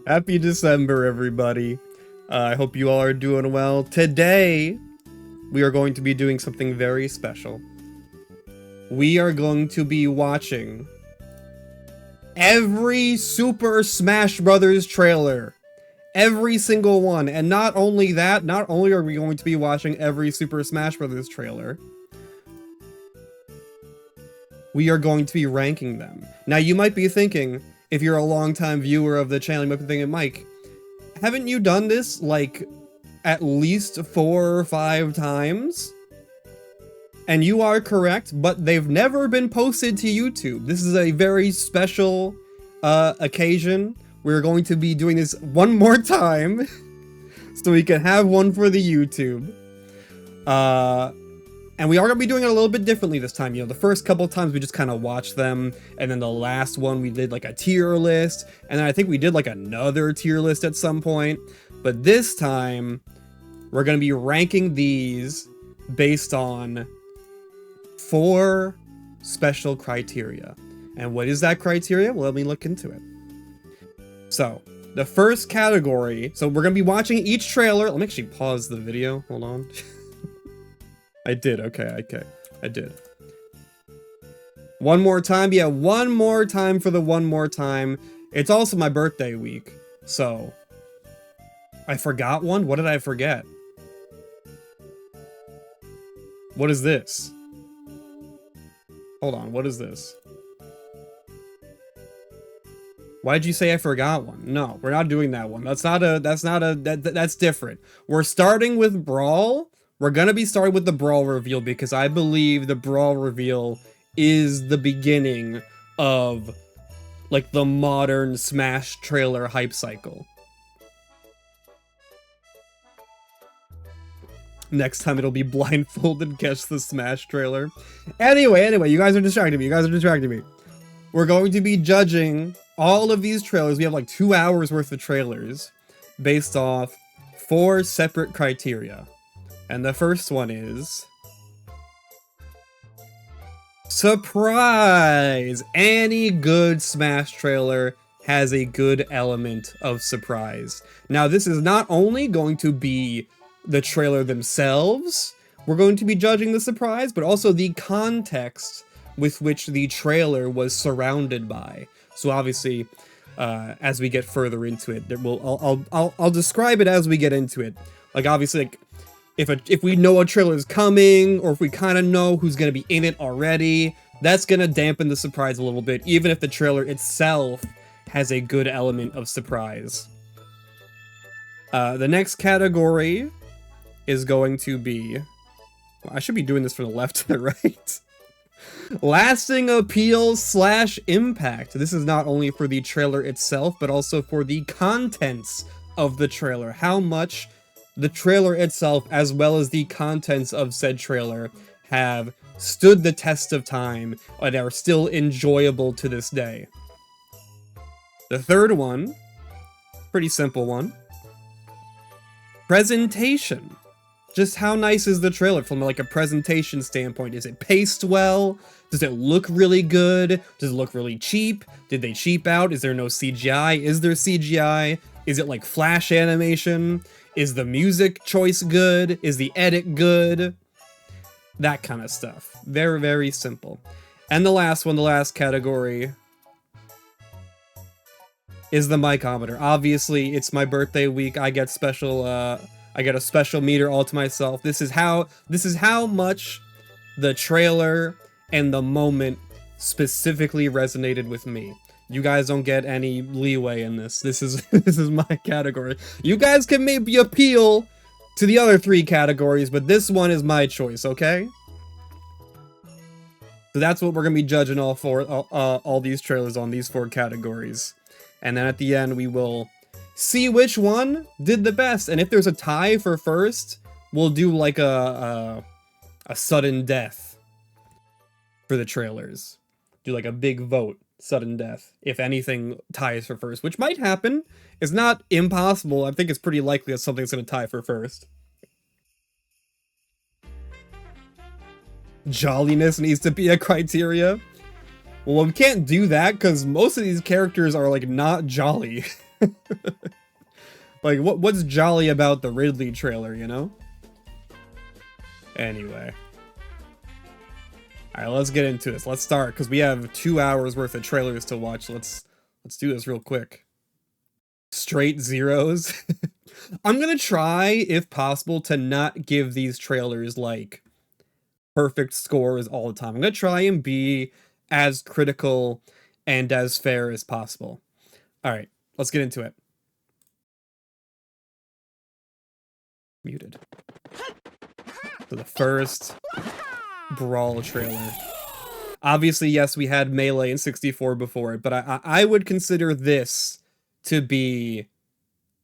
Happy December, everybody. I hope you all are doing well. Today, we are going to be doing something very special. We are going to be watching every Super Smash Bros. Trailer. Every single one. And not only that, not only are we going to be watching every Super Smash Bros. Trailer, we are going to be ranking them. Now, you might be thinking, if you're a longtime viewer of the channel, you might be thinking, Mike, haven't you done this, like, at least 4 or 5 times? And you are correct, but they've never been posted to YouTube. This is a very special occasion. We're going to be doing this one more time, so we can have one for the YouTube. And we are going to be doing it a little bit differently this time. You know, the first couple of times we just kind of watched them, and then the last one we did like a tier list, and then I think we did like another tier list at some point. But this time, we're going to be ranking these based on 4 special criteria. And what is that criteria? Well, let me look into it. So, the first category, so we're going to be watching each trailer. Let me actually pause the video. Hold on. I did, okay, I did. One more time, yeah, one more time for the one more time. It's also my birthday week, so... I forgot one? What did I forget? What is this? Hold on, what is this? Why'd you say I forgot one? No, we're not doing that one. That's different. We're starting with Brawl. We're gonna be starting with the Brawl reveal because I believe the Brawl reveal is the beginning of, like, the modern Smash trailer hype cycle. Next time it'll be blindfolded guess the Smash trailer. Anyway, you guys are distracting me. We're going to be judging all of these trailers. We have like 2 hours worth of trailers based off 4 separate criteria. And the first one is... surprise! Any good Smash trailer has a good element of surprise. Now, this is not only going to be the trailer themselves, we're going to be judging the surprise, but also the context with which the trailer was surrounded by. So obviously, as we get further into it, I'll describe it as we get into it. Like, obviously, like, if we know a trailer is coming, or if we kind of know who's going to be in it already, that's going to dampen the surprise a little bit, even if the trailer itself has a good element of surprise. The next category is going to be... well, I should be doing this from the left to the right. Lasting appeal / impact. This is not only for the trailer itself, but also for the contents of the trailer. How much the trailer itself, as well as the contents of said trailer, have stood the test of time and are still enjoyable to this day. The third one, pretty simple one. Presentation. Just how nice is the trailer from like a presentation standpoint? Is it paced well? Does it look really good? Does it look really cheap? Did they cheap out? Is there no CGI? Is there CGI? Is it like flash animation? Is the music choice good? Is the edit good? That kind of stuff. Very, very simple. And the last one, the last category, is the mikometer. Obviously, it's my birthday week. I get special, I get a special meter all to myself. This is how much the trailer and the moment specifically resonated with me. You guys don't get any leeway in this. This is my category. You guys can maybe appeal to the other 3 categories, but this one is my choice, okay? So that's what we're gonna be judging all these trailers on, these 4 categories. And then at the end, we will see which one did the best. And if there's a tie for first, we'll do like a sudden death for the trailers. Do like a big vote, sudden death, if anything ties for first, which might happen. It's not impossible. I think it's pretty likely that something's going to tie for first. Jolliness needs to be a criteria. Well, we can't do that because most of these characters are like not jolly. Like, what's jolly about the Ridley trailer, you know? Anyway. Alright, let's get into this. Let's start, because we have 2 hours worth of trailers to watch. Let's do this real quick. Straight zeros. I'm gonna try, if possible, to not give these trailers, like, perfect scores all the time. I'm gonna try and be as critical and as fair as possible. Alright, let's get into it. Muted. So the first Brawl trailer. Obviously, yes, we had Melee and 64 before it, but I would consider this to be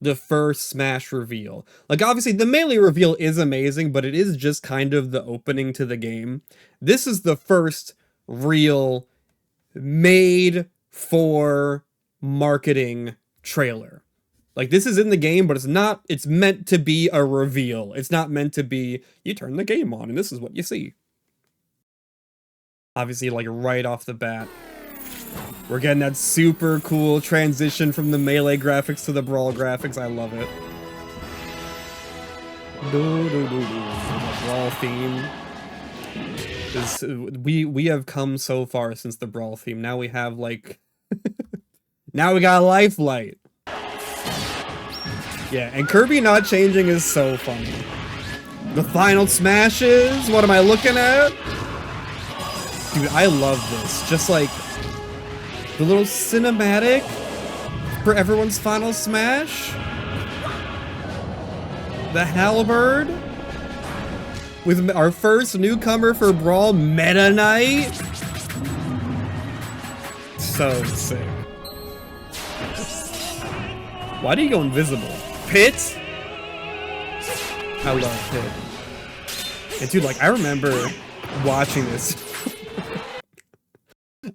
the first Smash reveal. Like, obviously, the Melee reveal is amazing, but it is just kind of the opening to the game. This is the first real made for marketing trailer. Like, this is in the game, but it's meant to be a reveal. It's not meant to be, you turn the game on and this is what you see. Obviously, like, right off the bat, we're getting that super cool transition from the Melee graphics to the Brawl graphics. I love it. The Brawl theme. We have come so far since the Brawl theme. Now we have, like... now we got Lifelight. Yeah, and Kirby not changing is so funny. The final smashes? What am I looking at? Dude, I love this. Just like the little cinematic for everyone's final smash. The Halberd with our first newcomer for Brawl, Meta Knight. So sick. Why do you go invisible? Pit? I love Pit. And dude, like, I remember watching this.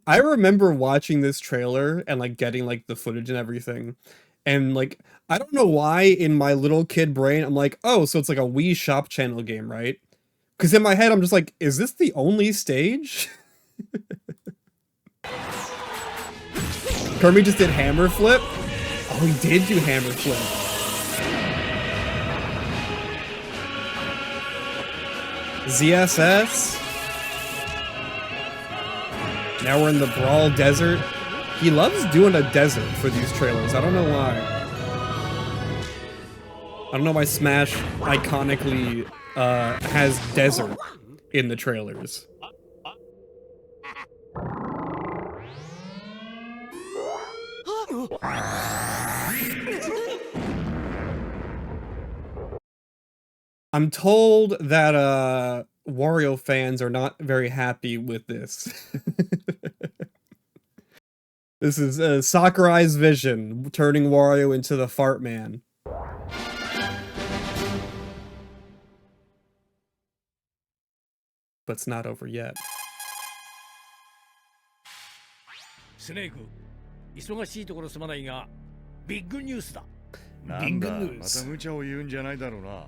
I remember watching this trailer and, like, getting, like, the footage and everything. And, like, I don't know why in my little kid brain, I'm like, oh, so it's like a Wii Shop Channel game, right? Because in my head, I'm just like, is this the only stage? Kirby just did Hammer Flip? Oh, he did do Hammer Flip. ZSS? Now we're in the Brawl Desert. He loves doing a desert for these trailers. I don't know why. I don't know why Smash iconically has desert in the trailers. I'm told that Wario fans are not very happy with this. This is Sakurai's vision, turning Wario into the Fart Man. But it's not over yet. Snake, 忙しいところすまないが、ビッグニュースだ。なんだ、また無茶を言うんじゃないだろうな。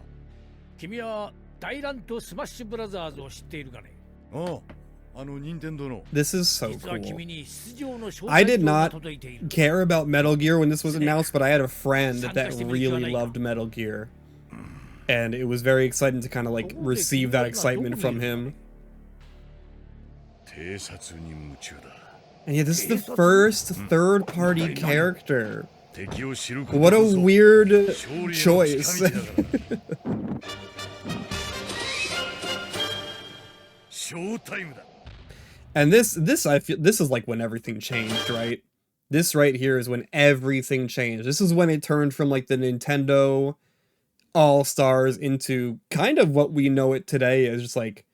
君は大乱闘スマッシュブラザーズを知っているかね。ああ、あの任天堂の。This is so cool. I did not care about Metal Gear when this was announced, but I had a friend that really loved Metal Gear. And it was very exciting to kind of like receive that excitement from him. And yeah, this is the first third-party character. What a weird choice. And this I feel this is like when everything changed, right? This right here is when everything changed. This is when it turned from like the Nintendo All-Stars into kind of what we know it today as just like,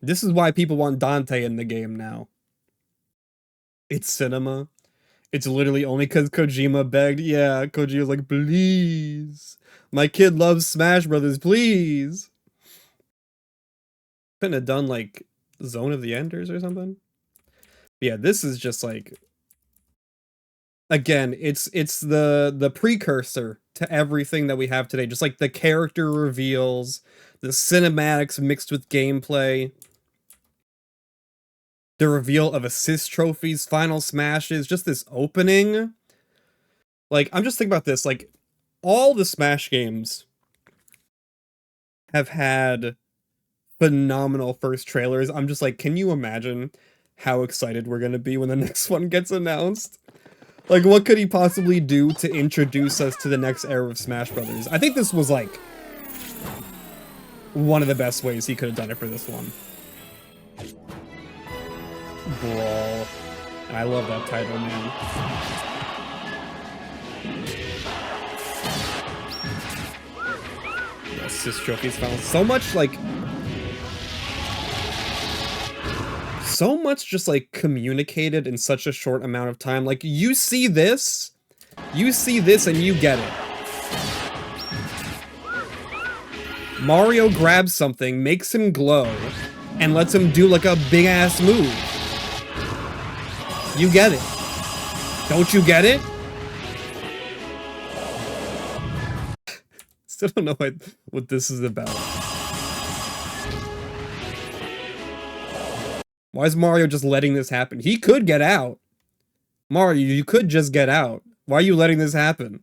this is why people want Dante in the game now. It's cinema. It's literally only because Kojima begged. Yeah, Kojima's like, please. My kid loves Smash Brothers, please. Couldn't have done like Zone of the Enders or something. Yeah, this is just like, again, it's the precursor to everything that we have today. Just like the character reveals, the cinematics mixed with gameplay, the reveal of assist trophies, final smashes, just this opening. Like, I'm just thinking about this. Like, all the Smash games have had phenomenal first trailers. I'm just like, can you imagine how excited we're gonna be when the next one gets announced? Like, what could he possibly do to introduce us to the next era of Smash Brothers? I think this was, like, one of the best ways he could have done it for this one. Brawl. And I love that title, man. Assist trophies found. So much, like... So much just, like, communicated in such a short amount of time. Like, you see this, and you get it. Mario grabs something, makes him glow, and lets him do, like, a big-ass move. You get it. Don't you get it? Still don't know what this is about. Why is Mario just letting this happen? He could get out. Mario, you could just get out. Why are you letting this happen?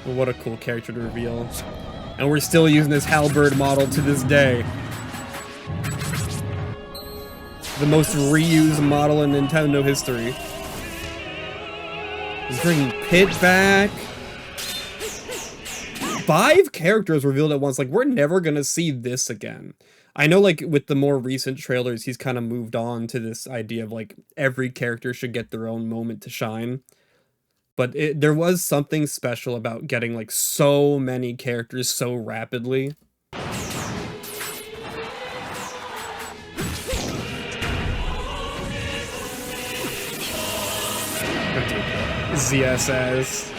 Well, what a cool character to reveal. And we're still using this halberd model to this day. The most reused model in Nintendo history. He's bringing Pit back. 5 characters revealed at once. Like, we're never gonna see this again. I know, like, with the more recent trailers, he's kind of moved on to this idea of, like, every character should get their own moment to shine. But there was something special about getting, like, so many characters so rapidly. ZSS.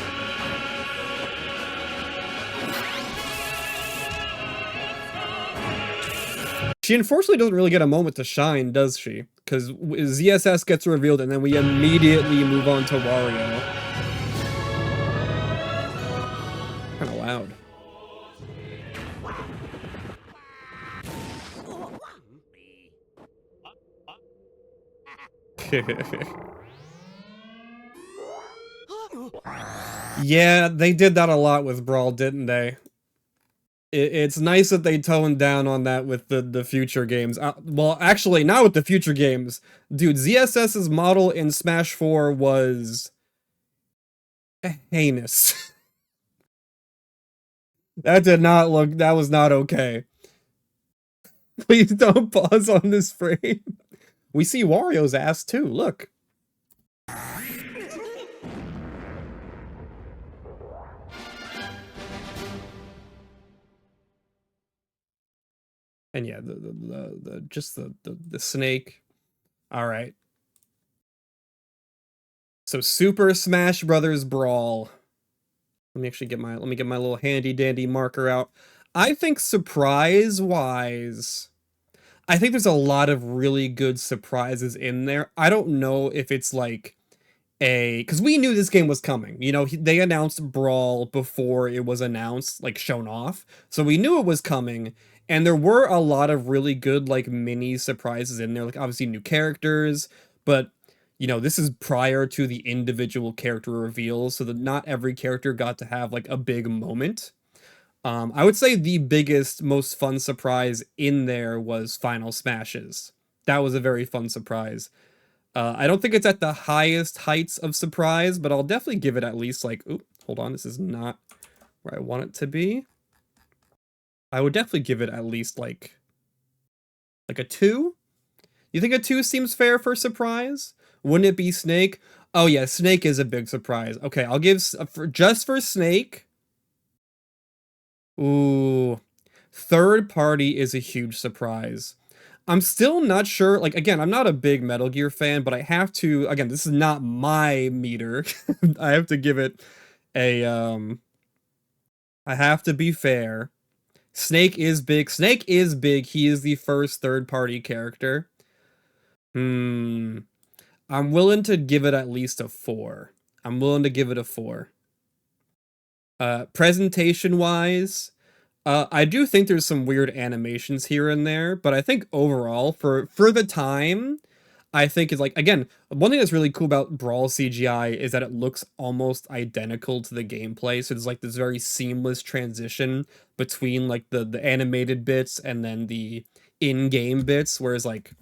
She unfortunately doesn't really get a moment to shine, does she? Because ZSS gets revealed and then we immediately move on to Wario. Kind of loud. Yeah, they did that a lot with Brawl, didn't they? It's nice that they toned down on that with the future games. Well, actually, not with the future games. Dude, ZSS's model in Smash 4 was... heinous. That did not look... That was not okay. Please don't pause on this frame. We see Wario's ass, too. Look. And yeah, the snake. All right. So Super Smash Brothers Brawl. Let me get my little handy dandy marker out. I think surprise wise, I think there's a lot of really good surprises in there. I don't know if it's like because we knew this game was coming. You know, they announced Brawl before it was announced, like shown off. So we knew it was coming. And there were a lot of really good, like, mini surprises in there. Like, obviously new characters, but, you know, this is prior to the individual character reveals, so that not every character got to have, like, a big moment. I would say the biggest, most fun surprise in there was Final Smashes. That was a very fun surprise. I don't think it's at the highest heights of surprise, but I'll definitely give it at least, like, oop, hold on, this is not where I want it to be. I would definitely give it at least like a 2. You think a 2 seems fair for surprise? Wouldn't it be Snake? Oh yeah, Snake is a big surprise. Okay, I'll give just for Snake. Ooh, third party is a huge surprise. I'm still not sure. Like, again, I'm not a big Metal Gear fan, but I have to. Again, this is not my meter. I have to give it a. I have to be fair. Snake is big. Snake is big. He is the first third-party character. I'm willing to give it at least a 4. I'm willing to give it a 4. Presentation-wise, I do think there's some weird animations here and there, but I think overall, for the time, I think it's like, again, one thing that's really cool about Brawl CGI is that it looks almost identical to the gameplay. So there's like this very seamless transition between like the animated bits and then the in-game bits. Whereas like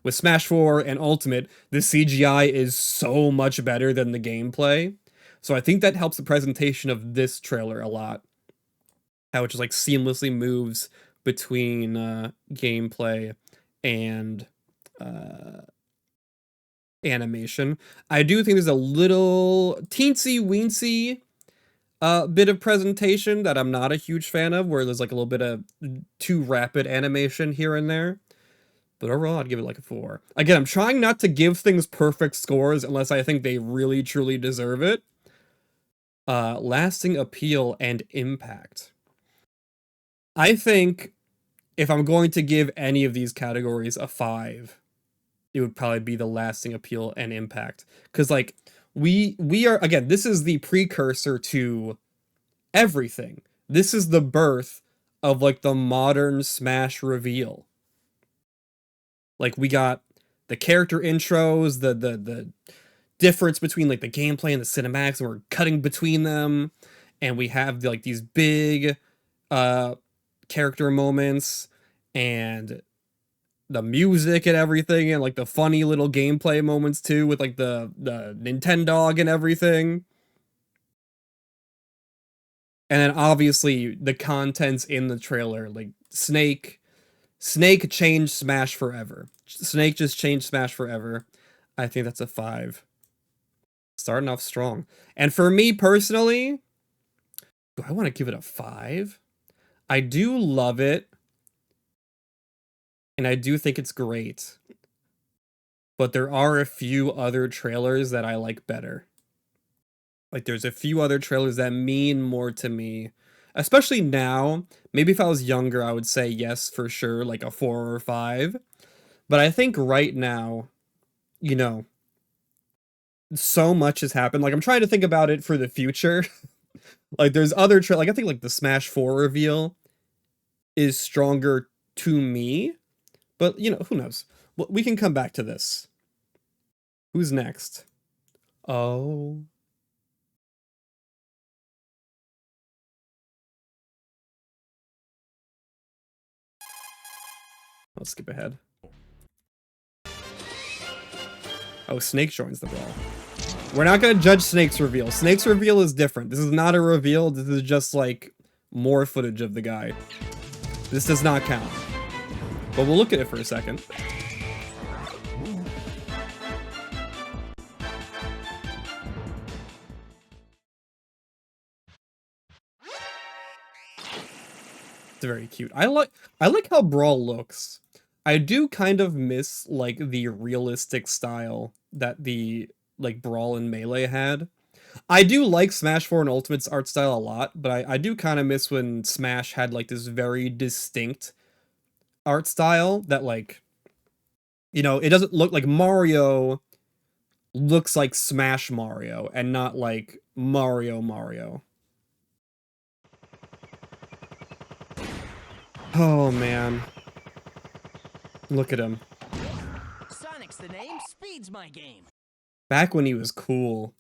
with Smash 4 and Ultimate, the CGI is so much better than the gameplay. So I think that helps the presentation of this trailer a lot. How it just like seamlessly moves between gameplay and animation. I do think there's a little teensy weensy bit of presentation that I'm not a huge fan of, where there's like a little bit of too rapid animation here and there. But overall, I'd give it like a 4. Again, I'm trying not to give things perfect scores unless I think they really truly deserve it. Lasting appeal and impact. I think if I'm going to give any of these categories a 5, it would probably be the lasting appeal and impact. Because, like, we are, again, this is the precursor to everything. This is the birth of, like, the modern Smash reveal. Like, we got the character intros, the difference between, like, the gameplay and the cinematics, and we're cutting between them. And we have, like, these big character moments, and the music and everything, and like the funny little gameplay moments too, with like the Nintendo and everything. And then obviously the contents in the trailer, like Snake changed Smash forever. Snake just changed Smash forever. I think that's a 5. Starting off strong. And for me personally, do I want to give it a 5? I do love it. And I do think it's great. But there are a few other trailers that I like better. Like, there's a few other trailers that mean more to me. Especially now. Maybe if I was younger, I would say yes, for sure, like a 4 or 5. But I think right now, you know, so much has happened. Like, I'm trying to think about it for the future. Like, there's other like, I think, like, the Smash 4 reveal is stronger to me. But, you know, who knows? We can come back to this. Who's next? Oh. I'll skip ahead. Oh, Snake joins the brawl. We're not gonna judge Snake's reveal. Snake's reveal is different. This is not a reveal. This is just, like, more footage of the guy. This does not count. But we'll look at it for a second. It's very cute. I like how Brawl looks. I do kind of miss, like, the realistic style that the, like, Brawl and Melee had. I do like Smash 4 and Ultimate's art style a lot, but I do kind of miss when Smash had, like, this very distinct art style that, like, you know, it doesn't look like Mario looks like Smash Mario and not like Mario. Oh man. Look at him. Sonic's the name, speed's my game. Back when he was cool.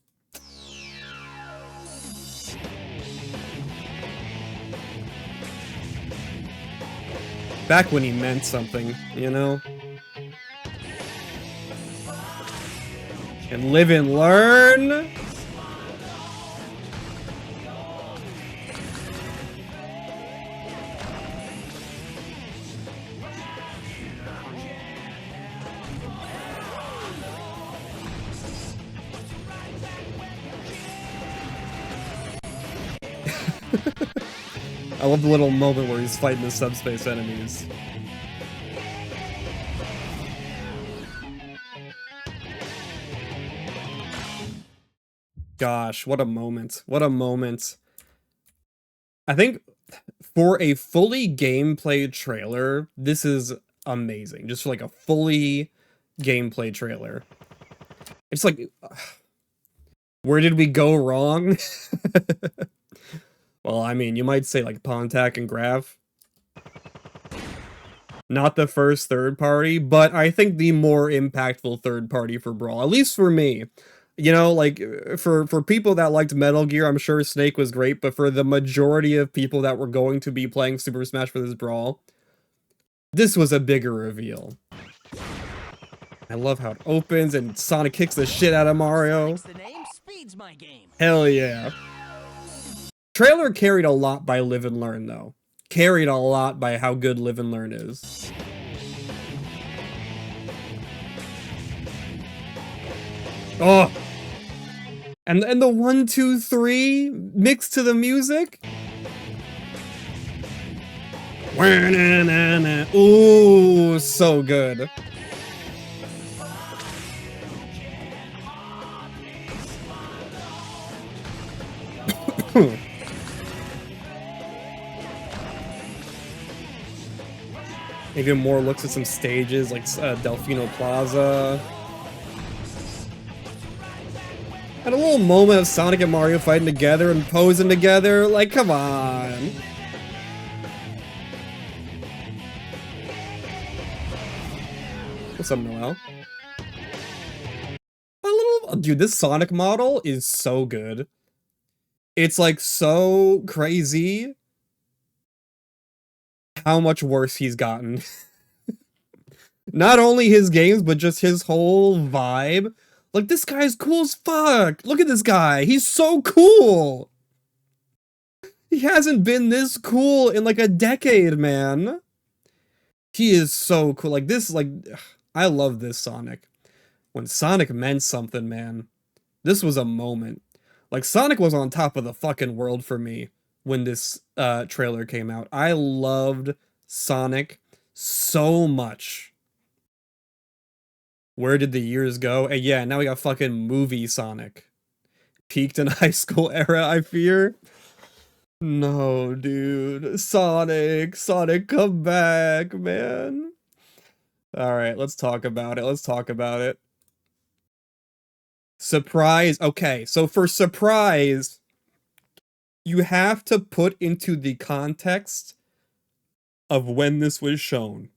Back when he meant something, you know? And live and learn. I love the little moment where he's fighting the subspace enemies. Gosh, what a moment. What a moment. I think for a fully gameplay trailer, this is amazing. Just for like a fully gameplay trailer. It's like, where did we go wrong? Well, I mean, you might say like Pontac and Graph, Not the first third party, but I think the more impactful third party for Brawl, at least for me. You know, like, for people that liked Metal Gear, I'm sure Snake was great, but for the majority of people that were going to be playing Super Smash Bros. Brawl, this was a bigger reveal. I love how it opens and Sonic kicks the shit out of Mario. The name speeds my game. Hell yeah. Trailer carried a lot by Live and Learn, though. Carried a lot by how good Live and Learn is. Oh! And the 1, 2, 3 mixed to the music? Ooh, so good. Even more looks at some stages like Delfino Plaza. And a little moment of Sonic and Mario fighting together and posing together. Like, come on. What's up, Noel? Dude, this Sonic model is so good. It's like so crazy how much worse he's gotten. Not only his games, but just his whole vibe. Like, this guy's cool as fuck. Look at this guy. He's so cool. He hasn't been this cool in like a decade, man. He is so cool. Like, this, like, I love this Sonic. When Sonic meant something, man. This was a moment. Like, Sonic was on top of the fucking world for me when this trailer came out. I loved Sonic so much. Where did the years go? And yeah, now we got fucking movie Sonic. Peaked in high school era, I fear. No, dude. Sonic, come back, man. Alright, let's talk about it. Surprise. Okay, so for surprise, you have to put into the context of when this was shown.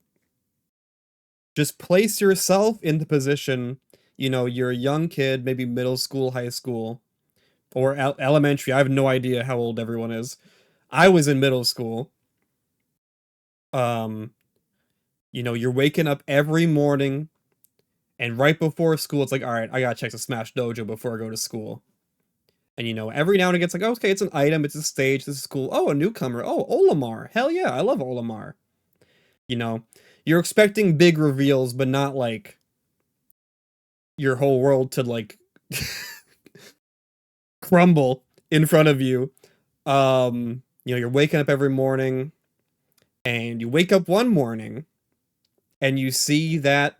Just place yourself in the position, you know, you're a young kid, maybe middle school, high school, or elementary. I have no idea how old everyone is. I was in middle school. You know, you're waking up every morning, and right before school, it's like, all right, I gotta check the Smash Dojo before I go to school. And, you know, every now and again, it's like, oh, okay, it's an item, it's a stage, this is cool. Oh, a newcomer. Oh, Olimar. Hell yeah, I love Olimar. You know, you're expecting big reveals, but not, like, your whole world to, like, crumble in front of you. You know, you're waking up every morning, and you wake up one morning, and you see that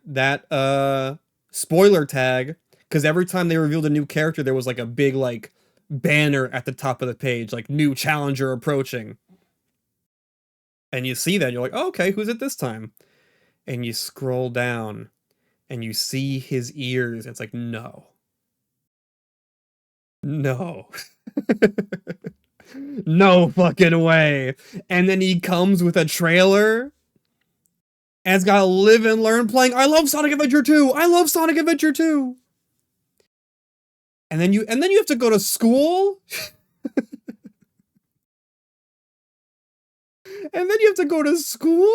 spoiler tag, because every time they revealed a new character, there was, like, a big, like, banner at the top of the page, like, new challenger approaching. And you see that, you're like, oh, okay, who's it this time? And you scroll down, and you see his ears, and it's like, no. No. No fucking way. And then he comes with a trailer, and it's got Live and Learn playing. I love Sonic Adventure 2! I love Sonic Adventure 2! And then you have to go to school? And then you have to go to school?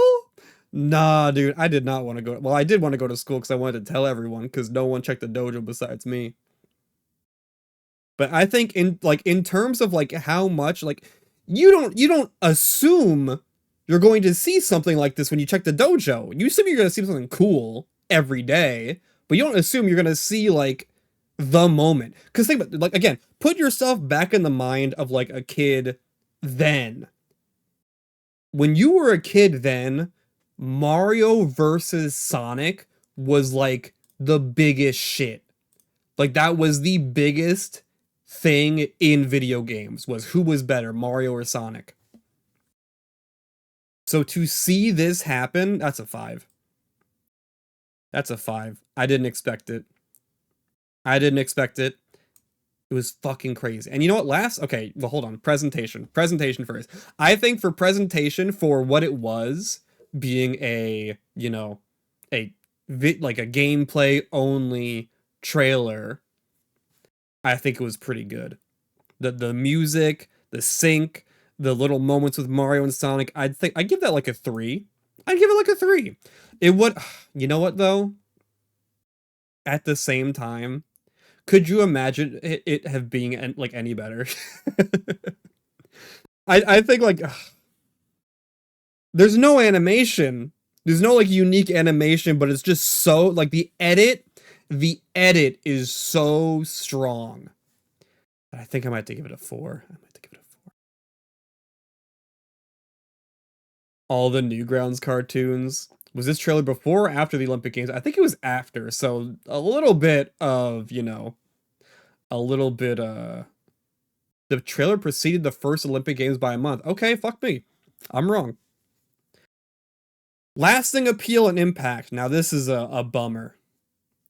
Nah, dude, I did not want to go. Well, I did want to go to school because I wanted to tell everyone, because no one checked the dojo besides me. But I think in terms of like how much, like, you don't assume you're going to see something like this when you check the dojo. You assume you're going to see something cool every day, but you don't assume you're going to see like the moment. Because think about, like, again, put yourself back in the mind of like a kid then. When you were a kid then, Mario versus Sonic was like the biggest shit. Like, that was the biggest thing in video games, was who was better, Mario or Sonic. So to see this happen, that's a 5. That's a 5. I didn't expect it. It was fucking crazy. And you know what? Okay, well, hold on. Presentation first. I think for presentation, for what it was, being a, you know, like a gameplay only trailer, I think it was pretty good. The music, the sync, the little moments with Mario and Sonic, I'd give that like a 3. I'd give it like a 3. It would, you know what though? At the same time, could you imagine it have being like any better? I think like there's no animation. There's no like unique animation, but it's just so like the edit is so strong. I think I might have to give it a 4. All the Newgrounds cartoons. Was this trailer before or after the Olympic Games? I think it was after, so a little bit of, you know, the trailer preceded the first Olympic Games by a month. Okay, fuck me. I'm wrong. Lasting appeal and impact. Now this is a bummer.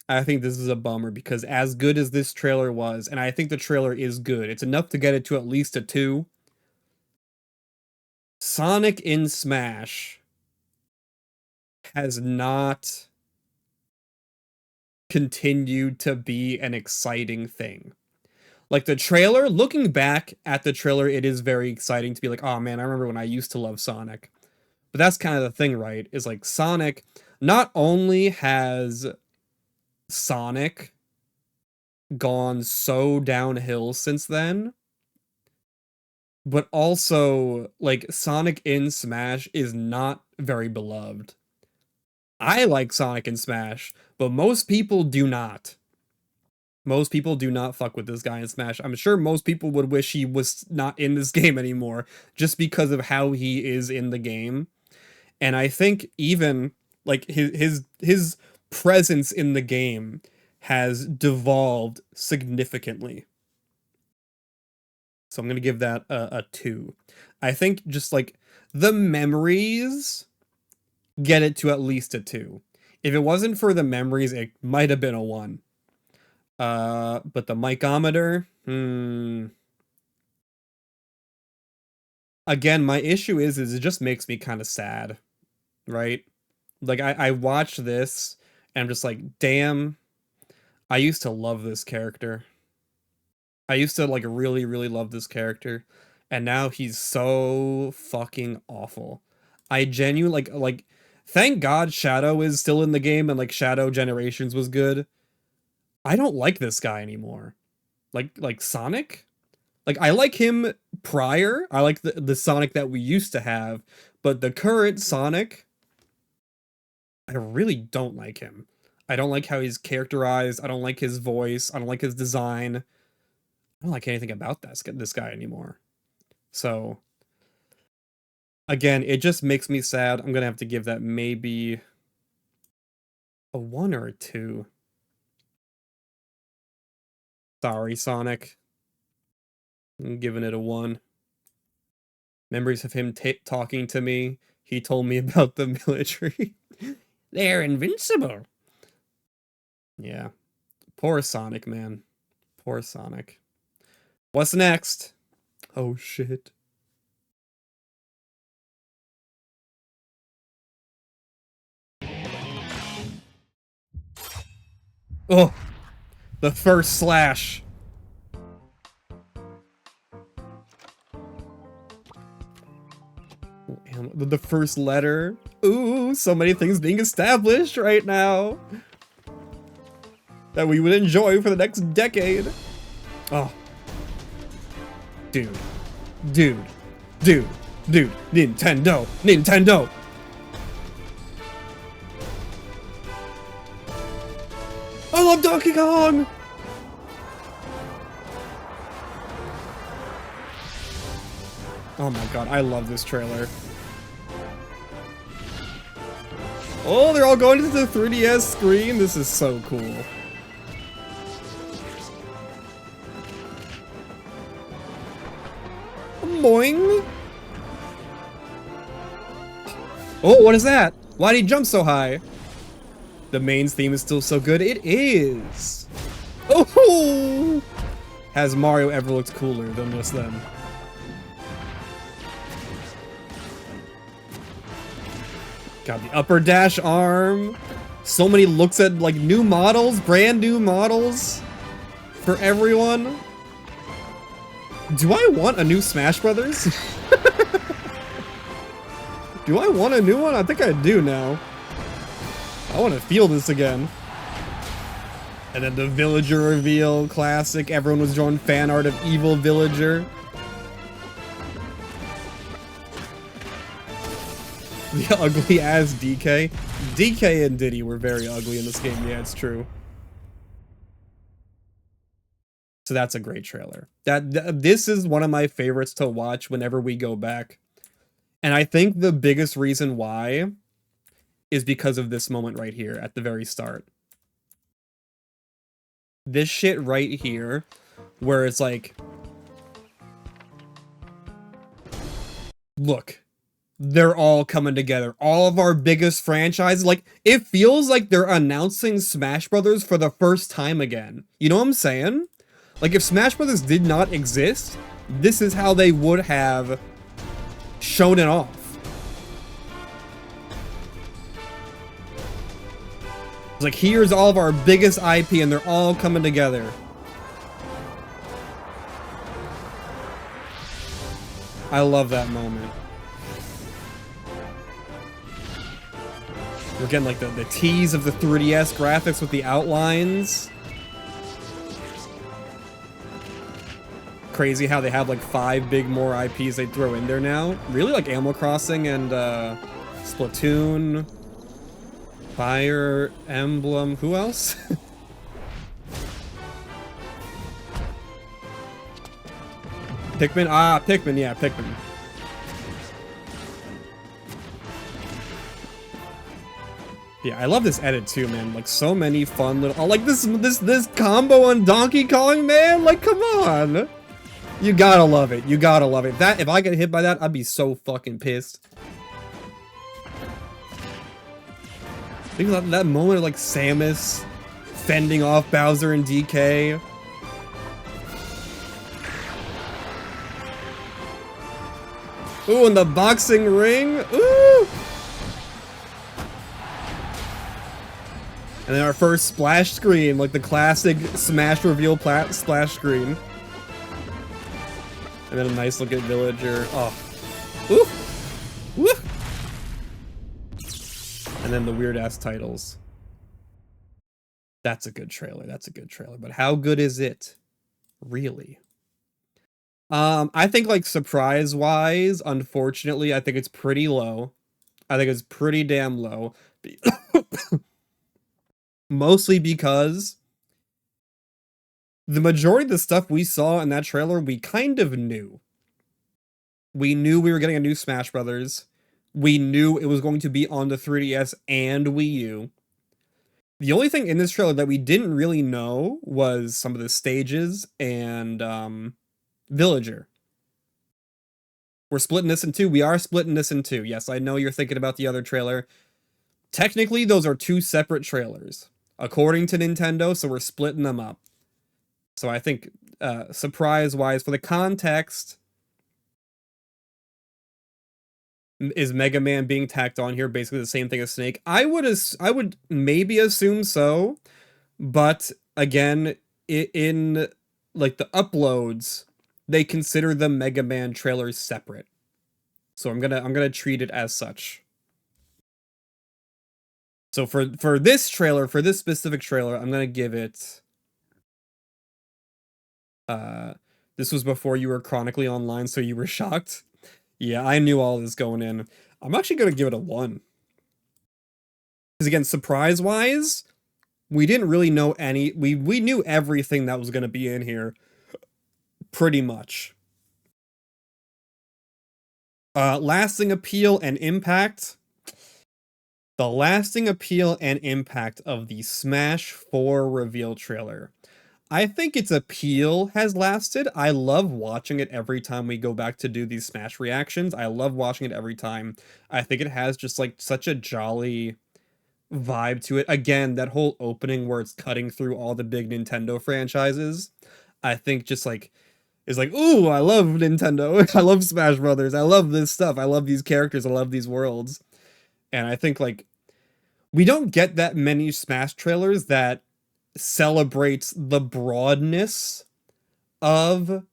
I think this is a bummer because as good as this trailer was, and I think the trailer is good, it's enough to get it to at least a 2. Sonic in Smash has not continued to be an exciting thing. Like the trailer, looking back at the trailer, it is very exciting to be like, oh man, I remember when I used to love Sonic. But that's kind of the thing, right? Is like Sonic, not only has Sonic gone so downhill since then, but also like Sonic in Smash is not very beloved. I like Sonic in Smash, but most people do not. Most people do not fuck with this guy in Smash. I'm sure most people would wish he was not in this game anymore just because of how he is in the game. And I think even like his presence in the game has devolved significantly. So I'm going to give that a 2. I think just like the memories get it to at least a 2. If it wasn't for the memories, it might have been a 1. But the mikeometer, again, my issue is it just makes me kind of sad, right? Like I watched this and I'm just like, damn, I used to love this character. I used to like really, really love this character. And now he's so fucking awful. I genuinely like thank God Shadow is still in the game and like Shadow Generations was good. I don't like this guy anymore. Like Sonic? Like I like him prior. I like the Sonic that we used to have, but the current Sonic, I really don't like him. I don't like how he's characterized. I don't like his voice. I don't like his design. I don't like anything about this guy anymore. So again, it just makes me sad. I'm gonna have to give that maybe a 1 or a 2. Sorry, Sonic. I'm giving it a 1. Memories of him talking to me. He told me about the military. They're invincible. Yeah. Poor Sonic, man. Poor Sonic. What's next? Oh, shit. Oh! The first slash. The first letter. Ooh, so many things being established right now that we would enjoy for the next decade. Oh. Dude. Nintendo. I love Donkey Kong! Oh my god, I love this trailer. Oh, they're all going to the 3DS screen? This is so cool. Boing! Oh, what is that? Why did he jump so high? The main theme is still so good. It is! Oh! Has Mario ever looked cooler than this then? Got the upper dash arm. So many looks at like new models, brand new models for everyone. Do I want a new Smash Brothers? Do I want a new one? I think I do now. I want to feel this again. And then the Villager reveal, classic. Everyone was drawing fan art of evil Villager. The ugly ass DK. DK and Diddy were very ugly in this game. Yeah, it's true. So that's a great trailer. This is one of my favorites to watch whenever we go back. And I think the biggest reason why is because of this moment right here at the very start. This shit right here, where it's like, look, they're all coming together. All of our biggest franchises, like, it feels like they're announcing Smash Brothers for the first time again. You know what I'm saying? Like, if Smash Brothers did not exist, this is how they would have shown it off. It's like, here's all of our biggest IP and they're all coming together. I love that moment. We're getting like the tease of the 3DS graphics with the outlines. Crazy how they have like 5 big more IPs they throw in there now. Really, like Animal Crossing and Splatoon, Fire Emblem. Who else? Pikmin? Ah, Pikmin, yeah, Pikmin. Yeah, I love this edit too, man. Like, so many fun little... Oh, like, this combo on Donkey Kong, man? Like, come on! You gotta love it. You gotta love it. If I get hit by that, I'd be so fucking pissed. Think about that moment of, like, Samus fending off Bowser and DK. Ooh, and the boxing ring. Ooh! And then our first splash screen, like the classic Smash reveal splash screen. And then a nice look at Villager. Oh. Woo! Woo! And then the weird-ass titles. That's a good trailer. That's a good trailer. But how good is it? Really? I think, like, surprise-wise, unfortunately, I think it's pretty low. I think it's pretty damn low. Mostly because the majority of the stuff we saw in that trailer, we kind of knew. We knew we were getting a new Smash Brothers. We knew it was going to be on the 3DS and Wii U. The only thing in this trailer that we didn't really know was some of the stages and Villager. We're splitting this in two. We are splitting this in two. Yes, I know you're thinking about the other trailer. Technically, those are two separate trailers, according to Nintendo, so we're splitting them up. So I think, surprise-wise, for the context, is Mega Man being tacked on here basically the same thing as Snake? I would maybe assume so, but again, in like the uploads, they consider the Mega Man trailers separate. So I'm gonna treat it as such. So for this trailer, for this specific trailer, I'm gonna give it. This was before you were chronically online, so you were shocked. Yeah, I knew all this going in. I'm actually gonna give it a 1. Because again, surprise-wise, we didn't really know any. We knew everything that was gonna be in here, pretty much. Lasting appeal and impact. The lasting appeal and impact of the Smash 4 reveal trailer. I think its appeal has lasted. I love watching it every time we go back to do these Smash reactions. I love watching it every time. I think it has just like such a jolly vibe to it. Again, that whole opening where it's cutting through all the big Nintendo franchises. I think just like is like, ooh, I love Nintendo. I love Smash Brothers. I love this stuff. I love these characters. I love these worlds. And I think like we don't get that many Smash trailers that celebrates the broadness of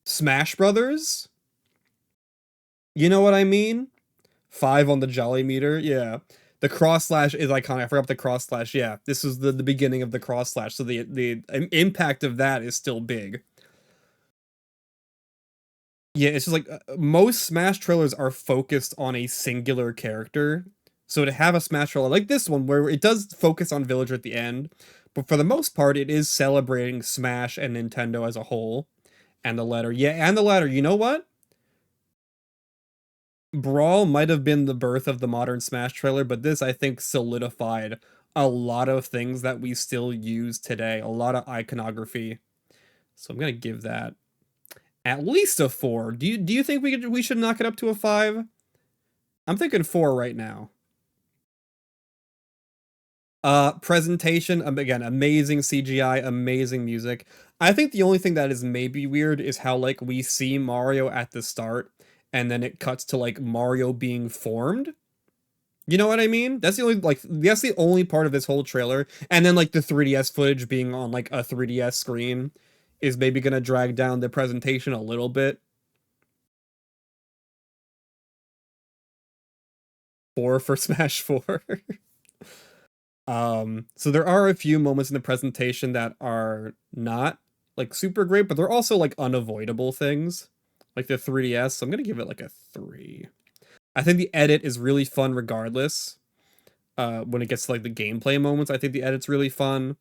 Smash Brothers. You know what I mean? 5 on the Jolly meter. Yeah. The cross slash is iconic. I forgot the cross slash. Yeah. This is the beginning of the cross slash. So the impact of that is still big. Yeah, it's just like most Smash trailers are focused on a singular character. So to have a Smash trailer like this one, where it does focus on Villager at the end, but for the most part, it is celebrating Smash and Nintendo as a whole. And the letter. Yeah, and the letter. You know what? Brawl might have been the birth of the modern Smash trailer, but this, I think, solidified a lot of things that we still use today. A lot of iconography. So I'm going to give that at least a 4. Do you think we should knock it up to a 5? I'm thinking 4 right now. Presentation, again, amazing CGI, amazing music. I think the only thing that is maybe weird is how, like, we see Mario at the start, and then it cuts to, like, Mario being formed. You know what I mean? That's the only part of this whole trailer. And then, like, the 3DS footage being on, like, a 3DS screen is maybe gonna drag down the presentation a little bit. 4 for Smash 4. So there are a few moments in the presentation that are not like super great, but they're also like unavoidable things, like the 3DS. So I'm gonna give it like a 3. I think the edit is really fun regardless. When it gets to like the gameplay moments, I think the edit's really fun.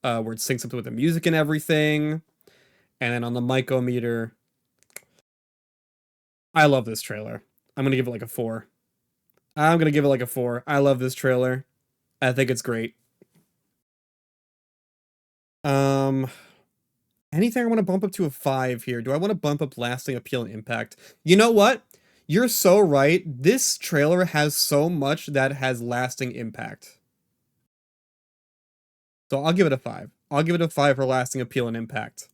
Where it syncs up with the music and everything. And then on the micrometer, I love this trailer. I'm gonna give it like a 4. I'm gonna give it like a 4. I love this trailer. I think it's great. Anything I want to bump up to a 5 here? Do I want to bump up lasting appeal and impact? You know what? You're so right. This trailer has so much that has lasting impact. So I'll give it a 5. I'll give it a 5 for lasting appeal and impact.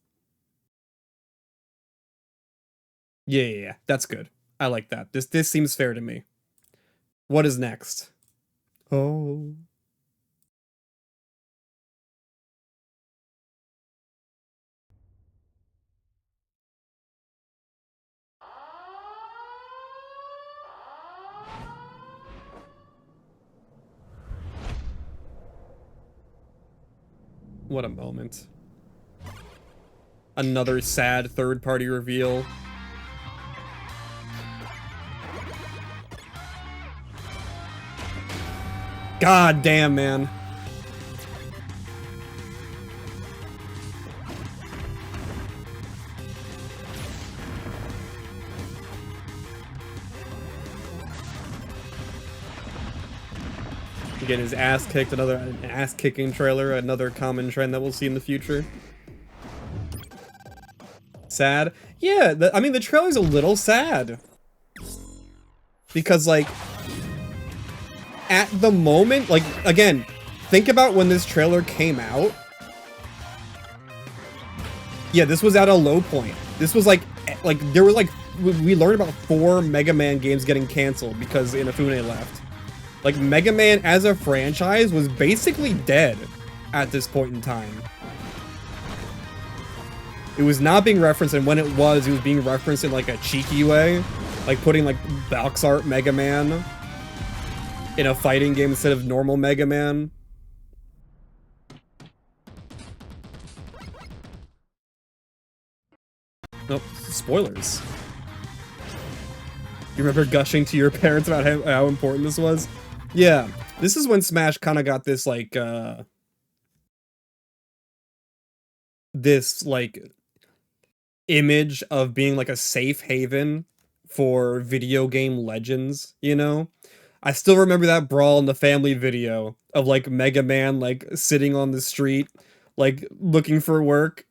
Yeah. That's good. I like that. This seems fair to me. What is next? Oh. What a moment. Another sad third-party reveal. God damn, man. Getting his ass kicked, another ass-kicking trailer, another common trend that we'll see in the future. Sad? Yeah, I mean, the trailer's a little sad. Because, like, at the moment, like, again, think about when this trailer came out. Yeah, this was at a low point. This was, like, there were, like, we learned about 4 Mega Man games getting canceled because Inafune left. Like, Mega Man as a franchise was basically dead at this point in time. It was not being referenced, and when it was being referenced in, like, a cheeky way. Like, putting, like, box art Mega Man in a fighting game instead of normal Mega Man. Nope, spoilers. You remember gushing to your parents about how important this was? Yeah, this is when Smash kind of got this, like, image of being, like, a safe haven for video game legends, you know? I still remember that Brawl in the Family video of, like, Mega Man, like, sitting on the street, like, looking for work,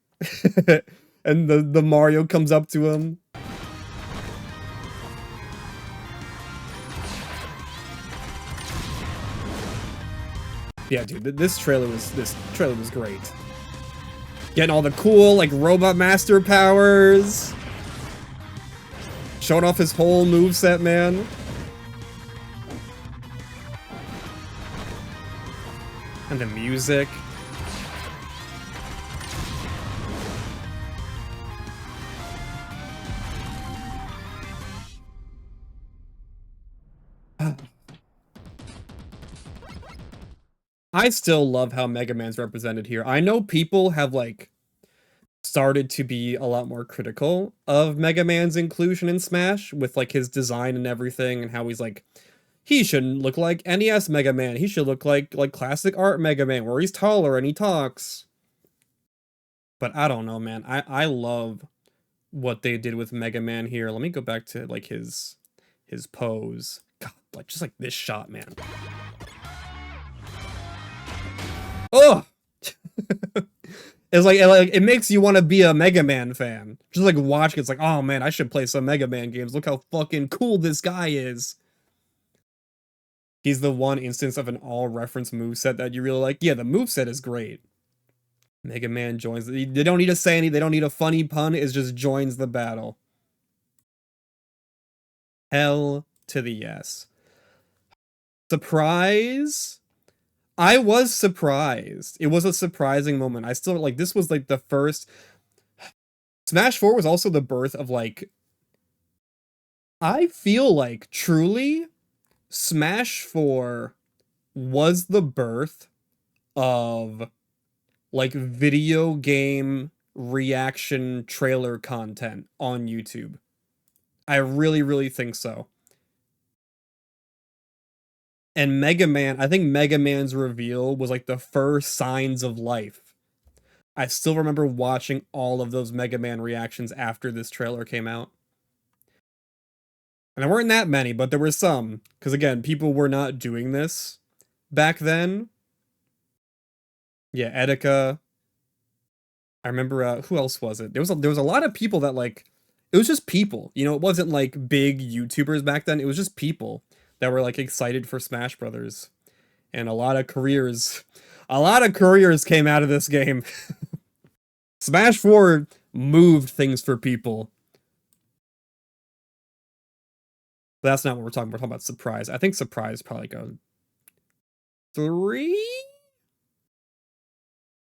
and the Mario comes up to him. Yeah, dude, this trailer was great. Getting all the cool, like, robot master powers. Showing off his whole moveset, man. And the music. I still love how Mega Man's represented here. I know people have, like, started to be a lot more critical of Mega Man's inclusion in Smash with, like, his design and everything, and how he's like, he shouldn't look like NES Mega Man. He should look like classic art Mega Man, where he's taller and he talks. But I don't know, man. I love what they did with Mega Man here. Let me go back to, like, his pose. God, like, just like this shot, man. Oh! It's like it makes you want to be a Mega Man fan. Just like watching, it's like, oh man, I should play some Mega Man games. Look how fucking cool this guy is. He's the one instance of an all-reference moveset that you really like. Yeah, the moveset is great. Mega Man joins. They don't need to say anything. They don't need a funny pun. It just joins the battle. Hell to the yes. Surprise? I was surprised. It was a surprising moment. I still, like, this was, like, the first... Smash 4 was also the birth of, like... I feel like, truly, Smash 4 was the birth of, like, video game reaction trailer content on YouTube. I really, really think so. And Mega Man, I think Mega Man's reveal was like the first signs of life. I still remember watching all of those Mega Man reactions after this trailer came out. And there weren't that many, but there were some. Because again, people were not doing this back then. Yeah, Etika. I remember, who else was it? There was a lot of people that, like, it was just people. You know, it wasn't like big YouTubers back then. It was just people that were, like, excited for Smash Brothers. And a lot of careers came out of this game. Smash 4 moved things for people. But that's not what we're talking about. We're talking about Surprise. I think Surprise probably goes 3?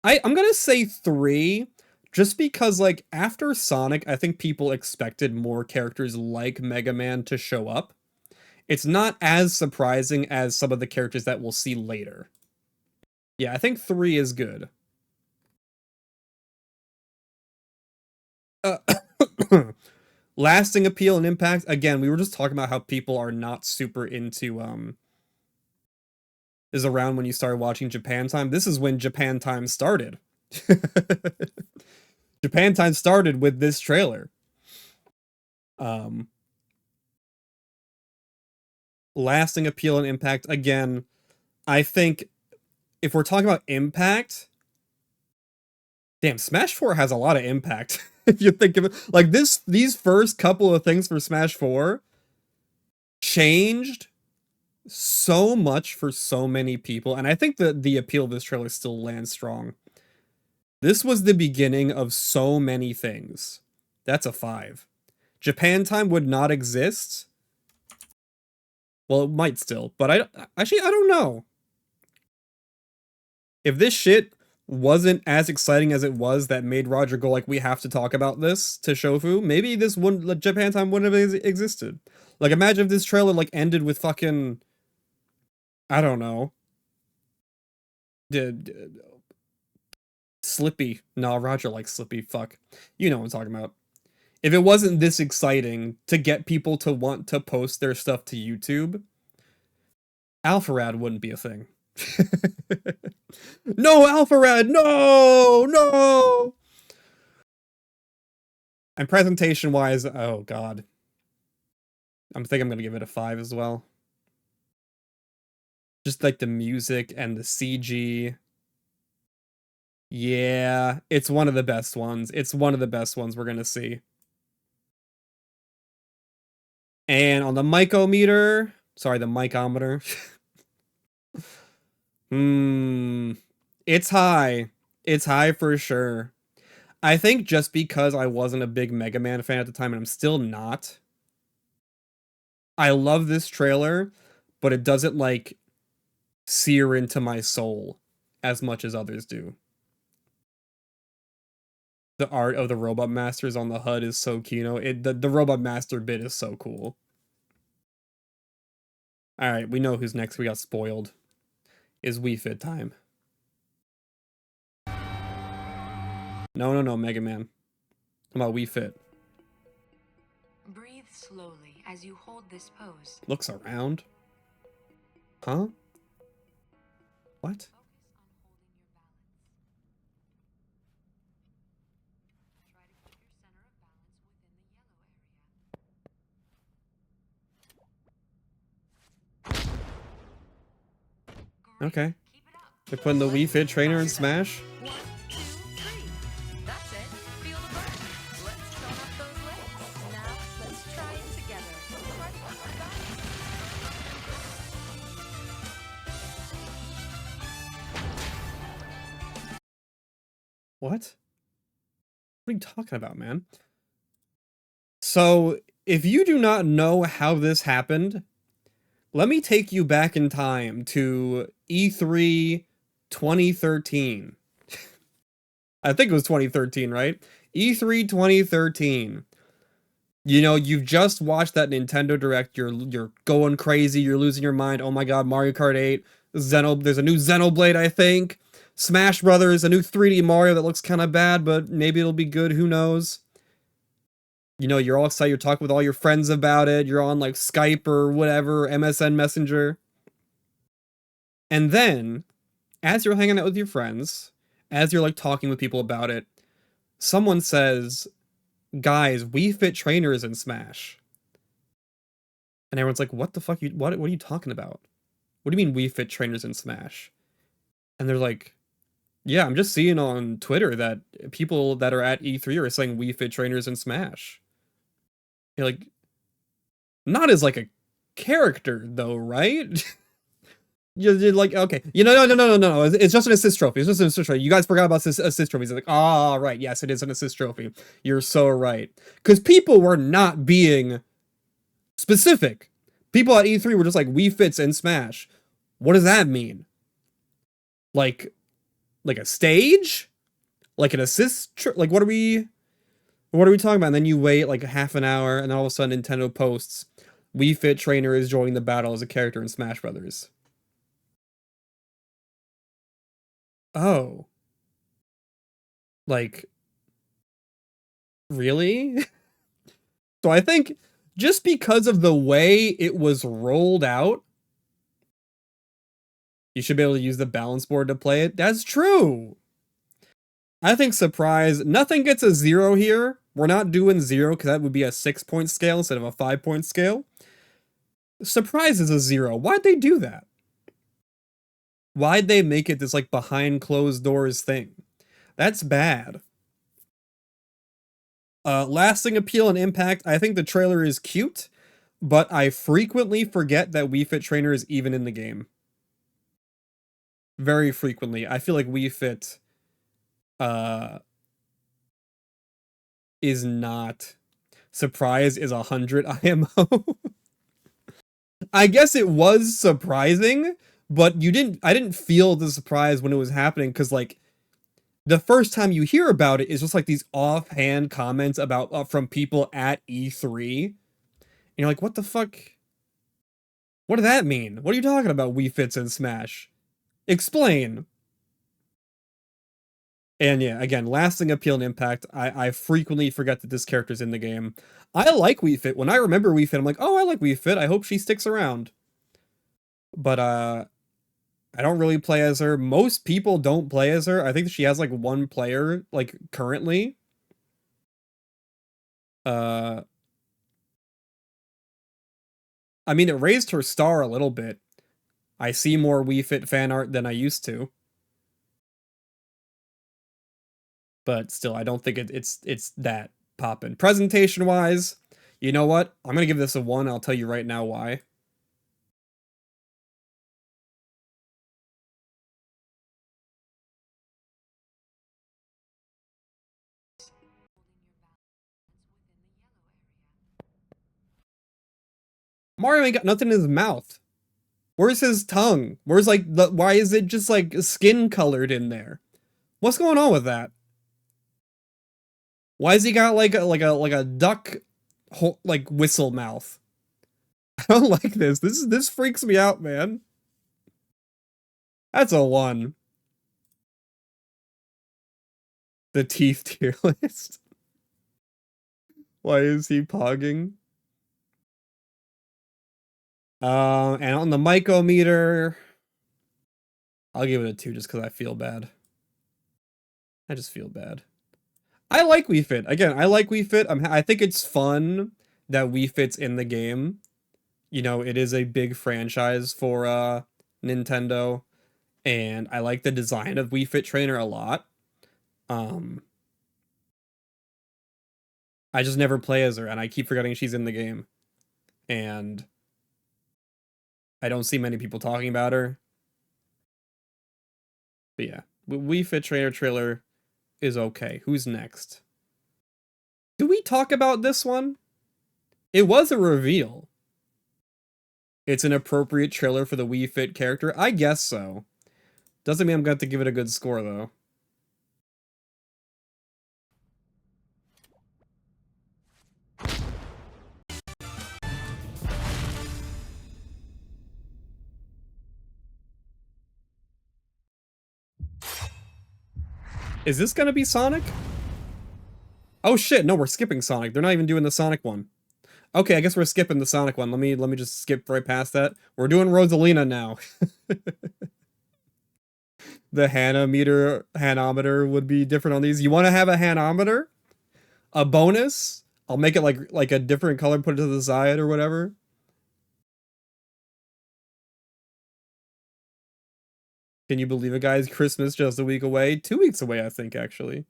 I'm gonna say 3, just because, like, after Sonic, I think people expected more characters like Mega Man to show up. It's not as surprising as some of the characters that we'll see later. Yeah, I think 3 is good. Lasting appeal and impact. Again, we were just talking about how people are not super into, is around when you started watching Japan Time. This is when Japan Time started. Japan Time started with this trailer. Lasting appeal and impact. Again, I think if we're talking about impact, damn, Smash 4 has a lot of impact. If you think of it, like, these first couple of things for Smash 4 changed so much for so many people, and I think that the appeal of this trailer still lands strong. This was the beginning of so many things. That's a 5. Japan Time would not exist. Well, it might still, but I don't know. If this shit wasn't as exciting as it was that made Roger go, like, we have to talk about this to Shofu, maybe this wouldn't, Japan Time wouldn't have existed. Like, imagine if this trailer, like, ended with fucking, I don't know, Slippy. No, Roger likes Slippy, fuck. You know what I'm talking about. If it wasn't this exciting to get people to want to post their stuff to YouTube, Alpharad wouldn't be a thing. No, Alpharad! No! And presentation-wise, oh god. I think I'm gonna give it a 5 as well. Just like the music and the CG. Yeah, it's one of the best ones. It's one of the best ones we're gonna see. And on the micometer, sorry, the micometer. It's high. It's high for sure. I think just because I wasn't a big Mega Man fan at the time, and I'm still not, I love this trailer, but it doesn't, like, sear into my soul as much as others do. The art of the Robot Masters on the HUD is so Kino. The Robot Master bit is so cool. Alright, we know who's next. We got spoiled. Is Wii Fit time. No, Mega Man. How about Wii Fit? Breathe slowly as you hold this pose. Looks around. Huh? What? Okay. They're putting the Wii Fit trainer in Smash? 1, 2, 3. That's it. Feel the burn. Let's tone up those legs. Now let's try it together. Ready for that? What? What are you talking about, man? So, if you do not know how this happened, let me take you back in time to E3 2013. I think it was 2013, right? E3 2013. You know, you've just watched that Nintendo Direct, you're going crazy, you're losing your mind. Oh my god, Mario Kart 8, there's a new Xenoblade, I think. Smash Brothers, a new 3D Mario that looks kind of bad, but maybe it'll be good, who knows? You know, you're all excited, you're talking with all your friends about it, you're on like Skype or whatever, MSN Messenger. And then, as you're hanging out with your friends, as you're like talking with people about it, someone says, guys, Wii Fit trainers in Smash. And everyone's like, what the fuck, what are you talking about? What do you mean Wii Fit trainers in Smash? And they're like, yeah, I'm just seeing on Twitter that people that are at E3 are saying Wii Fit trainers in Smash. You're like, not as like a character though, right? You're like, okay, no. It's just an assist trophy. It's just an assist trophy. You guys forgot about assist trophies. It's like, ah, right, yes, it is an assist trophy. You're so right. Because people were not being specific. People at E3 were just like, Wii Fits in Smash. What does that mean? Like a stage? Like an assist? Like, what are we talking about? And then you wait like half an hour, and then all of a sudden Nintendo posts, Wii Fit trainer is joining the battle as a character in Smash Brothers. Oh. Like, really? So I think just because of the way it was rolled out, you should be able to use the balance board to play it. That's true. I think surprise, nothing gets a 0 here. We're not doing 0 because that would be a 6-point scale instead of a 5-point scale. Surprise is a 0. Why'd they do that? Why'd they make it this like behind closed doors thing? That's bad. Lasting appeal and impact. I think the trailer is cute, but I frequently forget that Wii Fit Trainer is even in the game. Very frequently. I feel like Wii Fit is not. Surprise is 100 IMO. I guess it was surprising, but I didn't feel the surprise when it was happening, because like the first time you hear about it is just like these offhand comments about from people at E3. And you're like, what the fuck? What does that mean? What are you talking about, Wii Fits in Smash? Explain. And yeah, again, lasting appeal and impact. I frequently forget that this character's in the game. I like Wii Fit. When I remember Wii Fit, I'm like, oh, I like Wii Fit. I hope she sticks around. But I don't really play as her. Most people don't play as her. I think she has like one player, like currently. I mean, it raised her star a little bit. I see more Wii Fit fan art than I used to. But still, I don't think it's that poppin'. Presentation-wise, you know what? I'm gonna give this a 1. I'll tell you right now why. Mario ain't got nothing in his mouth. Where's his tongue? Where's like why is it just like skin colored in there? What's going on with that? Why has he got like a duck like whistle mouth? I don't like this. This freaks me out, man. That's a 1. The teeth tier list. Why is he pogging? And on the micrometer, I'll give it a 2 just because I feel bad. I just feel bad. I like Wii Fit. Again, I like Wii Fit. I think it's fun that Wii Fit's in the game. You know, it is a big franchise for Nintendo, and I like the design of Wii Fit Trainer a lot. I just never play as her, and I keep forgetting she's in the game. And I don't see many people talking about her. But yeah, Wii Fit Trainer trailer is okay. Who's next? Do we talk about this one? It was a reveal. It's an appropriate trailer for the Wii Fit character? I guess so. Doesn't mean I'm going to have to give it a good score, though. Is this gonna be Sonic? Oh shit, no, we're skipping Sonic. They're not even doing the Sonic one. Okay, I guess we're skipping the Sonic one. Let me just skip right past that. We're doing Rosalina now. The hanometer would be different on these. You want to have a hanometer? A bonus? I'll make it like a different color, put it to the side or whatever. Can you believe it, guys? Christmas just a week away. 2 weeks away, I think, actually.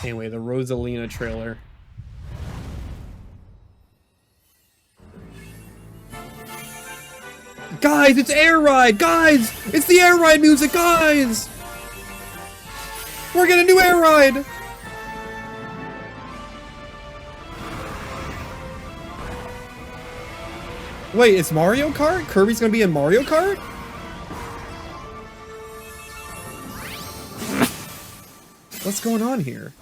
Anyway, the Rosalina trailer. Guys, it's Air Ride! Guys! It's the Air Ride music, guys! We're gonna do Air Ride! Wait, it's Mario Kart? Kirby's gonna be in Mario Kart? What's going on here?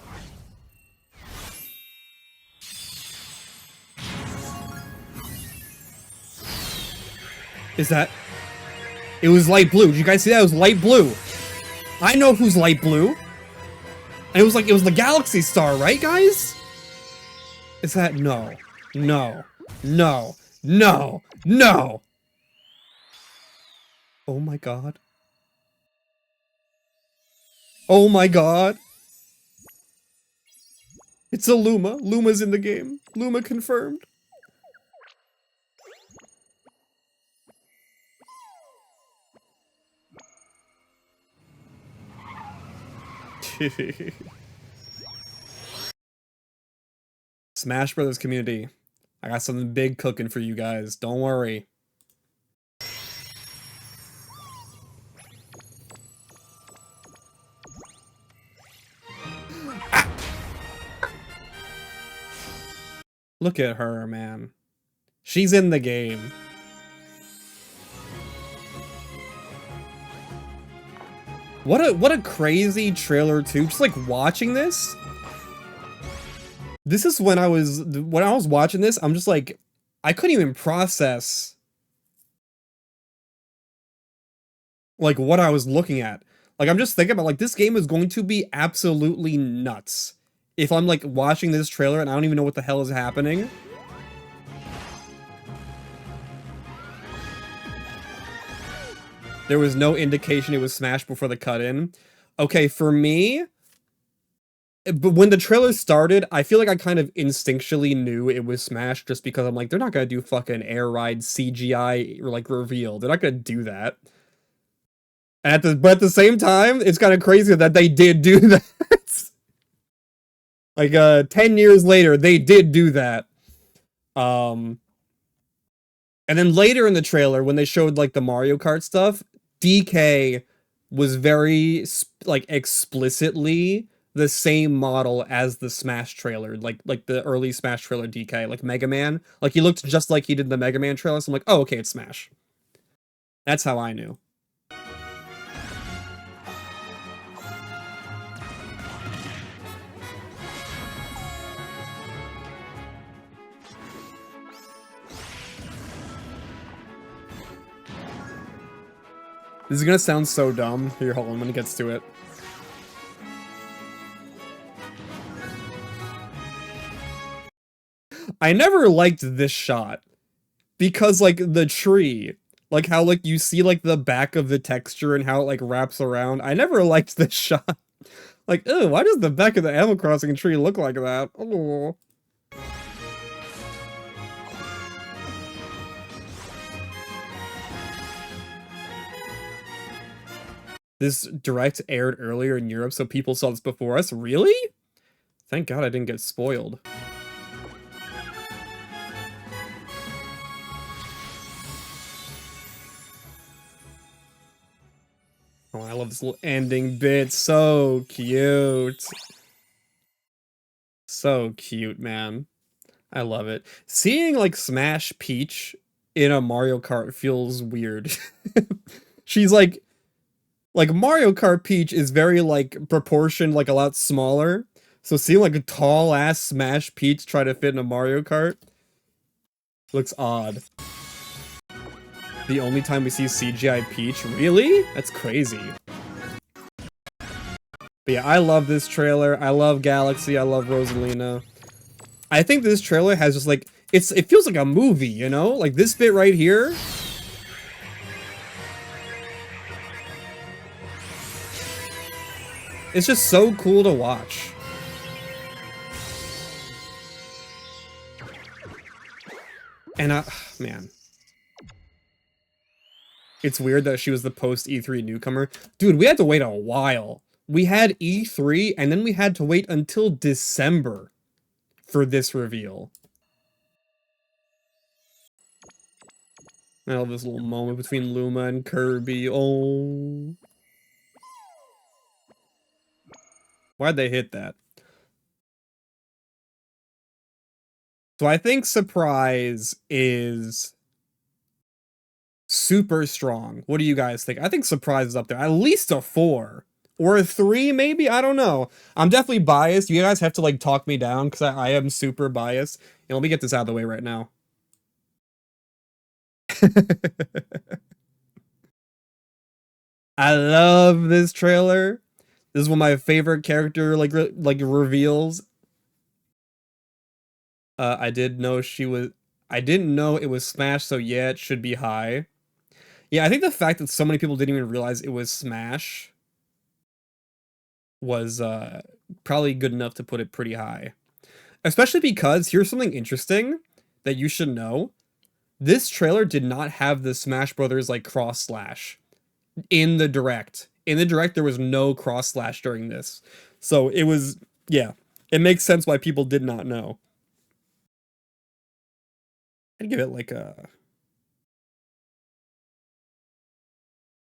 Is that... It was light blue. Did you guys see that? It was light blue. I know who's light blue. And it was the Galaxy Star, right, guys? Is that... No. No. No. No. No. Oh my god. Oh my god. It's a Luma. Luma's in the game. Luma confirmed. Smash Brothers community. I got something big cooking for you guys. Don't worry. Ah! Look at her, man. She's in the game. What a crazy trailer too. Just like watching this. This is when I was watching this, I'm just like, I couldn't even process like what I was looking at. Like I'm just thinking about like this game is going to be absolutely nuts. If I'm like watching this trailer and I don't even know what the hell is happening. There was no indication it was Smash before the cut-in. Okay, for me, but when the trailer started, I feel like I kind of instinctually knew it was Smash just because I'm like, they're not gonna do fucking Air Ride CGI or like reveal. They're not gonna do that. But at the same time, it's kind of crazy that they did do that. Like 10 years later, they did do that. And then later in the trailer, when they showed like the Mario Kart stuff, DK was very like explicitly the same model as the Smash trailer, like the early Smash trailer DK, like Mega Man. Like he looked just like he did in the Mega Man trailer. So I'm like, oh, okay, it's Smash. That's how I knew. This is gonna sound so dumb. Here, hold on when it gets to it. I never liked this shot because like the tree, like how like you see like the back of the texture and how it like wraps around. I never liked this shot. Like, ew, why does the back of the Animal Crossing tree look like that? Oh. This direct aired earlier in Europe, so people saw this before us. Really? Thank God I didn't get spoiled. Oh, I love this little ending bit. So cute. So cute, man. I love it. Seeing like Smash Peach in a Mario Kart feels weird. She's like Mario Kart Peach is very like proportioned, like a lot smaller. So seeing like a tall ass Smash Peach try to fit in a Mario Kart looks odd. The only time we see CGI Peach? Really? That's crazy. But yeah, I love this trailer. I love Galaxy. I love Rosalina. I think this trailer has just like, it feels like a movie, you know? Like this bit right here. It's just so cool to watch. And man. It's weird that she was the post-E3 newcomer. Dude, we had to wait a while. We had E3, and then we had to wait until December for this reveal. I love this little moment between Luma and Kirby. Oh. Why'd they hit that? So I think Surprise is super strong. What do you guys think? I think Surprise is up there. At least a 4. Or a 3, maybe? I don't know. I'm definitely biased. You guys have to, like, talk me down, because I am super biased. And let me get this out of the way right now. I love this trailer. This is one of my favorite character, like reveals. I didn't know it was Smash, so yeah, it should be high. Yeah, I think the fact that so many people didn't even realize it was Smash was probably good enough to put it pretty high. Especially because, here's something interesting that you should know. This trailer did not have the Smash Brothers, like, cross-slash in the Direct. In the Direct, there was no cross-slash during this. So it was, yeah, it makes sense why people did not know. I'd give it like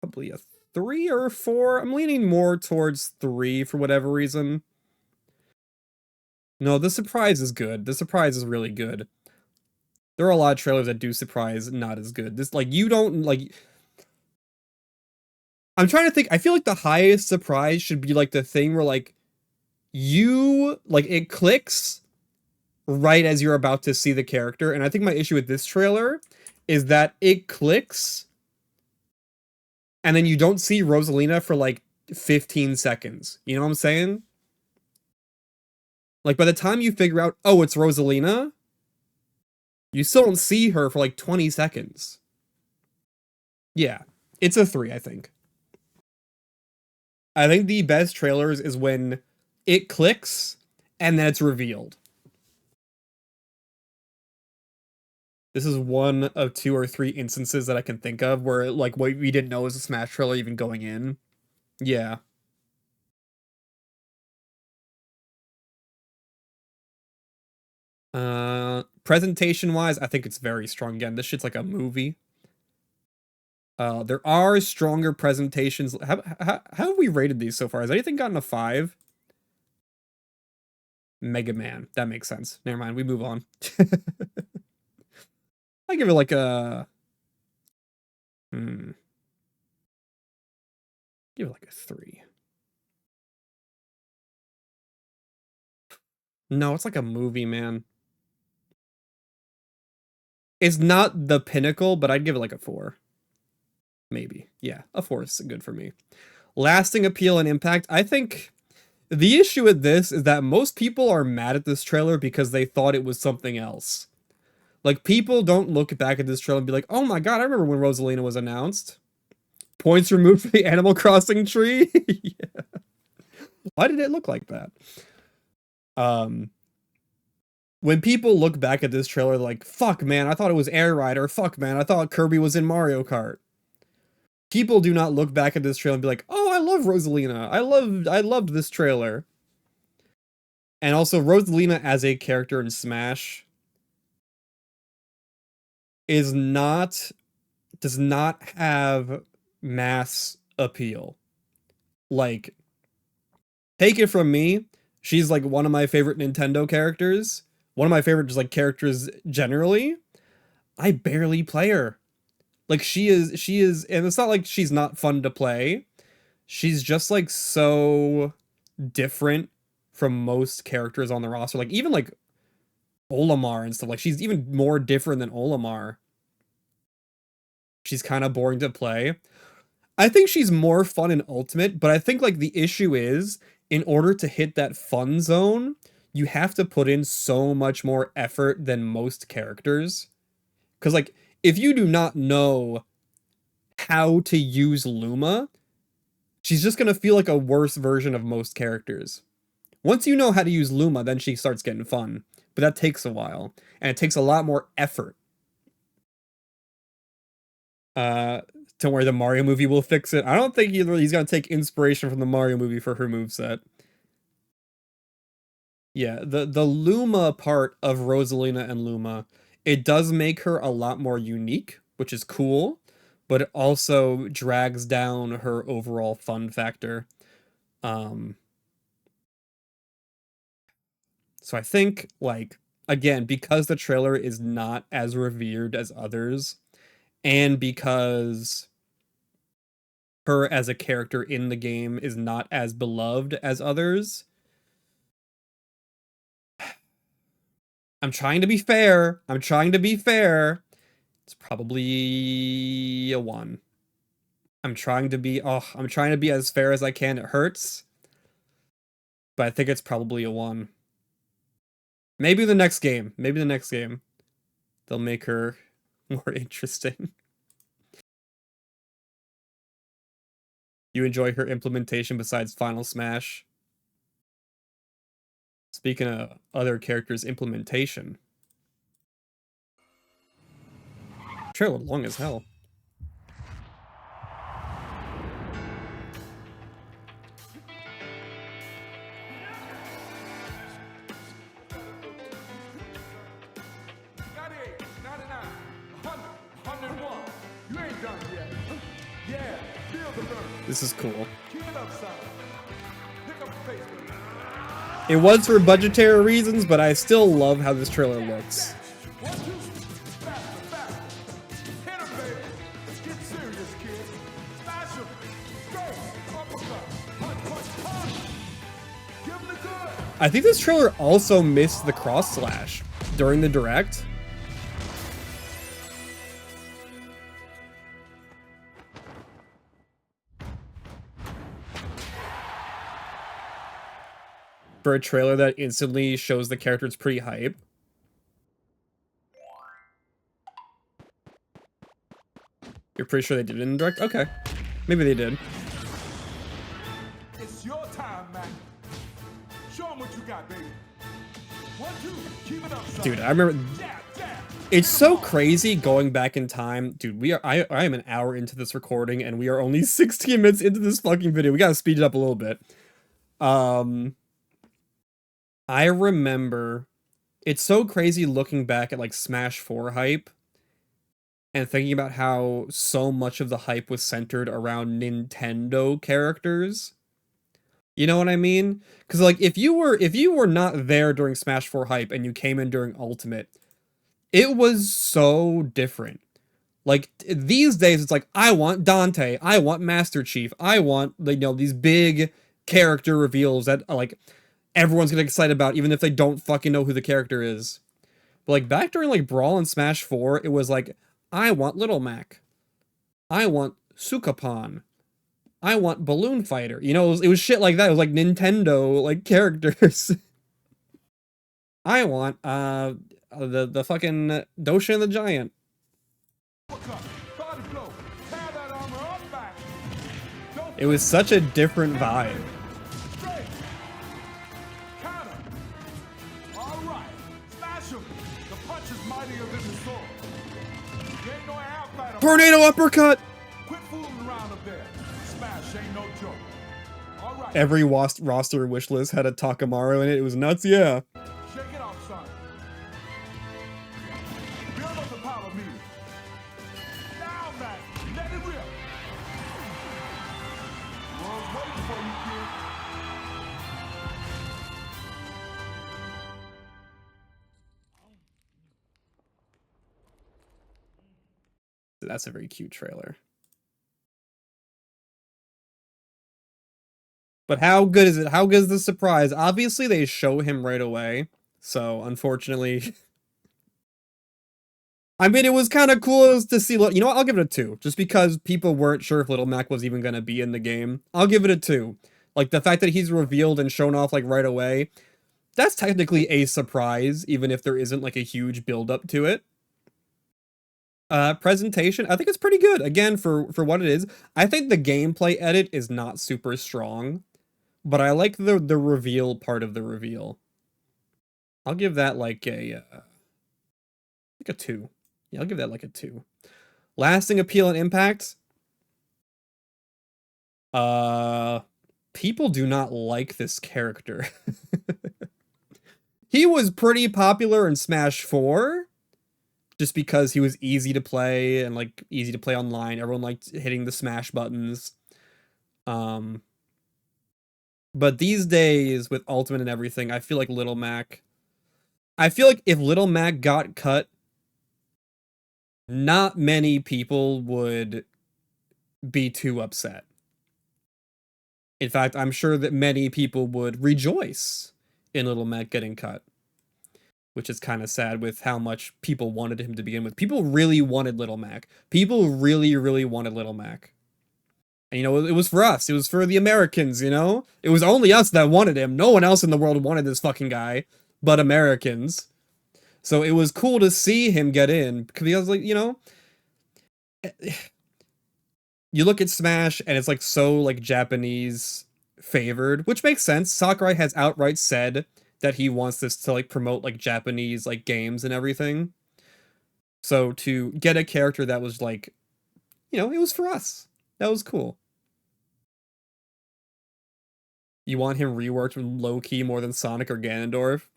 probably a 3 or a 4. I'm leaning more towards 3 for whatever reason. No, the Surprise is good. The Surprise is really good. There are a lot of trailers that do Surprise not as good. This, like, you don't, like... I'm trying to think. I feel like the highest Surprise should be, like, the thing where, like, it clicks right as you're about to see the character. And I think my issue with this trailer is that it clicks and then you don't see Rosalina for like 15 seconds. You know what I'm saying? Like by the time you figure out, oh, it's Rosalina, you still don't see her for like 20 seconds. Yeah, it's a 3, I think. I think the best trailers is when it clicks and then it's revealed. This is one of 2 or 3 instances that I can think of where, like, what we didn't know was a Smash trailer even going in. Yeah. Presentation-wise, I think it's very strong. Again, this shit's like a movie. There are stronger presentations. How have we rated these so far? Has anything gotten a 5? Mega Man. That makes sense. Never mind. We move on. I give it like a... Give it like a 3. No, it's like a movie, man. It's not the pinnacle, but I'd give it like a 4. Maybe. Yeah, a 4 is good for me. Lasting appeal and impact. I think the issue with this is that most people are mad at this trailer because they thought it was something else. Like, people don't look back at this trailer and be like, oh my god, I remember when Rosalina was announced. Points removed for the Animal Crossing tree? Yeah. Why did it look like that? When people look back at this trailer like, fuck man, I thought it was Air Rider, fuck man, I thought Kirby was in Mario Kart. People do not look back at this trailer and be like, oh, I love Rosalina. I loved this trailer. And also, Rosalina as a character in Smash does not have mass appeal. Like, take it from me, she's like one of my favorite Nintendo characters. One of my favorite just like characters generally. I barely play her. Like she is, and it's not like she's not fun to play. She's just like so different from most characters on the roster. Like even like Olimar and stuff. Like she's even more different than Olimar. She's kind of boring to play. I think she's more fun in Ultimate, but I think like the issue is in order to hit that fun zone, you have to put in so much more effort than most characters. Because like if you do not know how to use Luma, she's just going to feel like a worse version of most characters. Once you know how to use Luma, then she starts getting fun. But that takes a while. And it takes a lot more effort. Don't worry, the Mario movie will fix it. I don't think he's going to take inspiration from the Mario movie for her moveset. Yeah, the Luma part of Rosalina and Luma, it does make her a lot more unique, which is cool, but it also drags down her overall fun factor. So I think, like, again, because the trailer is not as revered as others, and because her as a character in the game is not as beloved as others, I'm trying to be fair. It's probably a 1. I'm trying to be as fair as I can. It hurts. But I think it's probably a 1. Maybe the next game. They'll make her more interesting. You enjoy her implementation besides Final Smash? Speaking of other characters' implementation. Trailer long as hell. This is cool. It was for budgetary reasons, but I still love how this trailer looks. I think this trailer also missed the cross slash during the direct. For a trailer that instantly shows the characters pretty hype. You're pretty sure they did it in direct? Okay. Maybe they did. It's your time, man. Show them what you got, baby. 1, 2, keep it up, son. Dude, I remember. It's so crazy going back in time. Dude, I am an hour into this recording and we are only 16 minutes into this fucking video. We gotta speed it up a little bit. I remember, it's so crazy looking back at like Smash 4 hype and thinking about how so much of the hype was centered around Nintendo characters. You know what I mean? Because like if you were not there during Smash 4 hype and you came in during Ultimate, it was so different. Like these days, it's like I want Dante, I want Master Chief, I want these big character reveals that like everyone's gonna get excited about, even if they don't fucking know who the character is. But like back during like Brawl and Smash 4, it was like I want Little Mac, I want Sukapan, I want Balloon Fighter. You know, it was shit like that. It was like Nintendo like characters. I want the fucking Dosha the Giant. It was such a different vibe. Tornado uppercut! Quit fooling around up there. Smash ain't no joke. All right. Every roster wish list had a Takamaru in it. It was nuts, yeah. Shake it off, son. Build up the power meter. Now, Mac, let it rip. World's waiting for you, kid. That's a very cute trailer. But how good is it? How good is the surprise? Obviously, they show him right away. So, unfortunately... I mean, it was kind of cool to see... You know what? I'll give it a 2. Just because people weren't sure if Little Mac was even going to be in the game. I'll give it a 2. Like, the fact that he's revealed and shown off, like, right away. That's technically a surprise, even if there isn't, like, a huge build-up to it. Presentation, I think it's pretty good. Again, for what it is. I think the gameplay edit is not super strong. But I like the reveal part of the reveal. I'll give that like a 2. Yeah, I'll give that like a 2. Lasting appeal and impact. People do not like this character. He was pretty popular in Smash 4. Just because he was easy to play and like easy to play online. Everyone liked hitting the smash buttons. But these days, with Ultimate and everything, I feel like Little Mac... I feel like if Little Mac got cut, not many people would be too upset. In fact, I'm sure that many people would rejoice in Little Mac getting cut. Which is kind of sad with how much people wanted him to begin with. People really wanted Little Mac. People really, really wanted Little Mac. And, you know, it was for us. It was for the Americans, you know? It was only us that wanted him. No one else in the world wanted this fucking guy but Americans. So it was cool to see him get in. Because I was like, you know... You look at Smash, and it's, like, so, like, Japanese favored. Which makes sense. Sakurai has outright said that he wants this to, like, promote, like, Japanese, like, games and everything. So to get a character that was, like... You know, it was for us. That was cool. You want him reworked low-key more than Sonic or Ganondorf?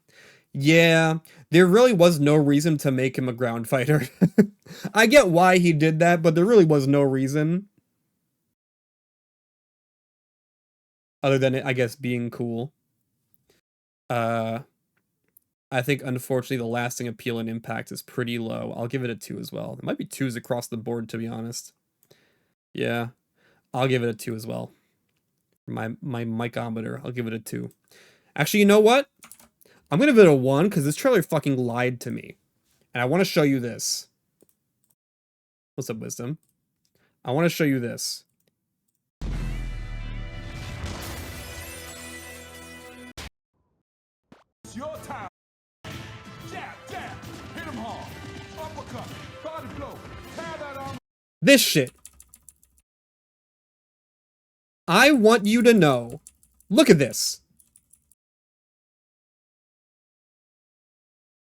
Yeah, there really was no reason to make him a ground fighter. I get why he did that, but there really was no reason. Other than it, I guess, being cool. I think, unfortunately, the lasting appeal and impact is pretty low. I'll give it a 2 as well. There might be 2s across the board, to be honest. Yeah, I'll give it a 2 as well. My mikeometer, I'll give it a 2. Actually, you know what? I'm gonna give it a 1 because this trailer fucking lied to me. And I want to show you this. What's up, Wisdom? I want to show you this. It's your time. Jab, jab. Hit him hard. Uppercut. Body blow. Tear that arm. This shit. I want you to know. Look at this.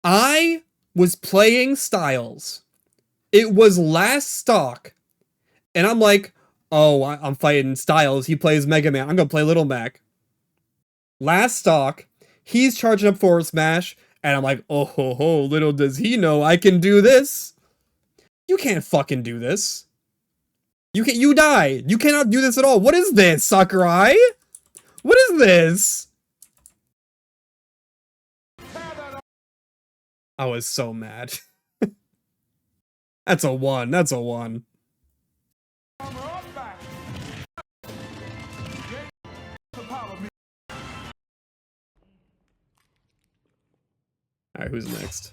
I was playing Styles. It was last stock. And I'm like, oh, I'm fighting Styles. He plays Mega Man. I'm going to play Little Mac. Last stock. He's charging up forward smash. And I'm like, oh ho ho, little does he know I can do this. You can't fucking do this. You die. You cannot do this at all. What is this, Sakurai? What is this? I was so mad. That's a 1. That's a 1. Alright, who's next?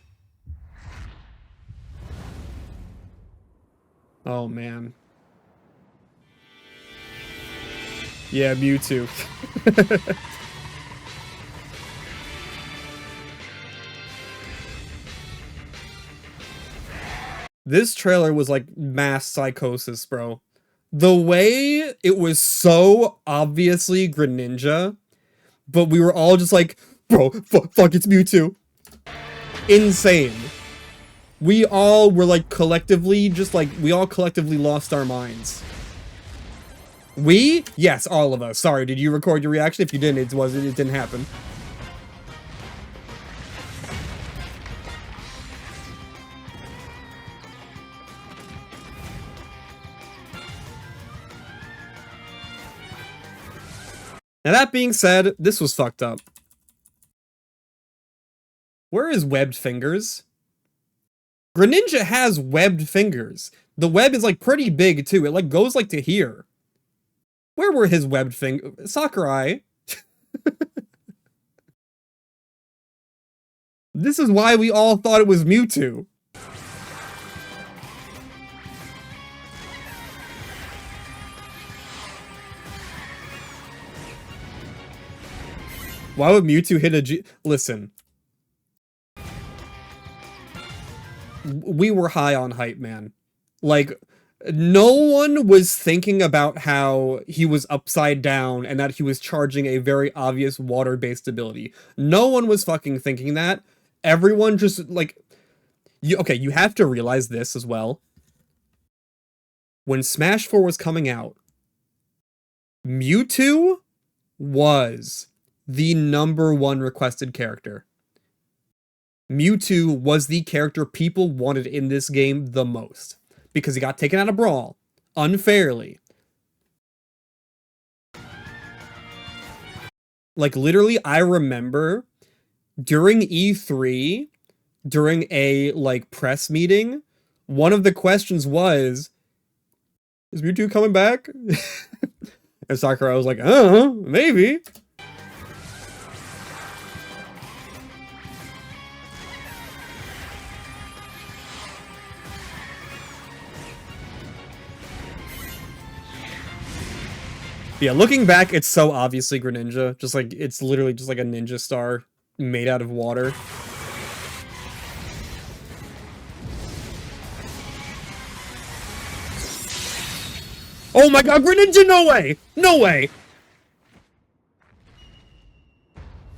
Oh, man. Yeah, Mewtwo. This trailer was like mass psychosis, bro. The way it was so obviously Greninja, but we were all just like, bro, fuck, it's Mewtwo. Insane. We all were like collectively, we all collectively lost our minds. We? Yes, all of us. Sorry, did you record your reaction? If you didn't, it didn't happen. Now that being said, this was fucked up. Where is webbed fingers? Greninja has webbed fingers. The web is like pretty big too. It like goes like to here. Where were his webbed fingers? Sakurai. This is why we all thought it was Mewtwo. Why would Mewtwo hit a G? Listen. We were high on hype, man. Like, no one was thinking about how he was upside down and that he was charging a very obvious water-based ability. No one was fucking thinking that. Everyone just, like... you have to realize this as well. When Smash 4 was coming out, Mewtwo was the #1 requested character. Mewtwo was the character people wanted in this game the most. Because he got taken out of Brawl. Unfairly. Like, literally, I remember during E3, during a, like, press meeting, one of the questions was, is Mewtwo coming back? And Sakurai was like, maybe. Yeah, looking back, it's so obviously Greninja. Just like, it's literally just like a ninja star made out of water. Oh my god, Greninja, no way! No way!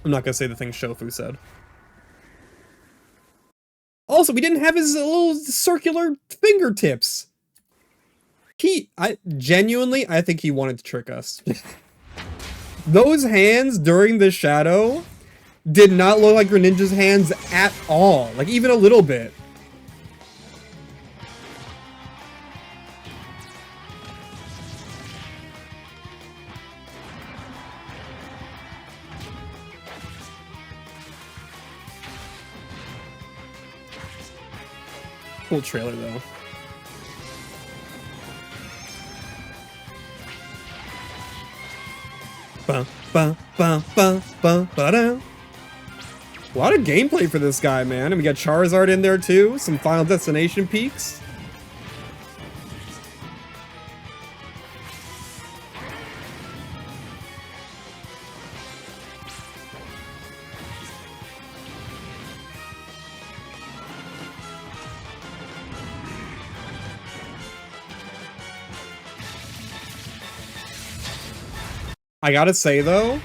I'm not gonna say the thing Shofu said. Also, we didn't have his little circular fingertips. I think he wanted to trick us. Those hands during the shadow did not look like Greninja's hands at all. Like, even a little bit. Cool trailer, though. A lot of gameplay for this guy, man. And we got Charizard in there too. Some Final Destination peaks. I gotta say though,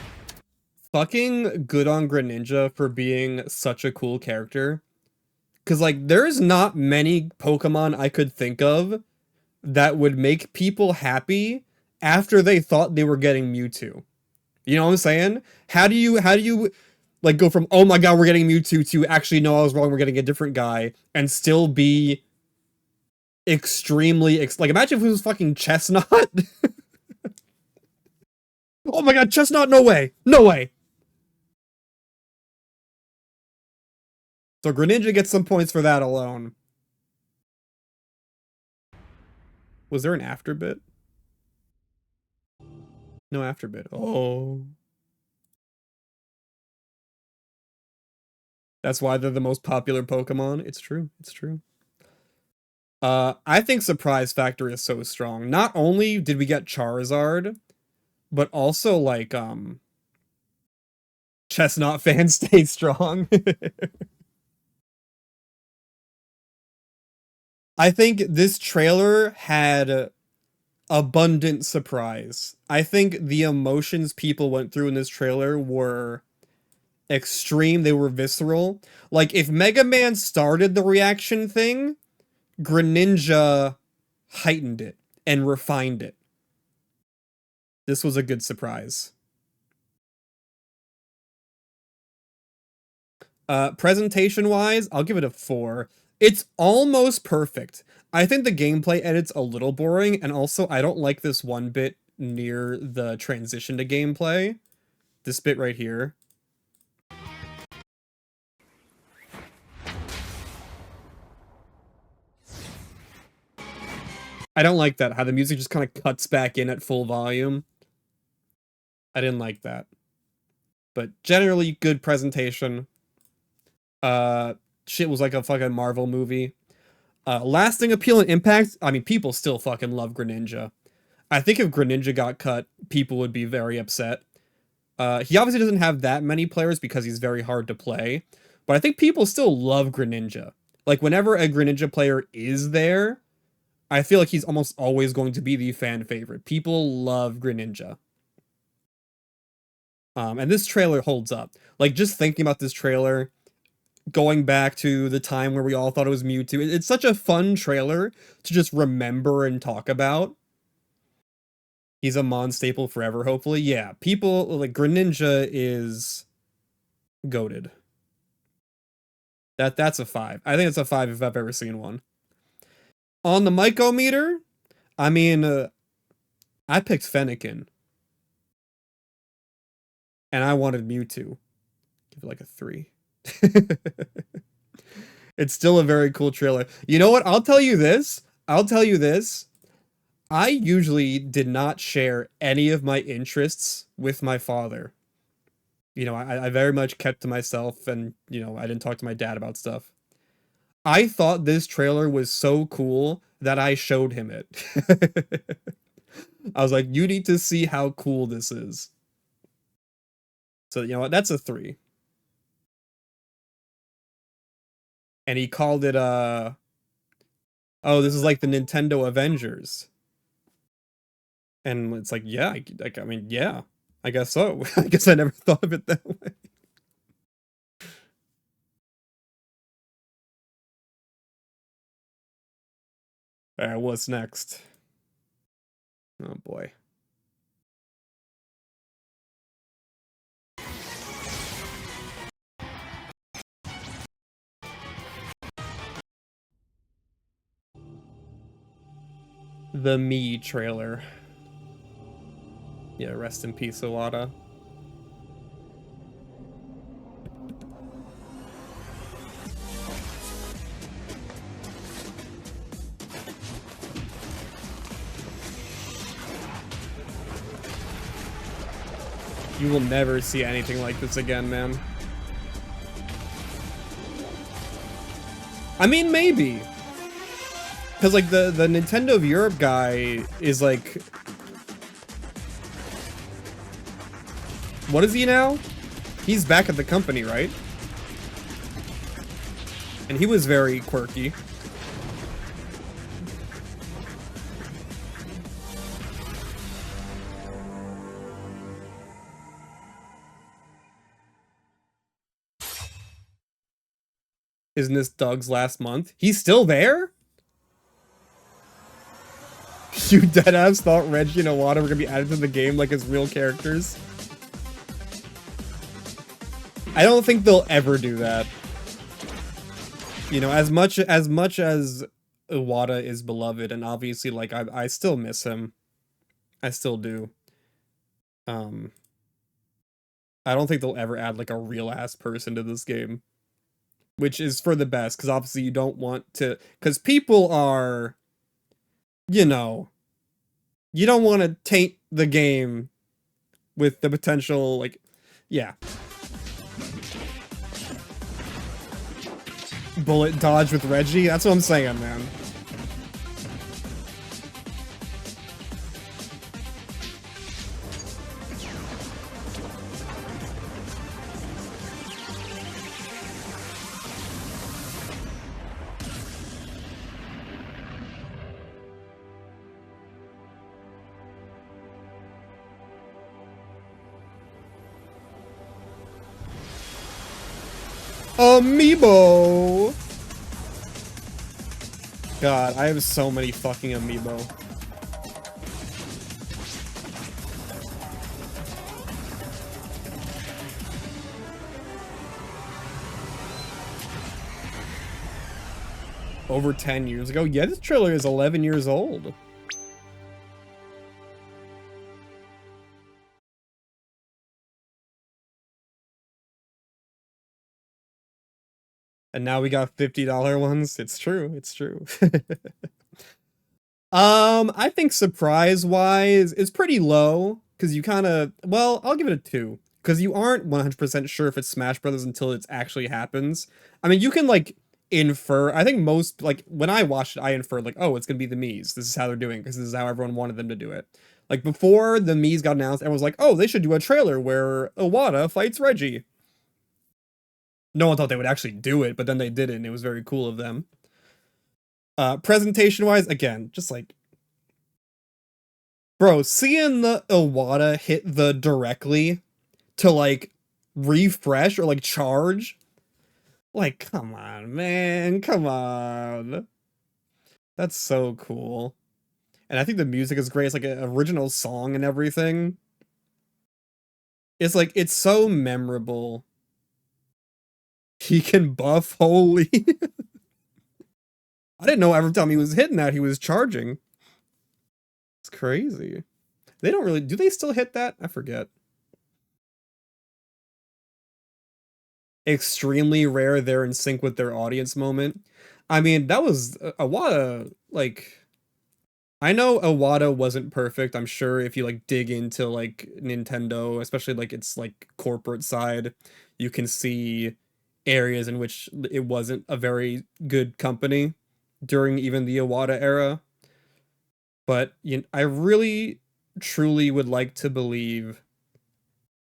fucking good on Greninja for being such a cool character. Cause like, there's not many Pokemon I could think of that would make people happy after they thought they were getting Mewtwo. You know what I'm saying? How do you like go from, oh my god, we're getting Mewtwo to actually, no, I was wrong, we're getting a different guy, and still be extremely, like, imagine if it was fucking Chestnut. Oh my god, Chestnut, no way! No way! So Greninja gets some points for that alone. Was there an after bit? No after bit. Oh. That's why they're the most popular Pokemon. It's true. It's true. I think Surprise Factor is so strong. Not only did we get Charizard, but also, like, Chestnut fans stay strong. I think this trailer had abundant surprise. I think the emotions people went through in this trailer were extreme. They were visceral. Like, if Mega Man started the reaction thing, Greninja heightened it and refined it. This was a good surprise. Presentation-wise, I'll give it a 4. It's almost perfect. I think the gameplay edit's a little boring, and also I don't like this one bit near the transition to gameplay. This bit right here. I don't like that, how the music just kind of cuts back in at full volume. I didn't like that. But generally, good presentation. Shit was like a fucking Marvel movie. Lasting appeal and impact, I mean, people still fucking love Greninja. I think if Greninja got cut, people would be very upset. He obviously doesn't have that many players because he's very hard to play, but I think people still love Greninja. Like, whenever a Greninja player is there, I feel like he's almost always going to be the fan favorite. People love Greninja. And this trailer holds up. Like, just thinking about this trailer, going back to the time where we all thought it was Mewtwo, it's such a fun trailer to just remember and talk about. He's a Mon staple forever, hopefully. Yeah, people, like, Greninja is goated. That's a 5. I think it's a 5 if I've ever seen one. On the Mycometer, I mean, I picked Fennekin. And I wanted Mewtwo. Give it like a 3. It's still a very cool trailer. You know what? I'll tell you this. I usually did not share any of my interests with my father. You know, I very much kept to myself, and, you know, I didn't talk to my dad about stuff. I thought this trailer was so cool that I showed him it. I was like, you need to see how cool this is. So, you know what? That's a 3. And he called it, oh, this is like the Nintendo Avengers. And it's like, yeah, I mean, yeah, I guess so. I guess I never thought of it that way. Alright, what's next? Oh boy. The Me trailer. Yeah, rest in peace, Iwata. You will never see anything like this again, man. I mean, maybe. Because, like, the Nintendo of Europe guy is, like... What is he now? He's back at the company, right? And he was very quirky. Isn't this Doug's last month? He's still there? You deadass thought Reggie and Iwata were gonna be added to the game like as real characters? I don't think they'll ever do that. You know, as much as Iwata is beloved, and obviously, like, I still miss him. I still do. I don't think they'll ever add like a real ass person to this game, which is for the best because obviously you don't want to, because people are, you know, you don't want to taint the game with the potential, like, yeah. Bullet dodge with Reggie? That's what I'm saying, man. Amiibo! God, I have so many fucking amiibo. Over 10 years ago? Yeah, this trailer is 11 years old. And now we got $50 ones. It's true. It's true. I think surprise-wise is pretty low because you kind of, well, I'll give it a 2 because you aren't 100% sure if it's Smash Brothers until it actually happens. I mean, you can like infer. I think most, like when I watched it, I inferred like, oh, it's gonna be the Miis. This is how they're doing because this is how everyone wanted them to do it. Like before the Miis got announced, everyone was like, oh, they should do a trailer where Iwata fights Reggie. No one thought they would actually do it, but then they did it, and it was very cool of them. Presentation-wise, again, just like... Bro, seeing the Iwata hit the directly to, like, refresh or, like, charge... Like, come on, man, come on. That's so cool. And I think the music is great. It's, like, an original song and everything. It's, like, it's so memorable. He can buff, holy... I didn't know every time he was hitting that, he was charging. It's crazy. They don't really... Do they still hit that? I forget. Extremely rare they're in sync with their audience moment. I mean, that was... Iwata, like... I know Iwata wasn't perfect. I'm sure if you, like, dig into, like, Nintendo, especially, like, its, like, corporate side, you can see areas in which it wasn't a very good company during even the Iwata era. But I really, truly would like to believe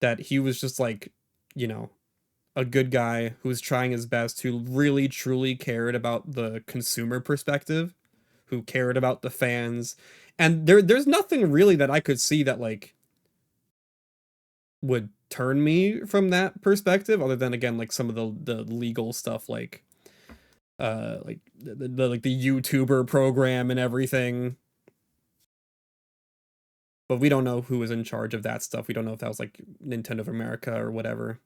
that he was just like, you know, a good guy who was trying his best, who really, truly cared about the consumer perspective, who cared about the fans. And there's nothing really that I could see that, like, would turn me from that perspective, other than, again, like, some of the legal stuff, like like the YouTuber program and everything. But we don't know who was in charge of that stuff. We don't know if that was like Nintendo of America or whatever.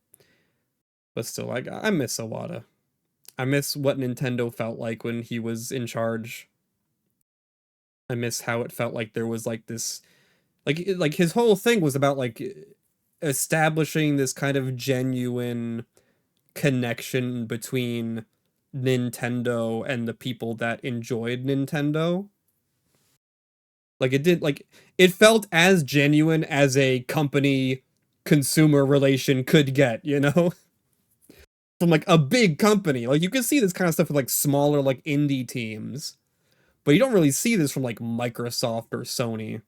But still, like, I miss Iwata. I miss what Nintendo felt like when he was in charge. I miss how it felt like there was like this, like his whole thing was about like establishing this kind of genuine connection between Nintendo and the people that enjoyed Nintendo. Like it felt as genuine as a company consumer relation could get, you know? From like a big company. Like you can see this kind of stuff with like smaller like indie teams. But you don't really see this from like Microsoft or Sony.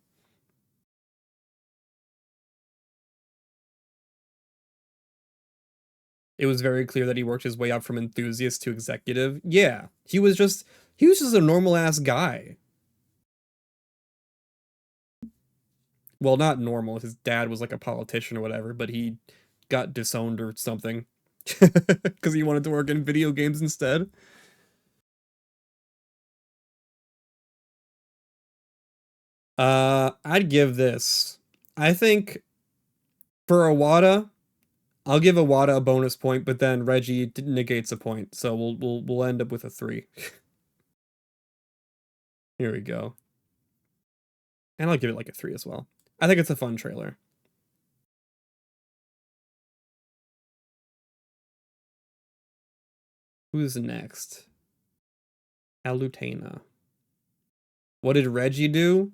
It was very clear that he worked his way up from enthusiast to executive. Yeah, he was just a normal ass guy. Well, not normal. His dad was like a politician or whatever, but he got disowned or something because he wanted to work in video games instead. I'd give this. I think for Iwata, I'll give Iwata a bonus point, but then Reggie negates a point, so we'll end up with a 3. Here we go. And I'll give it like a 3 as well. I think it's a fun trailer. Who's next? Alutena. What did Reggie do?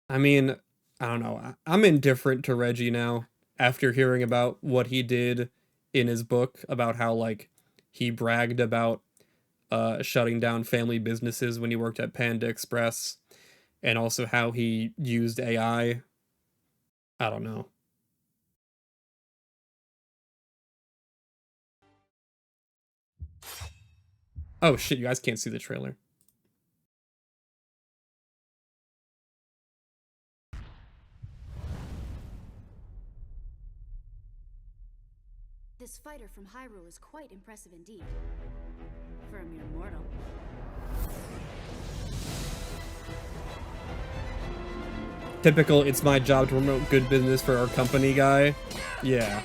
I mean, I don't know. I'm indifferent to Reggie now after hearing about what he did in his book about how, like, he bragged about shutting down family businesses when he worked at Panda Express, and also how he used AI. I don't know. Oh shit, you guys can't see the trailer. This fighter from Hyrule is quite impressive indeed. For a mere mortal. Typical, it's my job to promote good business for our company guy. Yeah.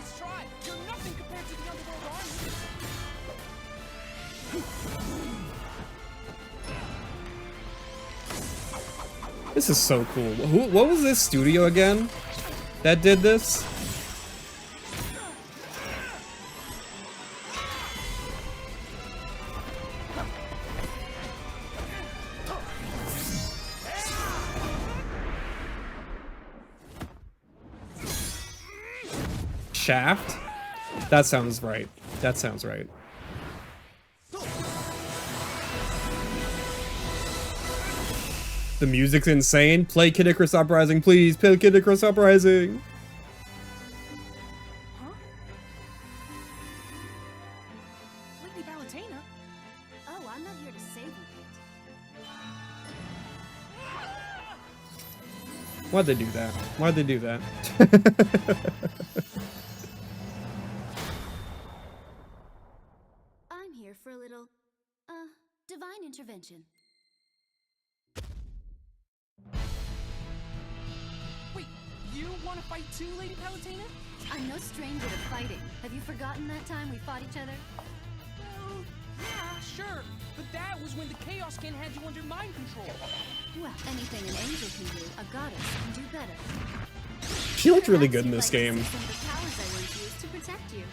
This is so cool. What was this studio again that did this? Shaft? That sounds right. That sounds right. The music's insane. Play Kid Icarus Uprising, please. Play Kid Icarus Uprising. Huh? Lady Valentina? Oh, I'm not here to save you, Pete. Why'd they do that? Why'd they do that? I'm here for a little, divine intervention. Wait, you want to fight too, Lady Valentina? I'm no stranger to fighting. Have you forgotten that time we fought each other? Well, yeah, sure. But that was when the Chaos King had you under mind control. Well, anything an angel can do, a goddess can do better. She looked really good in this game. Some of the powers I want to use to protect you.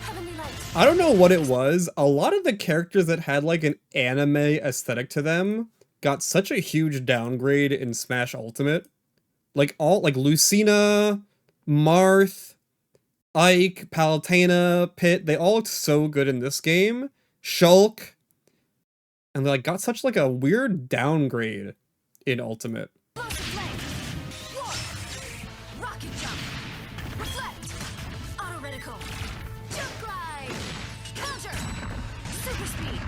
Heavenly light. I don't know what it was. A lot of the characters that had like an anime aesthetic to them got such a huge downgrade in Smash Ultimate. Like Lucina, Marth, Ike, Palutena, Pit, they all looked so good in this game. Shulk. And they like got such like a weird downgrade in Ultimate. Rocket jump. Reflect. Auto reticle. Jump glide. Counter. Super speed.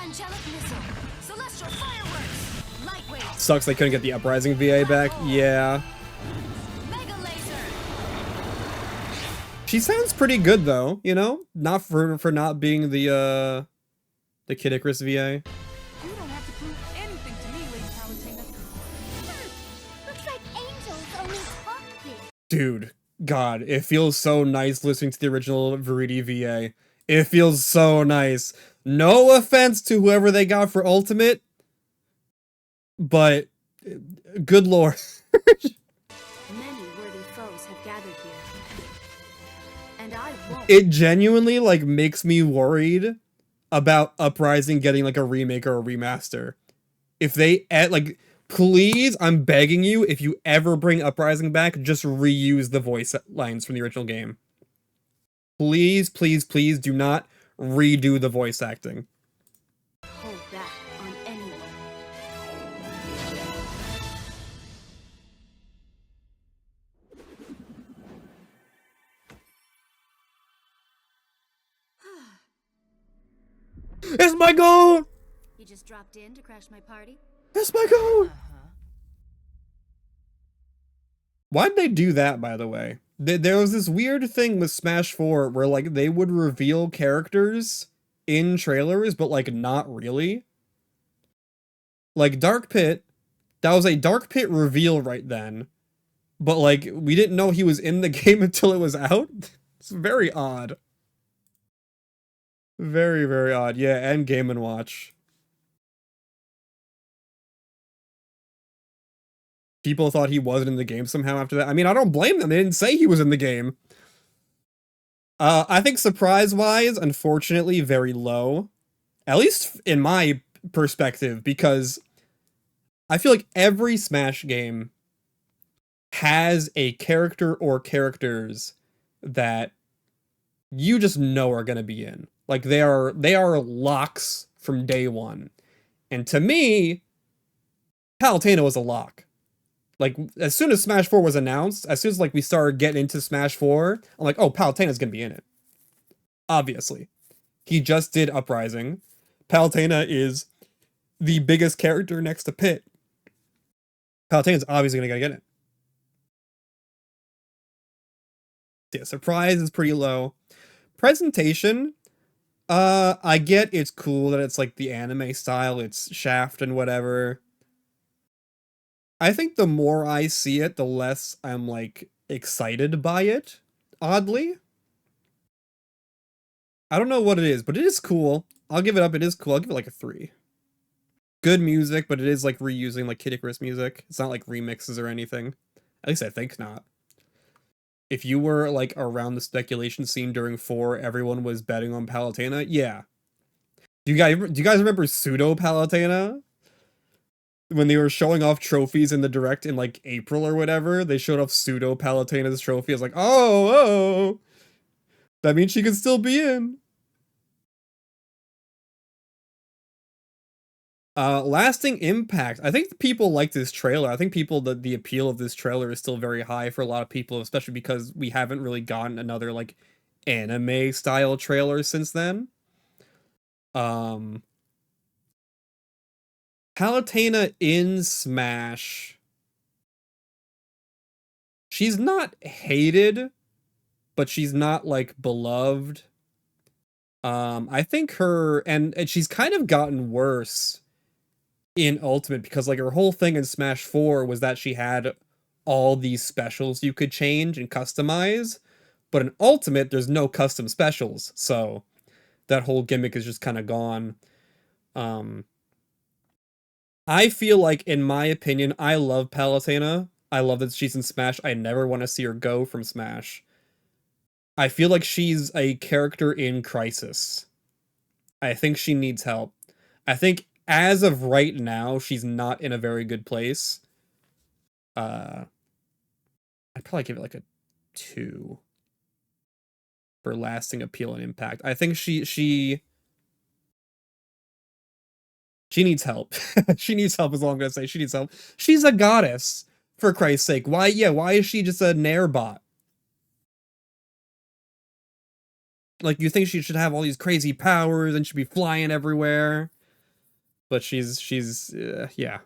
Angelic missile. Celestial fireworks. Lightweight. Sucks they couldn't get the Uprising VA back. Yeah. Mega laser. She sounds pretty good though, you know? Not for not being the Kid Icarus VA. You don't have to prove anything to me, Lady Valentina. Looks like angels only talk big. Dude, God, it feels so nice listening to the original Viridi VA. It feels so nice. No offense to whoever they got for Ultimate, but good lord. Many worthy foes have gathered here. And I won't. It genuinely like makes me worried about Uprising getting like a remake or a remaster. If they like, please, I'm begging you, if you ever bring Uprising back, just reuse the voice lines from the original game. Please, please, please do not redo the voice acting. Hold back on anyone. It's my goal! You just dropped in to crash my party? It's my goal! Why'd they do that, by the way? There was this weird thing with Smash 4 where, like, they would reveal characters in trailers, but, like, not really. Like, Dark Pit, that was a Dark Pit reveal right then. But, like, we didn't know he was in the game until it was out. It's very odd. Very, very odd. Yeah, and Game & Watch. People thought he wasn't in the game somehow after that. I mean, I don't blame them. They didn't say he was in the game. I think surprise-wise, unfortunately, very low. At least in my perspective, because I feel like every Smash game has a character or characters that you just know are going to be in. Like they are locks from day one. And to me, Palutena was a lock. Like as soon as Smash 4 was announced, as soon as like we started getting into Smash 4, I'm like, "Oh, Palutena's going to be in it." Obviously. He just did Uprising. Palutena is the biggest character next to Pit. Palutena's obviously going to get in it. Yeah, surprise is pretty low. Presentation, I get it's cool that it's like the anime style, it's Shaft and whatever. I think the more I see it, the less I'm like excited by it, oddly. I don't know what it is, but it is cool. I'll give it up, it is cool. I'll give it like a 3. Good music, but it is like reusing like Kid Icarus music. It's not like remixes or anything. At least I think not. If you were like around the speculation scene during 4, everyone was betting on Palutena. Yeah. Do you guys remember Pseudo Palutena? When they were showing off trophies in the direct in like April or whatever, they showed off Pseudo Palutena's trophy. I was like, oh, that means she could still be in. Lasting impact. I think people like this trailer. I think the appeal of this trailer is still very high for a lot of people, especially because we haven't really gotten another like anime style trailer since then. Palutena in Smash. She's not hated, but she's not like beloved. I think and she's kind of gotten worse in Ultimate because like her whole thing in Smash 4 was that she had all these specials you could change and customize, but in Ultimate there's no custom specials, so that whole gimmick is just kind of gone. I feel like, in my opinion, I love Palutena. I love that she's in Smash. I never want to see her go from Smash. I feel like she's a character in crisis. I think she needs help. I think as of right now, she's not in a very good place. I'd probably give it like a 2 for lasting appeal and impact. I think she needs help. She needs help is all I'm gonna say. She needs help. She's a goddess, for Christ's sake. Why is she just a Nair bot? Like, you think she should have all these crazy powers and should be flying everywhere. But she's yeah.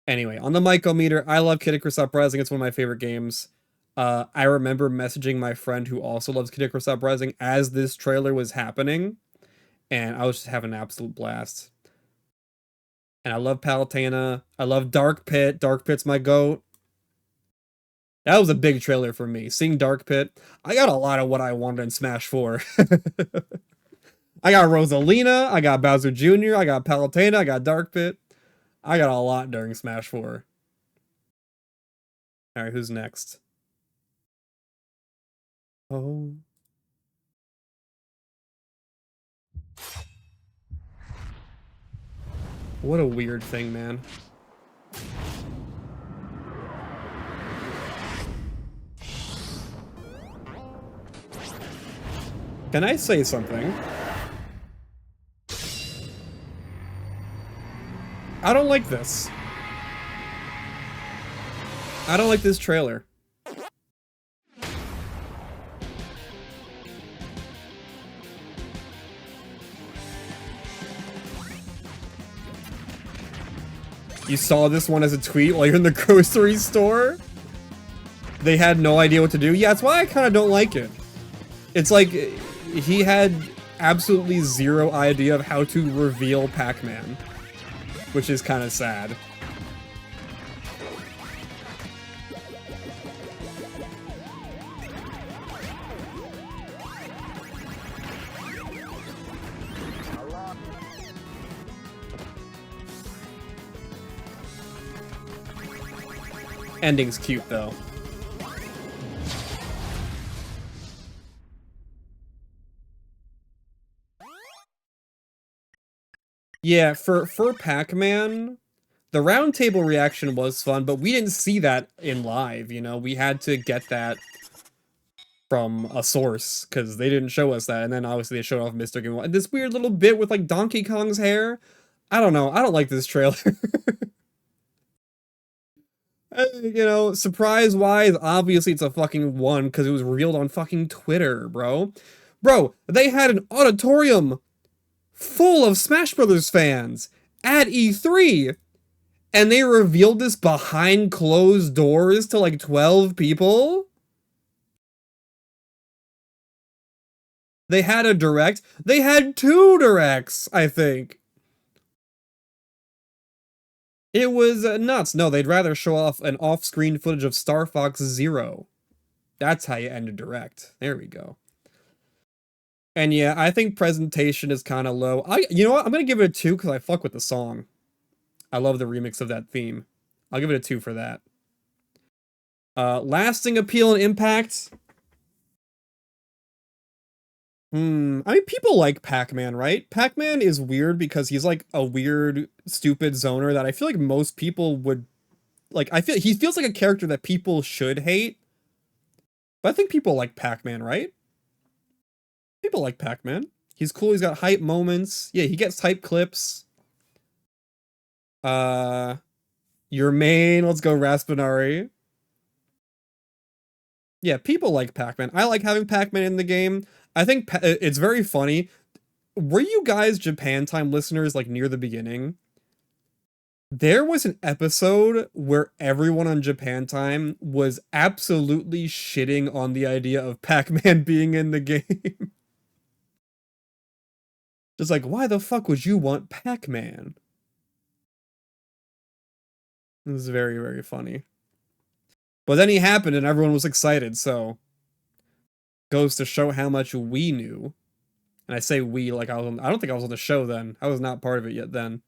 Anyway, on the Mike-O-meter, I love Kid Icarus Uprising. It's one of my favorite games. I remember messaging my friend who also loves Kid Icarus Uprising as this trailer was happening. And I was just having an absolute blast. And I love Palutena. I love Dark Pit. Dark Pit's my goat. That was a big trailer for me. Seeing Dark Pit, I got a lot of what I wanted in Smash 4. I got Rosalina, I got Bowser Jr., I got Palutena, I got Dark Pit. I got a lot during Smash 4. Alright, who's next? Oh. What a weird thing, man. Can I say something? I don't like this. I don't like this trailer. You saw this one as a tweet while you're in the grocery store? They had no idea what to do? Yeah, that's why I kind of don't like it. It's like, he had absolutely zero idea of how to reveal Pac-Man. Which is kind of sad. Ending's cute, though. Yeah, for Pac-Man, the roundtable reaction was fun, but we didn't see that in live, you know? We had to get that from a source, because they didn't show us that, and then obviously they showed off Mr. Game. And this weird little bit with, like, Donkey Kong's hair. I don't know, I don't like this trailer. You know, surprise-wise, obviously it's a fucking 1, because it was revealed on fucking Twitter, bro. Bro, they had an auditorium full of Smash Brothers fans at E3, and they revealed this behind closed doors to like 12 people. They had a direct. They had 2 directs, I think. It was nuts. No, they'd rather show off an off-screen footage of Star Fox Zero. That's how you end a direct. There we go. And yeah, I think presentation is kind of low. You know what? I'm gonna give it a 2 because I fuck with the song. I love the remix of that theme. I'll give it a 2 for that. Lasting appeal and impact. I mean, people like Pac-Man, right? Pac-Man is weird because he's like a weird, stupid zoner that I feel like most people would like. He feels like a character that people should hate. But I think people like Pac-Man, right? People like Pac-Man. He's cool. He's got hype moments. Yeah, he gets hype clips. Your main. Let's go, Raspinari. Yeah, people like Pac-Man. I like having Pac-Man in the game. I think it's very funny. Were you guys Japan Time listeners like near the beginning? There was an episode where everyone on Japan Time was absolutely shitting on the idea of Pac-Man being in the game. Just like, why the fuck would you want Pac-Man? It was very, very funny. But then he happened and everyone was excited, so goes to show how much we knew. And I say we like I don't think I was on the show then. I was not part of it yet then.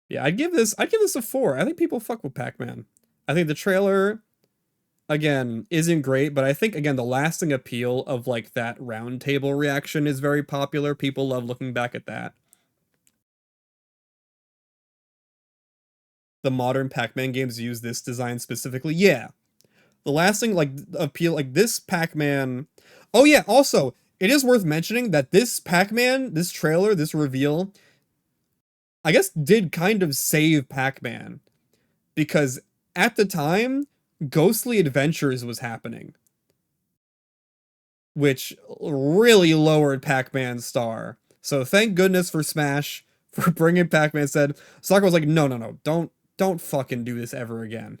Yeah, I'd give this a 4. I think people fuck with Pac-Man. I think the trailer, again, isn't great, but I think, again, the lasting appeal of, like, that roundtable reaction is very popular. People love looking back at that. The modern Pac-Man games use this design specifically. Yeah. The lasting, like, appeal, like, this Pac-Man... Oh, yeah, also, it is worth mentioning that this Pac-Man, this trailer, this reveal... I guess did kind of save Pac-Man, because at the time, Ghostly Adventures was happening, which really lowered Pac-Man's star. So thank goodness for Smash for bringing Pac-Man. Said Sakura was like, no, don't fucking do this ever again.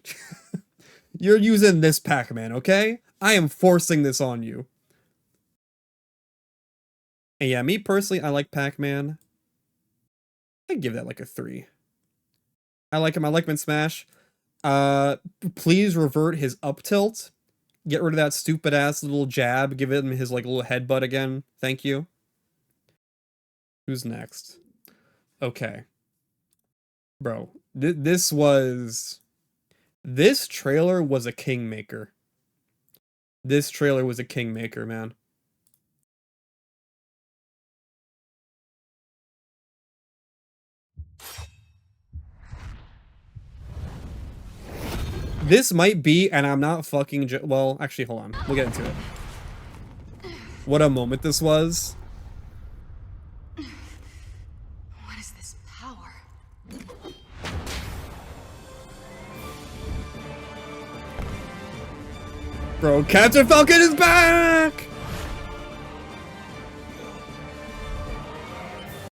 You're using this Pac-Man, okay? I am forcing this on you. And yeah, me personally, I like Pac-Man. I'd give that like a 3. I like him. I like him in Smash. Please revert his up tilt. Get rid of that stupid ass little jab. Give him his like little headbutt again. Thank you. Who's next? Okay. Bro, this trailer was a kingmaker. This trailer was a kingmaker, man. This might be, and I'm not fucking well, actually, hold on. We'll get into it. What a moment this was. What is this power? Bro, Captain Falcon is back!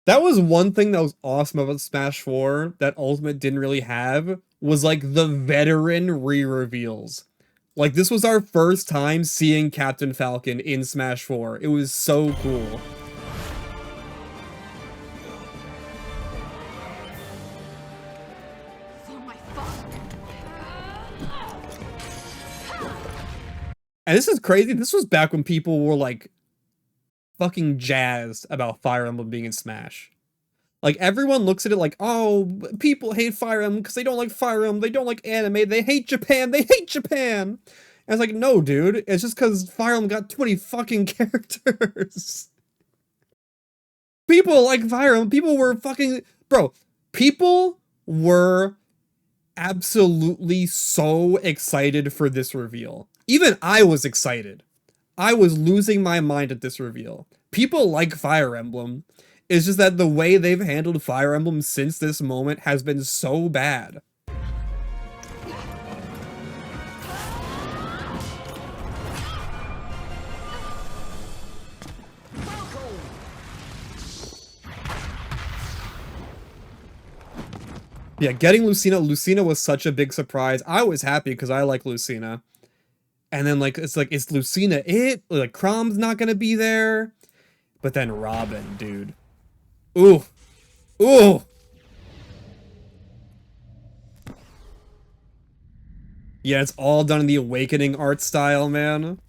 That was one thing that was awesome about Smash 4 that Ultimate didn't really have, was like the veteran re-reveals. Like, this was our first time seeing Captain Falcon in Smash 4. It was so cool. And this is crazy. This was back when people were like fucking jazzed about Fire Emblem being in Smash. Like, everyone looks at it like, oh, people hate Fire Emblem because they don't like Fire Emblem, they don't like anime, they hate Japan, they hate Japan! And it's like, no, dude, it's just because Fire Emblem got too many fucking characters. People like Fire Emblem. People were fucking... Bro, people were absolutely so excited for this reveal. Even I was excited. I was losing my mind at this reveal. People like Fire Emblem. It's just that the way they've handled Fire Emblem since this moment has been so bad. Yeah, getting Lucina was such a big surprise. I was happy because I like Lucina. And then like it's Lucina it? Like Crom's not gonna be there. But then Robin, dude. Ooh. Ooh. Yeah, it's all done in the Awakening art style, man.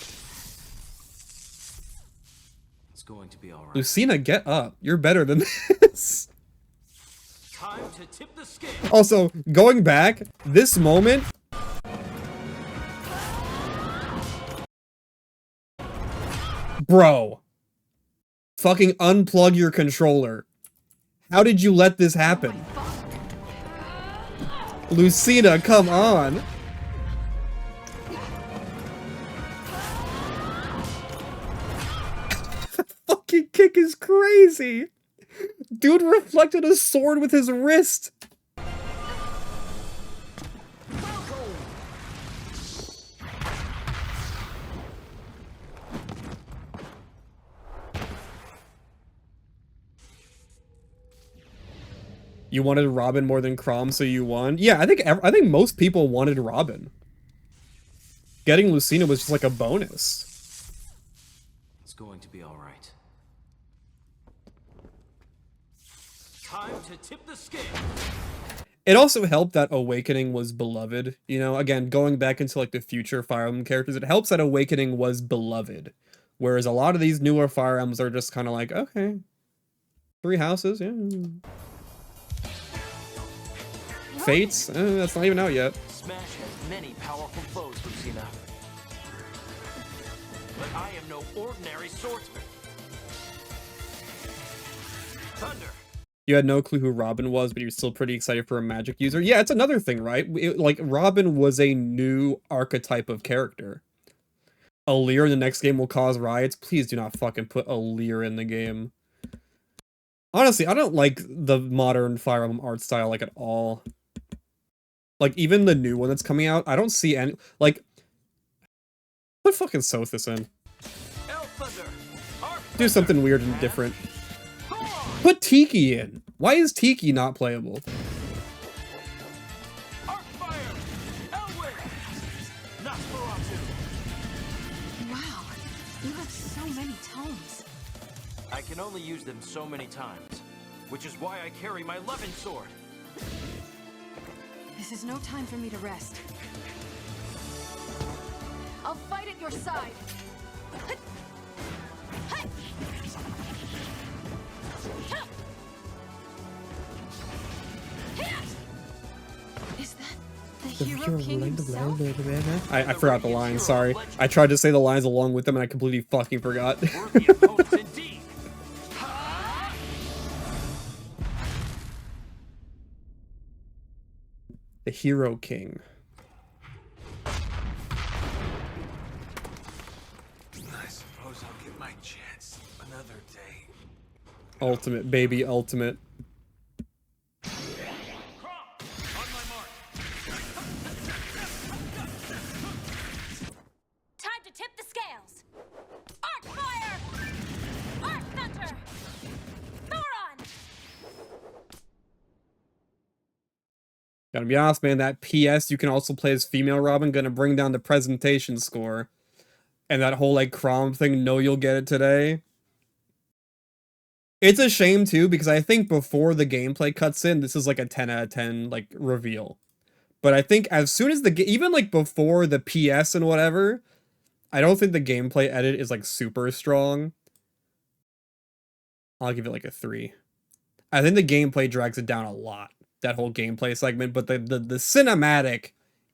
It's going to be all right. Lucina, get up. You're better than this. Time to tip the scale. Also, going back, this moment... Bro. Fucking unplug your controller. How did you let this happen? Lucina, come on. Fucking kick is crazy. Dude reflected a sword with his wrist. You wanted Robin more than Chrom, so you won? Yeah, I think most people wanted Robin. Getting Lucina was just like a bonus. It's going to be all right. Time to tip the scale. It also helped that Awakening was beloved. You know, again, going back into like the future Fire Emblem characters, it helps that Awakening was beloved. Whereas a lot of these newer Fire Emblems are just kind of like, okay, 3 houses, yeah. Fates? That's not even out yet. Smash has many powerful foes, Lucina. But I am no ordinary swordsman. Thunder. You had no clue who Robin was, but you're still pretty excited for a magic user. Yeah, it's another thing, right? Like, Robin was a new archetype of character. Alear in the next game will cause riots. Please do not fucking put Alear in the game. Honestly, I don't like the modern Fire Emblem art style, like, at all. Like, even the new one that's coming out, I don't see any... Like, put fucking Sothis in. Do something weird and different. Put Tiki in! Why is Tiki not playable? Wow, you have so many tomes. I can only use them so many times, which is why I carry my loving sword. This is no time for me to rest. I'll fight at your side. Is that the Hero King himself? I forgot the lines, sorry. I tried to say the lines along with them and I completely fucking forgot. Worthy opponents indeed. The Hero King. I suppose I'll get my chance another day. Ultimate, baby, ultimate. Time to tip the scales. Arc fire! Arc thunder! Thoron! Gotta be honest, man, that PS you can also play as female Robin gonna bring down the presentation score. And that whole, like, Chrom thing, no, you'll get it today. It's a shame, too, because I think before the gameplay cuts in, this is, like, a 10 out of 10, like, reveal. But I think as soon as even, like, before the PS and whatever, I don't think the gameplay edit is, like, super strong. I'll give it, like, a 3. I think the gameplay drags it down a lot, that whole gameplay segment, but the cinematic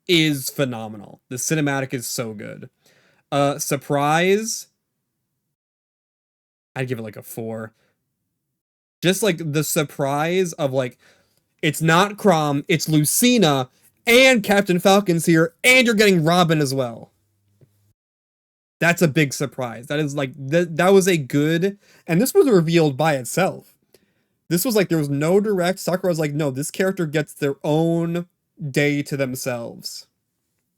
is phenomenal. The cinematic is so good. Surprise, I'd give it like a 4. Just like the surprise of like, it's not Crom, it's Lucina, and Captain Falcon's here, and you're getting Robin as well. That's a big surprise. That is like, that was a good, and this was revealed by itself. This was like, there was no direct, Sakura was like, no, this character gets their own day to themselves.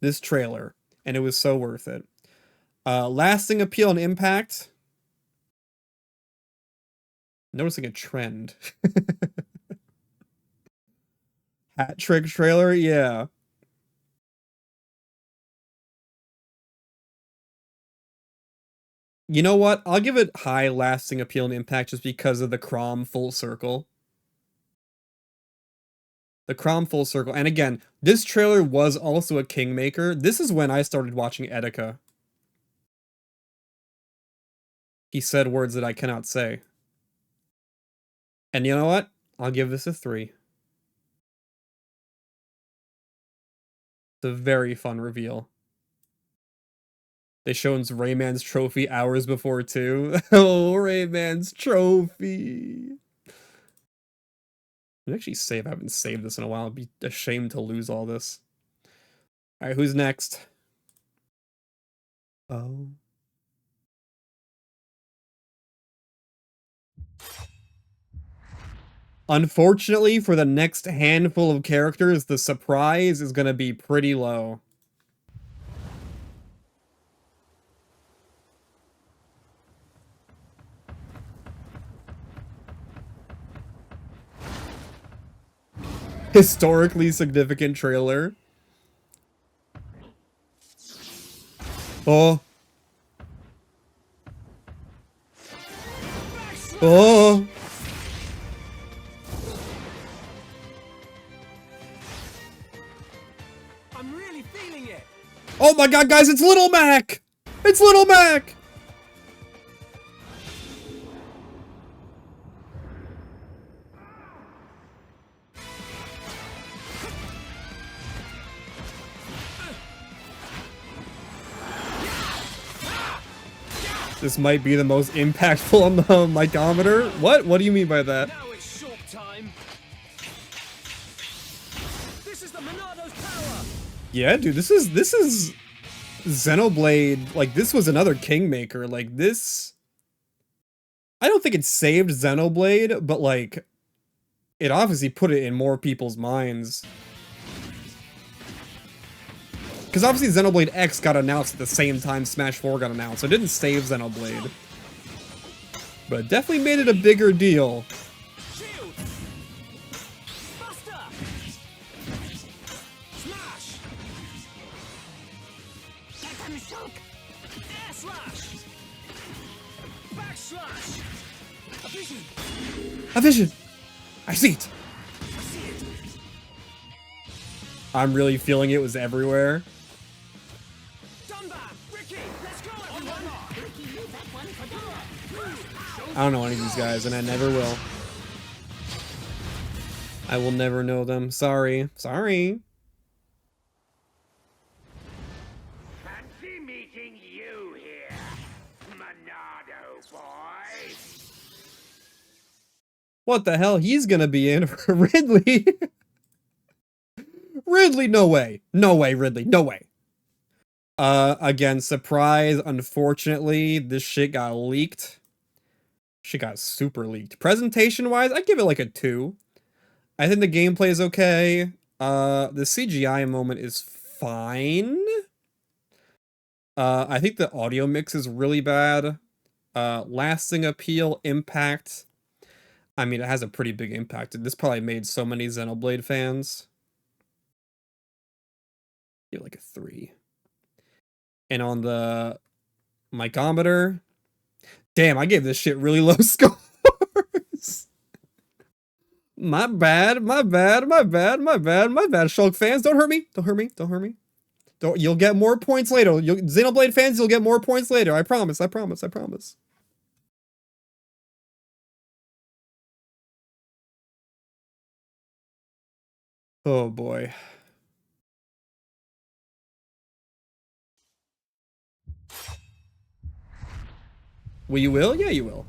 This trailer. And it was so worth it. Lasting appeal and impact. Noticing a trend. Hat trick trailer, yeah. You know what? I'll give it high lasting appeal and impact just because of the Crom full circle. The Crom full circle. And again, this trailer was also a Kingmaker. This is when I started watching Etika. He said words that I cannot say. And you know what? I'll give this a 3. It's a very fun reveal. They showed Rayman's trophy hours before too. Oh, Rayman's trophy. I'd actually save. I haven't saved this in a while. I'd be ashamed to lose all this. All right, who's next? Oh. Unfortunately, for the next handful of characters, the surprise is going to be pretty low. Historically significant trailer. Oh. Oh. I'm really feeling it. Oh my god, guys, it's Little Mac! It's Little Mac! This might be the most impactful on the micrometer. What? What do you mean by that? Now it's short time. This is the Monado's power. Yeah, dude, this is Xenoblade. Like, this was another Kingmaker. Like, this, I don't think it saved Xenoblade, but like, it obviously put it in more people's minds. Because obviously Xenoblade X got announced at the same time Smash 4 got announced, so it didn't save Xenoblade. But it definitely made it a bigger deal. Shield. Buster. Smash. Atom shock. Air slash. Backslash. A vision. A vision! I see it! I'm really feeling it was everywhere. I don't know any of these guys, and I never will. I will never know them. Sorry. Sorry. Fancy meeting you here, Monado boy. What the hell? He's gonna be in for Ridley. Ridley, no way. No way, Ridley. No way. Again, surprise. Unfortunately, this shit got leaked. Shit got super leaked. Presentation-wise, I'd give it like a 2. I think the gameplay is okay. The CGI moment is fine. I think the audio mix is really bad. Lasting appeal, impact. I mean, it has a pretty big impact. This probably made so many Xenoblade fans. Give it like a 3. And on the micrometer, damn, I gave this shit really low scores. My bad, my bad, my bad, my bad, my bad. Shulk fans, don't hurt me. Don't hurt me. Don't hurt me. Don't. You'll get more points later. Xenoblade fans, you'll get more points later. I promise. I promise. I promise. Oh boy. Well, you will? Yeah, you will.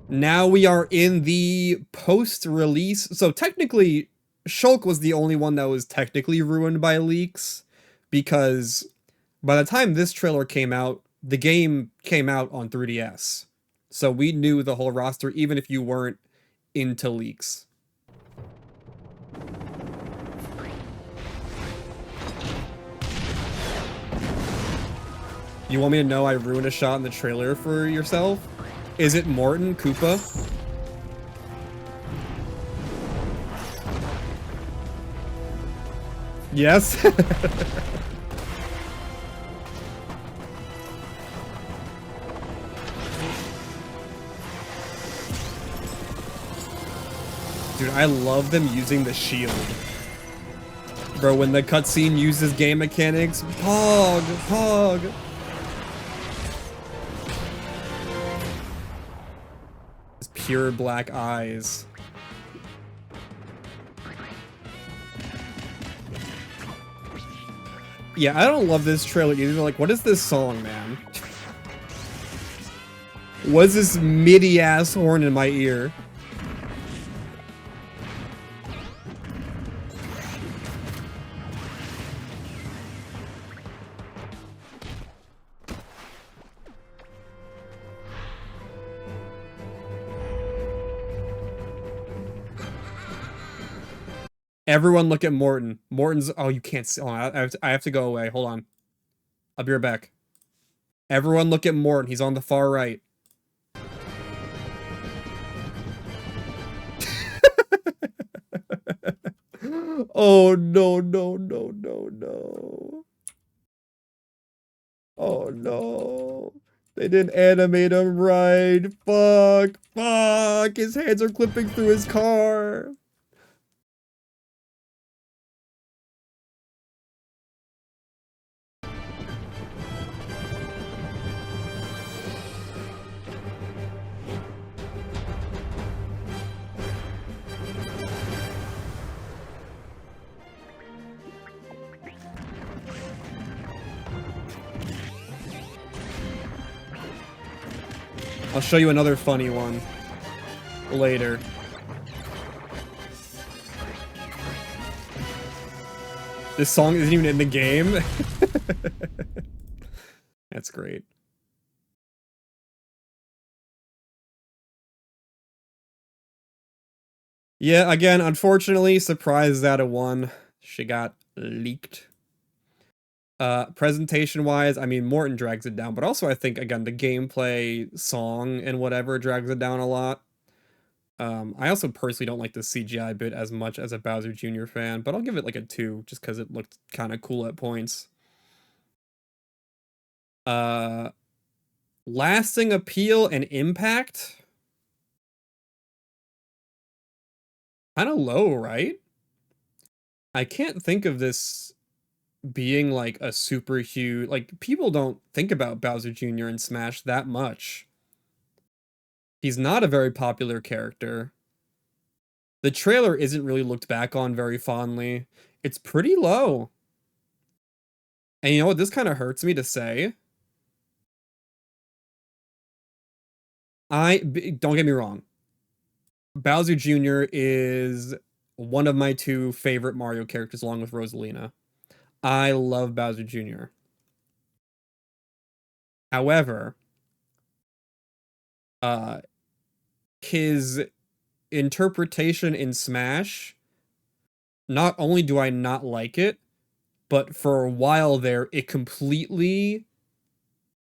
Now we are in the post-release. So technically, Shulk was the only one that was technically ruined by leaks, because by the time this trailer came out, the game came out on 3DS. So we knew the whole roster, even if you weren't into leaks. You want me to know I ruined a shot in the trailer for yourself? Is it Morton Koopa? Yes. Dude, I love them using the shield. Bro, when the cutscene uses game mechanics, Pog, Pog. It's pure black eyes. Yeah, I don't love this trailer either. Like, what is this song, man? What's this MIDI-ass horn in my ear? Everyone look at Morton. Morton's... Oh, you can't see... Oh, I have to go away. Hold on. I'll be right back. Everyone look at Morton. He's on the far right. Oh, no, no, no, no, no. Oh, no. They didn't animate him right. Fuck. Fuck. His hands are clipping through his car. I'll show you another funny one later. This song isn't even in the game. That's great. Yeah, again, unfortunately, surprised out of one. She got leaked. Presentation-wise, I mean, Morton drags it down, but also I think, again, the gameplay, song, and whatever drags it down a lot. I also personally don't like the CGI bit as much as a Bowser Jr. fan, but I'll give it like a 2, just because it looked kind of cool at points. Lasting appeal and impact? Kind of low, right? I can't think of this being like a super huge... Like, people don't think about Bowser Jr. in Smash that much. He's not a very popular character. The trailer isn't really looked back on very fondly. It's pretty low. And you know what? This kind of hurts me to say. Don't get me wrong. Bowser Jr. is one of my 2 favorite Mario characters along with Rosalina. I love Bowser Jr. However, his interpretation in Smash, not only do I not like it, but for a while there, it completely,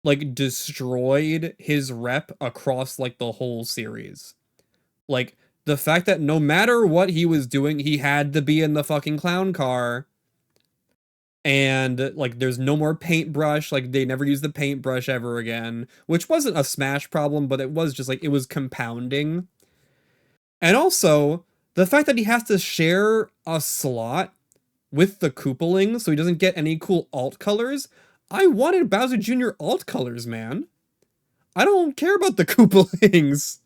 like, destroyed his rep across, like, the whole series. Like, the fact that no matter what he was doing, he had to be in the fucking clown car. And, like, there's no more paintbrush. Like, they never used the paintbrush ever again. Which wasn't a Smash problem, but it was just, like, it was compounding. And also, the fact that he has to share a slot with the Koopaling so he doesn't get any cool alt colors. I wanted Bowser Jr. alt colors, man. I don't care about the Koopalings.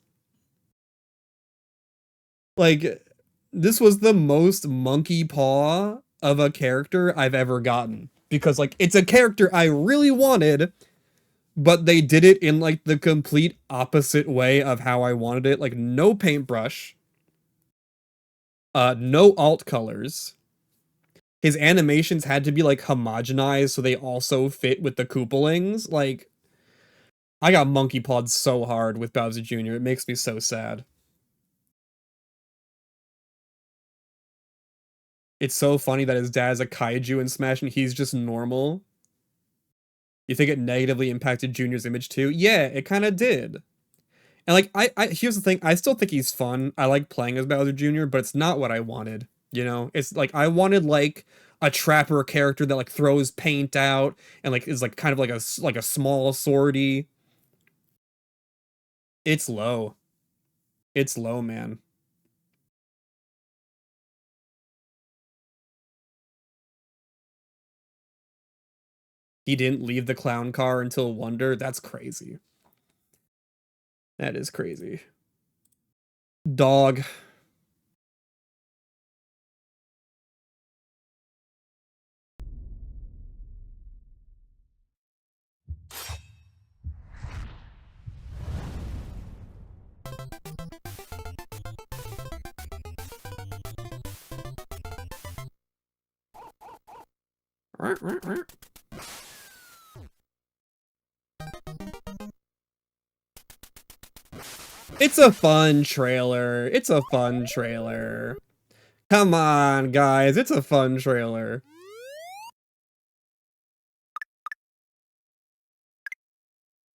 Like, this was the most monkey paw of a character I've ever gotten. Because, like, it's a character I really wanted, but they did it in like the complete opposite way of how I wanted it. Like no paintbrush, no alt colors. His animations had to be like homogenized so they also fit with the Koopalings. Like I got monkey pawed so hard with Bowser Jr. It makes me so sad. It's so funny that his dad's a kaiju in Smash and he's just normal. You think it negatively impacted Junior's image too? Yeah, it kind of did. And like, I here's the thing. I still think he's fun. I like playing as Bowser Jr., but it's not what I wanted. You know, it's like I wanted like a trapper character that like throws paint out and like is like kind of like a small swordy. It's low. It's low, man. He didn't leave the clown car until Wonder. That's crazy. That is crazy. Dog. It's a fun trailer. It's a fun trailer. Come on, guys. It's a fun trailer.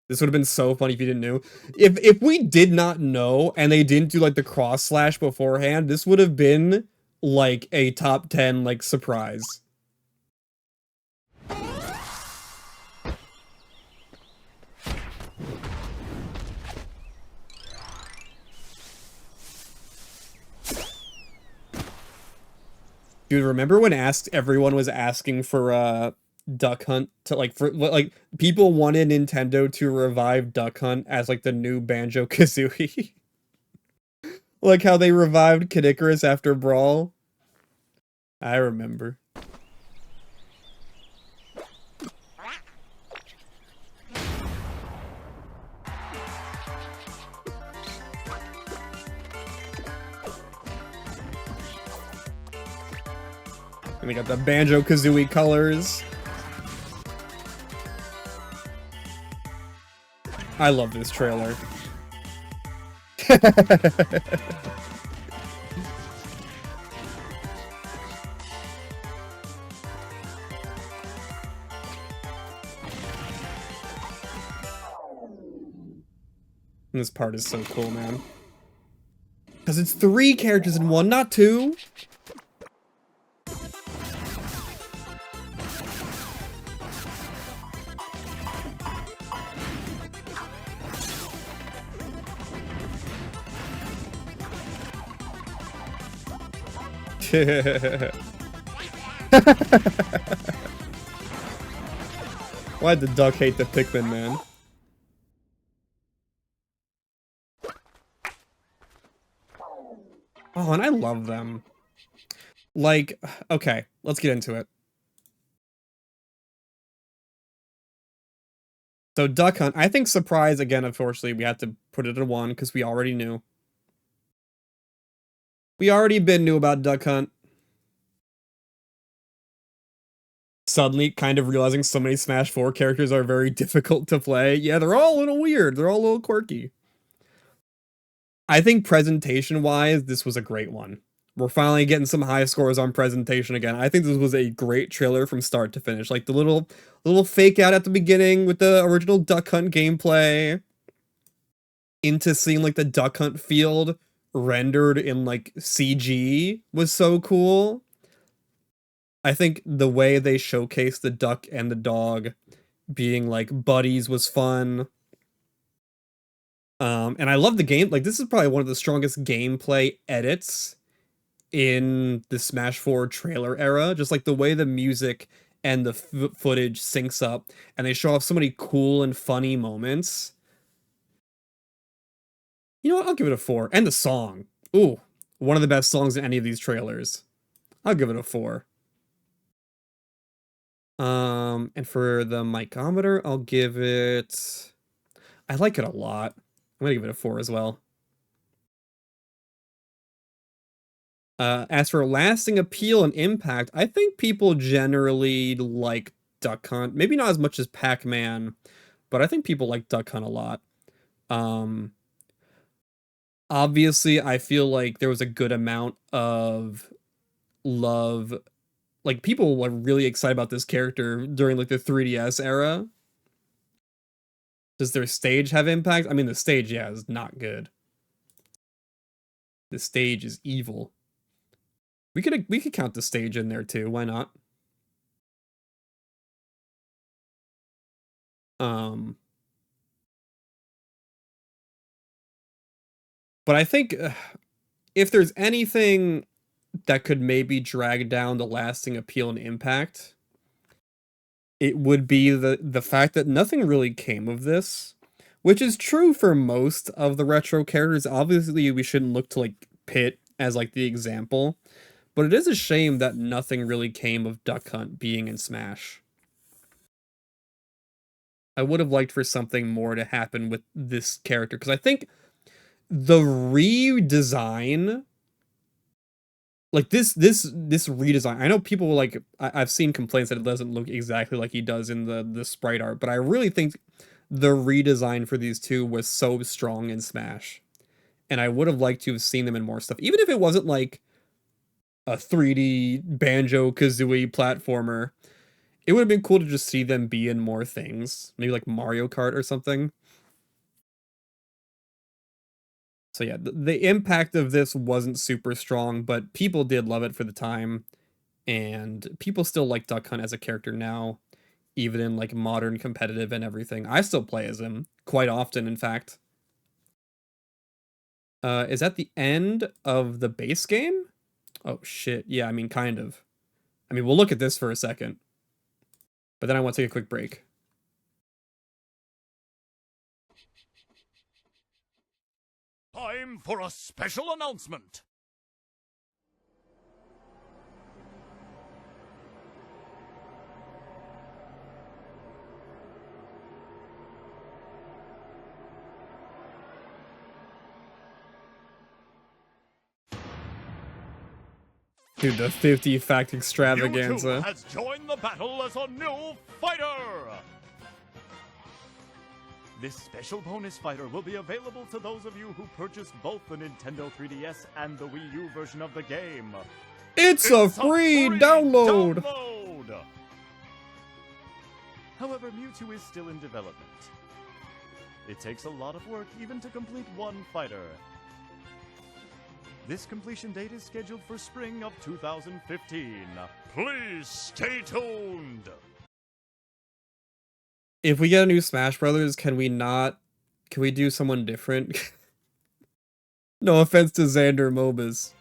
This would have been so funny if you didn't know. If we did not know and they didn't do like the cross slash beforehand, this would have been like a top 10 like surprise. Dude, remember when everyone was asking for Duck Hunt to like for like people wanted Nintendo to revive Duck Hunt as like the new Banjo-Kazooie? Like how they revived Kid Icarus after Brawl? I remember. And we got the Banjo-Kazooie colors. I love this trailer. This part is so cool, man. Because it's 3 characters in one, not 2. Why'd the duck hate the Pikmin, man? Oh, and I love them. Like, okay, let's get into it. So Duck Hunt, I think Surprise, again, unfortunately, we had to put it at 1 because we already knew. We already knew about Duck Hunt. Suddenly kind of realizing so many Smash 4 characters are very difficult to play. Yeah, they're all a little weird. They're all a little quirky. I think presentation-wise, this was a great one. We're finally getting some high scores on presentation again. I think this was a great trailer from start to finish. Like the little fake out at the beginning with the original Duck Hunt gameplay. Into seeing like the Duck Hunt field rendered in like CG was so cool. I think the way they showcased the duck and the dog being like buddies was fun. And I love the game. Like this is probably one of the strongest gameplay edits in the Smash 4 trailer era. Just like the way the music and the footage syncs up and they show off so many cool and funny moments. You know what? I'll give it a 4. And the song. Ooh, one of the best songs in any of these trailers. I'll give it a 4. And for the micrometer, I'll give it... I like it a lot. I'm gonna give it a 4 as well. As for lasting appeal and impact, I think people generally like Duck Hunt. Maybe not as much as Pac-Man, but I think people like Duck Hunt a lot. Um, Obviously, I feel like there was a good amount of love. Like, people were really excited about this character during, like, the 3DS era. Does their stage have impact? I mean, the stage, yeah, is not good. The stage is evil. We could count the stage in there too. Why not? Um, but I think if there's anything that could maybe drag down the lasting appeal and impact, it would be the fact that nothing really came of this, which is true for most of the retro characters. Obviously, we shouldn't look to like Pit as like the example, but it is a shame that nothing really came of Duck Hunt being in Smash. I would have liked for something more to happen with this character, because I think the redesign, like this redesign, I know people like, I've seen complaints that it doesn't look exactly like he does in the sprite art, but I really think the redesign for these two was so strong in Smash, and I would have liked to have seen them in more stuff, even if it wasn't like a 3D Banjo-Kazooie platformer. It would have been cool to just see them be in more things, maybe like Mario Kart or something. So yeah, the impact of this wasn't super strong, but people did love it for the time, and people still like Duck Hunt as a character now, even in like modern competitive and everything. I still play as him quite often, in fact. Is that the end of the base game? Oh shit, yeah, I mean, kind of. I mean, we'll look at this for a second, but then I want to take a quick break. Time for a special announcement. Dude, the 50 fact Mewtwo extravaganza. has joined the battle as a new fighter! This special bonus fighter will be available to those of you who purchased both the Nintendo 3DS and the Wii U version of the game. It's a free download! However, Mewtwo is still in development. It takes a lot of work even to complete one fighter. This completion date is scheduled for spring of 2015. Please stay tuned! If we get a new Smash Brothers, can we do someone different? No offense to Xander Mobus.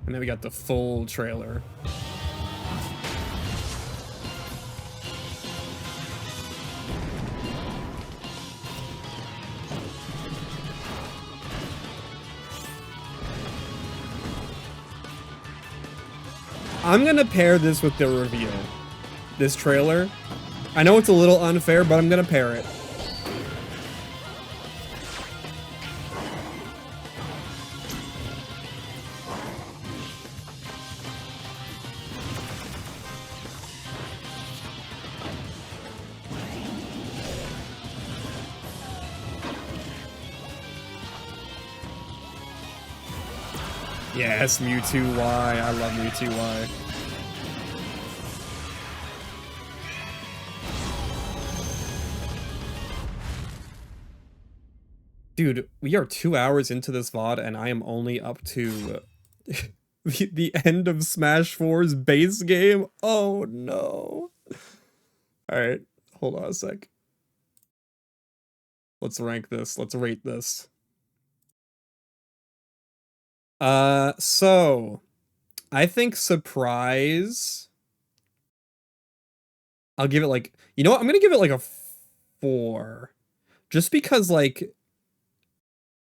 And then we got the full trailer. I'm gonna pair this with the reveal. This trailer. I know it's a little unfair, but I'm gonna pair it. Yes, Mewtwo Y. I love Mewtwo Y. Dude, we are 2 hours into this VOD and I am only up to the end of Smash 4's base game. Oh no. Alright, hold on a sec. Let's rank this. Let's rate this. So I think Surprise, I'll give it like, you know what? I'm gonna give it like a 4. Just because like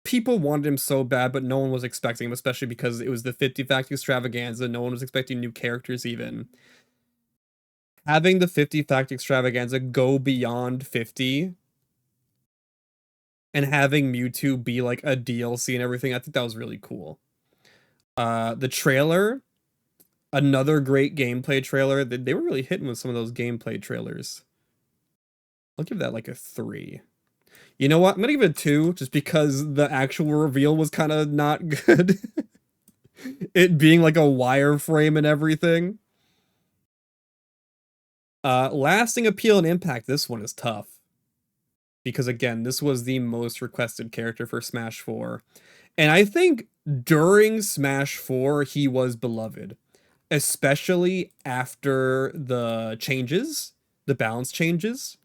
people wanted him so bad, but no one was expecting him, especially because it was the 50 Fact Extravaganza. No one was expecting new characters even. Having the 50 Fact Extravaganza go beyond 50 and having Mewtwo be like a DLC and everything, I think that was really cool. The trailer, another great gameplay trailer. They were really hitting with some of those gameplay trailers. I'll give that like a 3. You know what? I'm gonna give it a 2 just because the actual reveal was kind of not good. It being like a wireframe and everything. Lasting appeal and impact. This one is tough. Because again, this was the most requested character for Smash 4. And I think during Smash 4, he was beloved. Especially after the changes, the balance changes.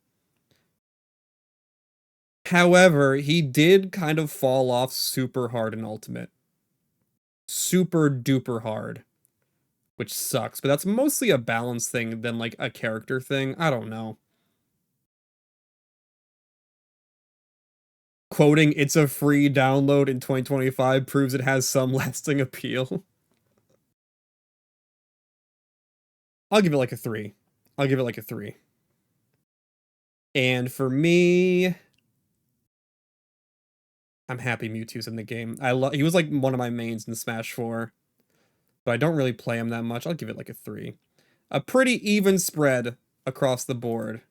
However, he did kind of fall off super hard in Ultimate. Super duper hard. Which sucks, but that's mostly a balance thing than like a character thing. I don't know. Quoting, "It's a free download in 2025 proves it has some lasting appeal." I'll give it like a 3. I'll give it like a 3. And for me, I'm happy Mewtwo's in the game. He was like one of my mains in Smash 4. But I don't really play him that much. I'll give it like a 3. A pretty even spread across the board.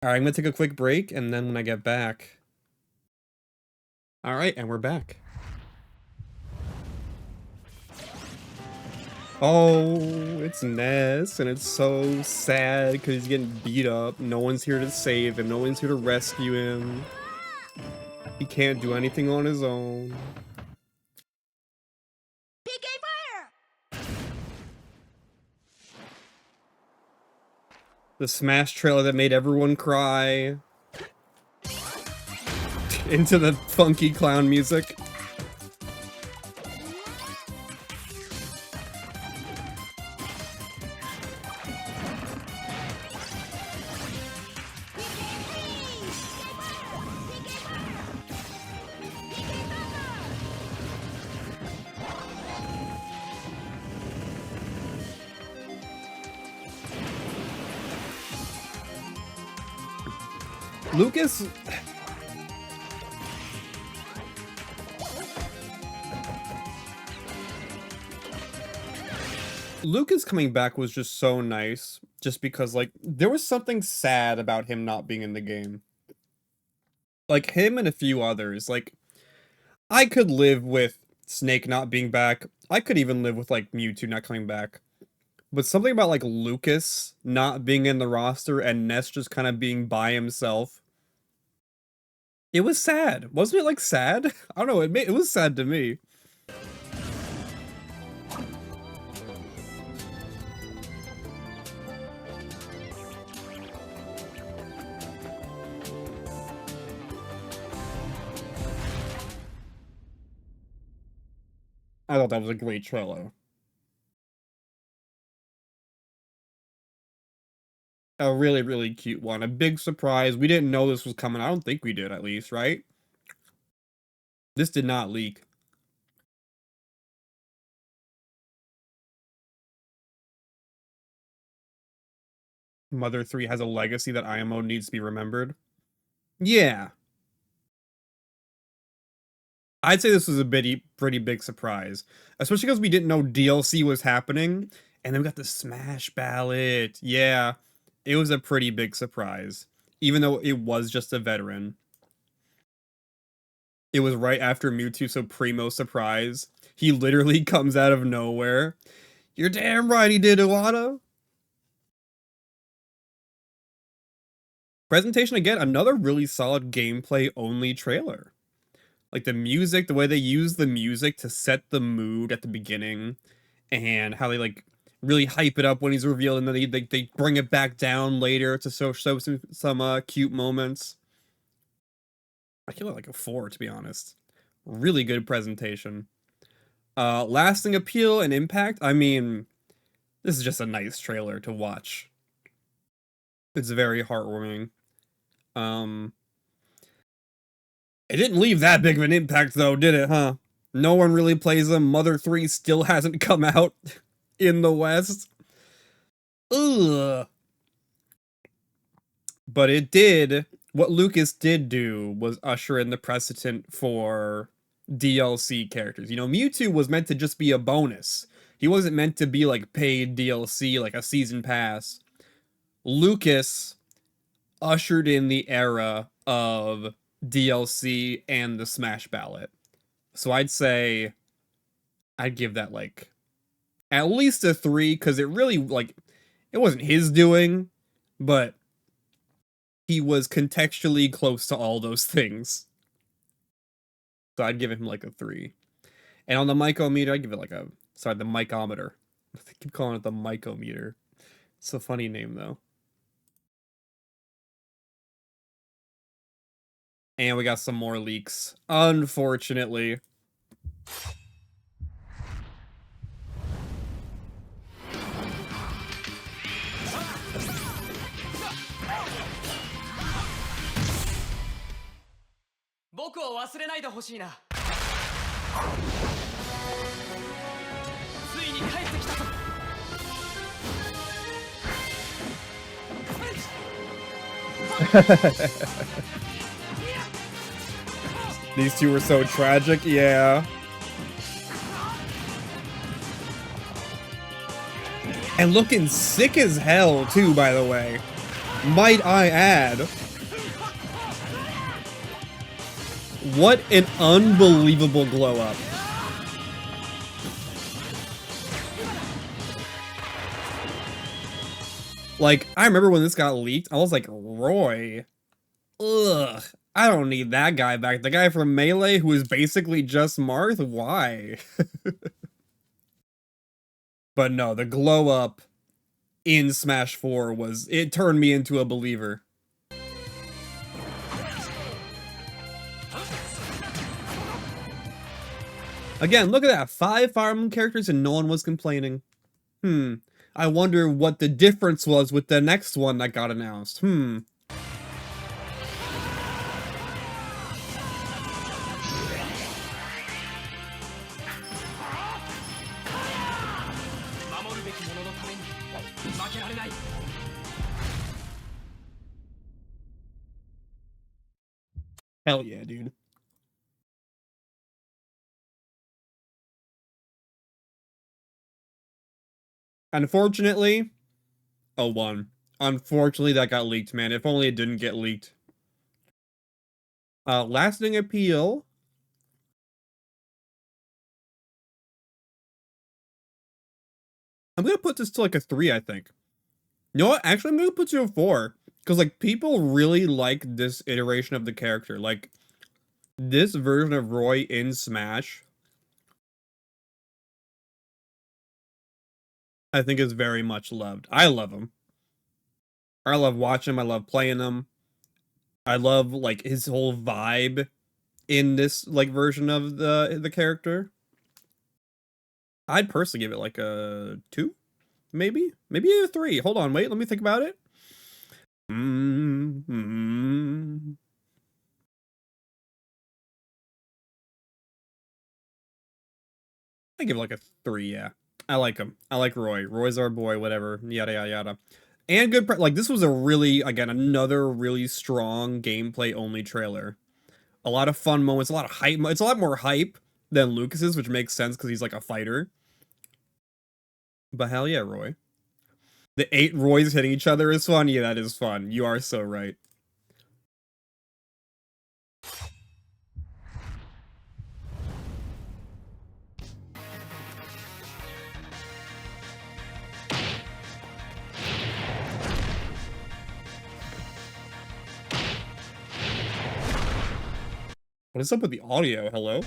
Alright, I'm gonna take a quick break, and then when I get back... Alright, and we're back. Oh, it's Ness, and it's so sad because he's getting beat up. No one's here to save him. No one's here to rescue him. He can't do anything on his own. The Smash trailer that made everyone cry. Into the funky clown music. Lucas... Lucas coming back was just so nice, just because, like, there was something sad about him not being in the game. Like, him and a few others, like, I could live with Snake not being back. I could even live with, like, Mewtwo not coming back. But something about, like, Lucas not being in the roster and Ness just kind of being by himself. It was sad. Wasn't it, like, sad? I don't know, it was sad to me. I thought that was a great trailer. A really, really cute one. A big surprise. We didn't know this was coming. I don't think we did, at least, right? This did not leak. Mother 3 has a legacy that IMO needs to be remembered. Yeah. I'd say this was a pretty big surprise. Especially because we didn't know DLC was happening. And then we got the Smash ballot. Yeah. It was a pretty big surprise. Even though it was just a veteran. It was right after Mewtwo, so primo surprise. He literally comes out of nowhere. You're damn right he did, Iwata. Presentation again, another really solid gameplay only trailer. Like the music, the way they use the music to set the mood at the beginning, and how they like really hype it up when he's revealed, and then they bring it back down later to show some cute moments. I give it like a 4, to be honest. Really good presentation. Lasting appeal and impact. I mean, this is just a nice trailer to watch. It's very heartwarming. It didn't leave that big of an impact, though, did it, huh? No one really plays them. Mother 3 still hasn't come out in the West. Ugh. But it did. What Lucas did do was usher in the precedent for DLC characters. You know, Mewtwo was meant to just be a bonus. He wasn't meant to be like paid DLC, like a season pass. Lucas ushered in the era of DLC and the Smash Ballot. So I'd say I'd give that like at least a 3, because it really, like, it wasn't his doing, but he was contextually close to all those things. So I'd give him like a 3. And on the Mycometer, I'd give it like a, sorry, the Mycometer. I keep calling it the Mycometer. It's a funny name, though. And we got some more leaks, unfortunately. These two were so tragic, yeah. And looking sick as hell, too, by the way. Might I add. What an unbelievable glow up. Like, I remember when this got leaked, I was like, Roy. Ugh. I don't need that guy back. The guy from Melee who is basically just Marth? Why? But no, the glow up in Smash 4 was, it turned me into a believer. Again, look at that. 5 Fire Emblem characters and no one was complaining. I wonder what the difference was with the next one that got announced. Hell yeah, dude. Unfortunately, a 1. Unfortunately, that got leaked, man. If only it didn't get leaked. Lasting appeal. I'm gonna put this to like a 3, I think. You know what? Actually, I'm gonna put you a 4. Because, like, people really like this iteration of the character. Like, this version of Roy in Smash, I think is very much loved. I love him. I love watching him. I love playing him. I love, like, his whole vibe in this, like, version of the character. I'd personally give it, like, a 2? Maybe? Maybe a 3. Hold on, wait, let me think about it. I give it like a 3, yeah. I like him. I like Roy. Roy's our boy, whatever. Yada, yada, yada. And good, like, this was a really, again, another really strong gameplay-only trailer. A lot of fun moments, a lot of hype. It's a lot more hype than Lucas's, which makes sense because he's like a fighter. But hell yeah, Roy. The 8 Roys hitting each other is fun? Yeah, that is fun. You are so right. What is up with the audio? Hello?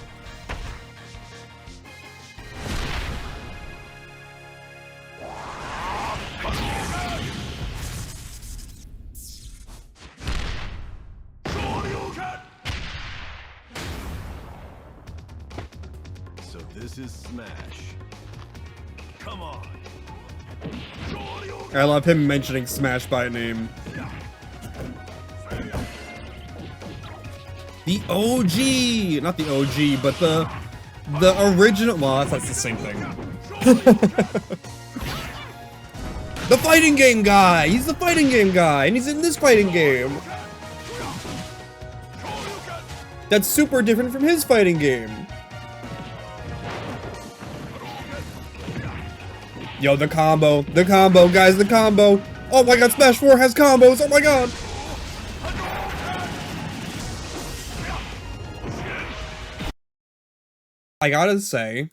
So this is Smash. Come on. I love him mentioning Smash by name. The OG! Not the OG, but the original. Well, that's the same thing. The fighting game guy! He's the fighting game guy, and he's in this fighting game. That's super different from his fighting game. Yo, the combo, guys, the combo. Oh my god, Smash 4 has combos, oh my god. I gotta say,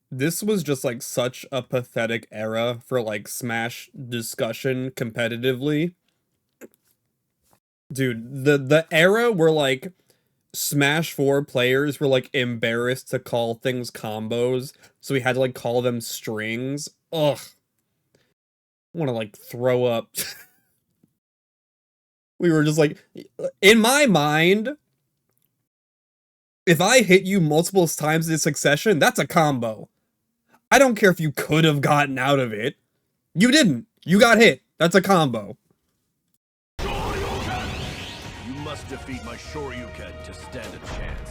this was just like such a pathetic era for like Smash discussion competitively. Dude, the era where like Smash 4 players were like embarrassed to call things combos, so we had to like call them strings. Ugh. I want to like throw up. We were just like, in my mind, if I hit you multiple times in succession, that's a combo. I don't care if you could have gotten out of it. You didn't. You got hit. That's a combo. You must defeat my Shoryuken to stand a chance.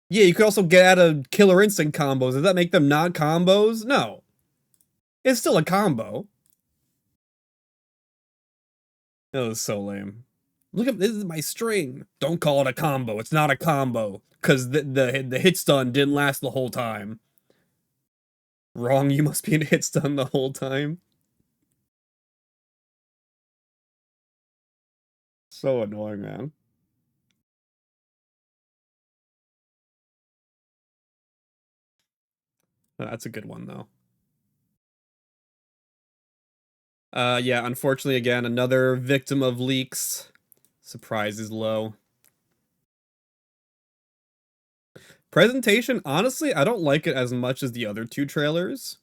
Yeah, you could also get out of Killer Instinct combos. Does that make them not combos? No. It's still a combo. That was so lame. Look at this is my string. Don't call it a combo. It's not a combo. Because the hit stun didn't last the whole time. Wrong, you must be in hit stun the whole time. So annoying, man. That's a good one, though. Yeah, unfortunately, again, another victim of leaks. Surprise is low. Presentation, honestly, I don't like it as much as the other two trailers.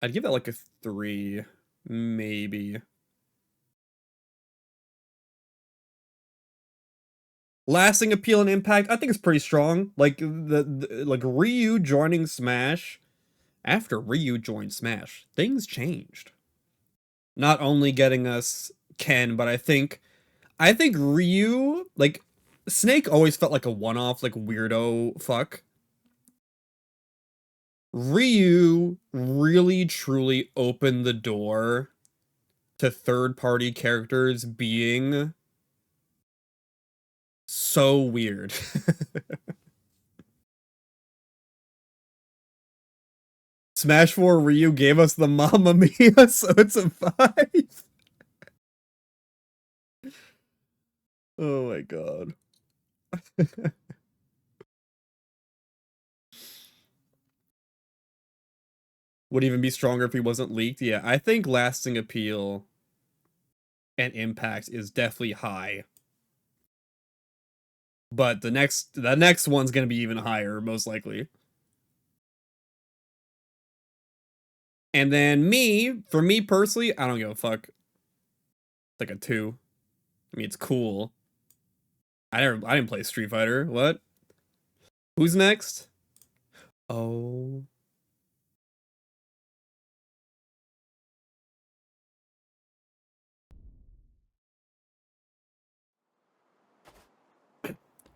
I'd give that like a 3, maybe. Lasting appeal and impact, I think it's pretty strong. Like like Ryu joining Smash. After Ryu joined Smash, things changed. Not only getting us Ken, but I think Ryu, like, Snake always felt like a one-off, like, weirdo fuck. Ryu really, truly opened the door to third-party characters being so weird. Smash 4 Ryu gave us the Mamma Mia, so it's a 5. Oh my god. Would even be stronger if he wasn't leaked. Yeah, I think lasting appeal and impact is definitely high. But the next one's gonna be even higher, most likely. And then for me personally, I don't give a fuck. It's like a 2. I mean, it's cool. I didn't play Street Fighter. What? Who's next? Oh.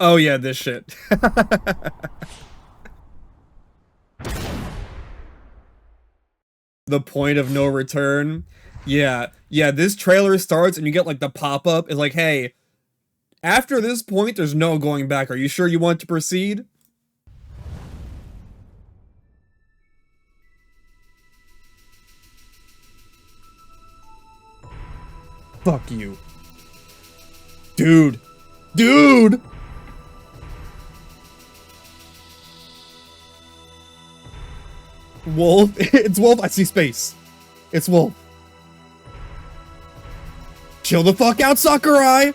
Oh yeah, this shit. The point of no return. Yeah, this trailer starts and you get like the pop-up. It's like, hey, after this point, there's no going back. Are you sure you want to proceed? Fuck you. Dude. Dude! Wolf? It's Wolf. I see space. It's Wolf. Chill the fuck out, Sakurai!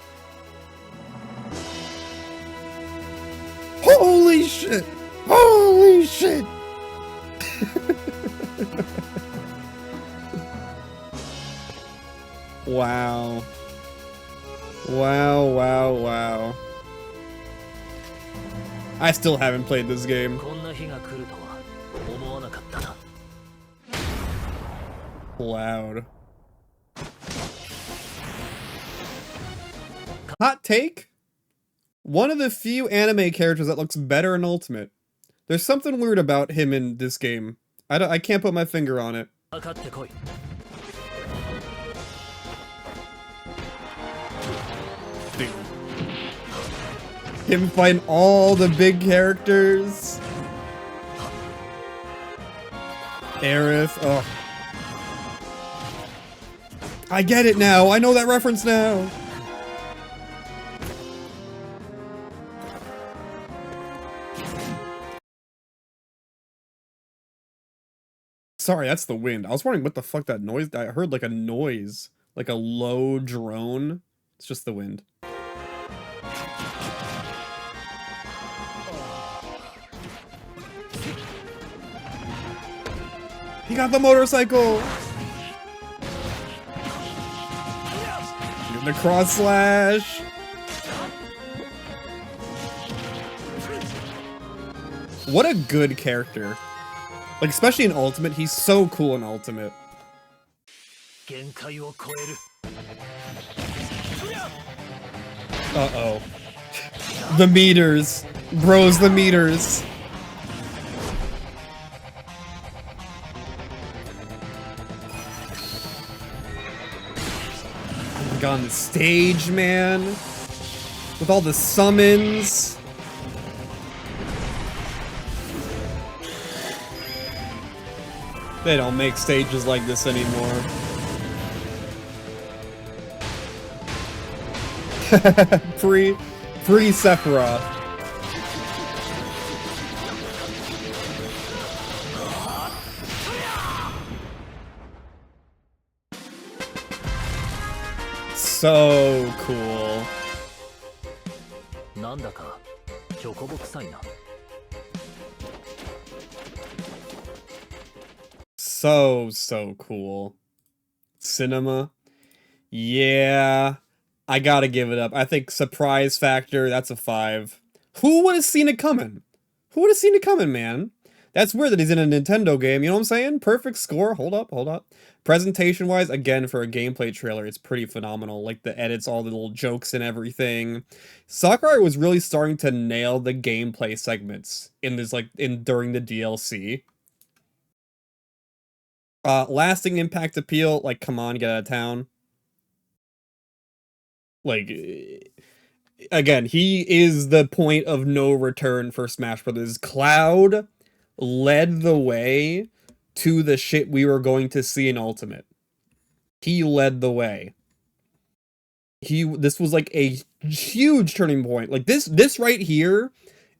Holy shit! Holy shit! Wow. Wow. I still haven't played this game. Loud. Hot take? One of the few anime characters that looks better in Ultimate. There's something weird about him in this game. I can't put my finger on it. Dude. Him fighting all the big characters. Aerith, oh. I get it now. I know that reference now. Sorry, that's the wind. I was wondering what the fuck that noise. I heard like a noise, like a low drone. It's just the wind. He got the motorcycle. The cross slash. What a good character. Like, especially in Ultimate, he's so cool in Ultimate. Uh-oh. The meters. Bros, the meters. On the stage, man. With all the summons. They don't make stages like this anymore. Pre-Sephiroth. So cool. So cool. Cinema. Yeah. I gotta give it up. I think surprise factor, that's a 5. Who would have seen it coming? Who would have seen it coming, man? That's weird that he's in a Nintendo game, you know what I'm saying? Perfect score. Hold up. Presentation-wise, again, for a gameplay trailer, it's pretty phenomenal. Like, the edits, all the little jokes and everything. Sakurai was really starting to nail the gameplay segments in this, like, during the DLC. Lasting impact appeal, like, come on, get out of town. Like, again, he is the point of no return for Smash Brothers. Cloud led the way to the shit we were going to see in Ultimate. He led the way. This was like a huge turning point. Like this right here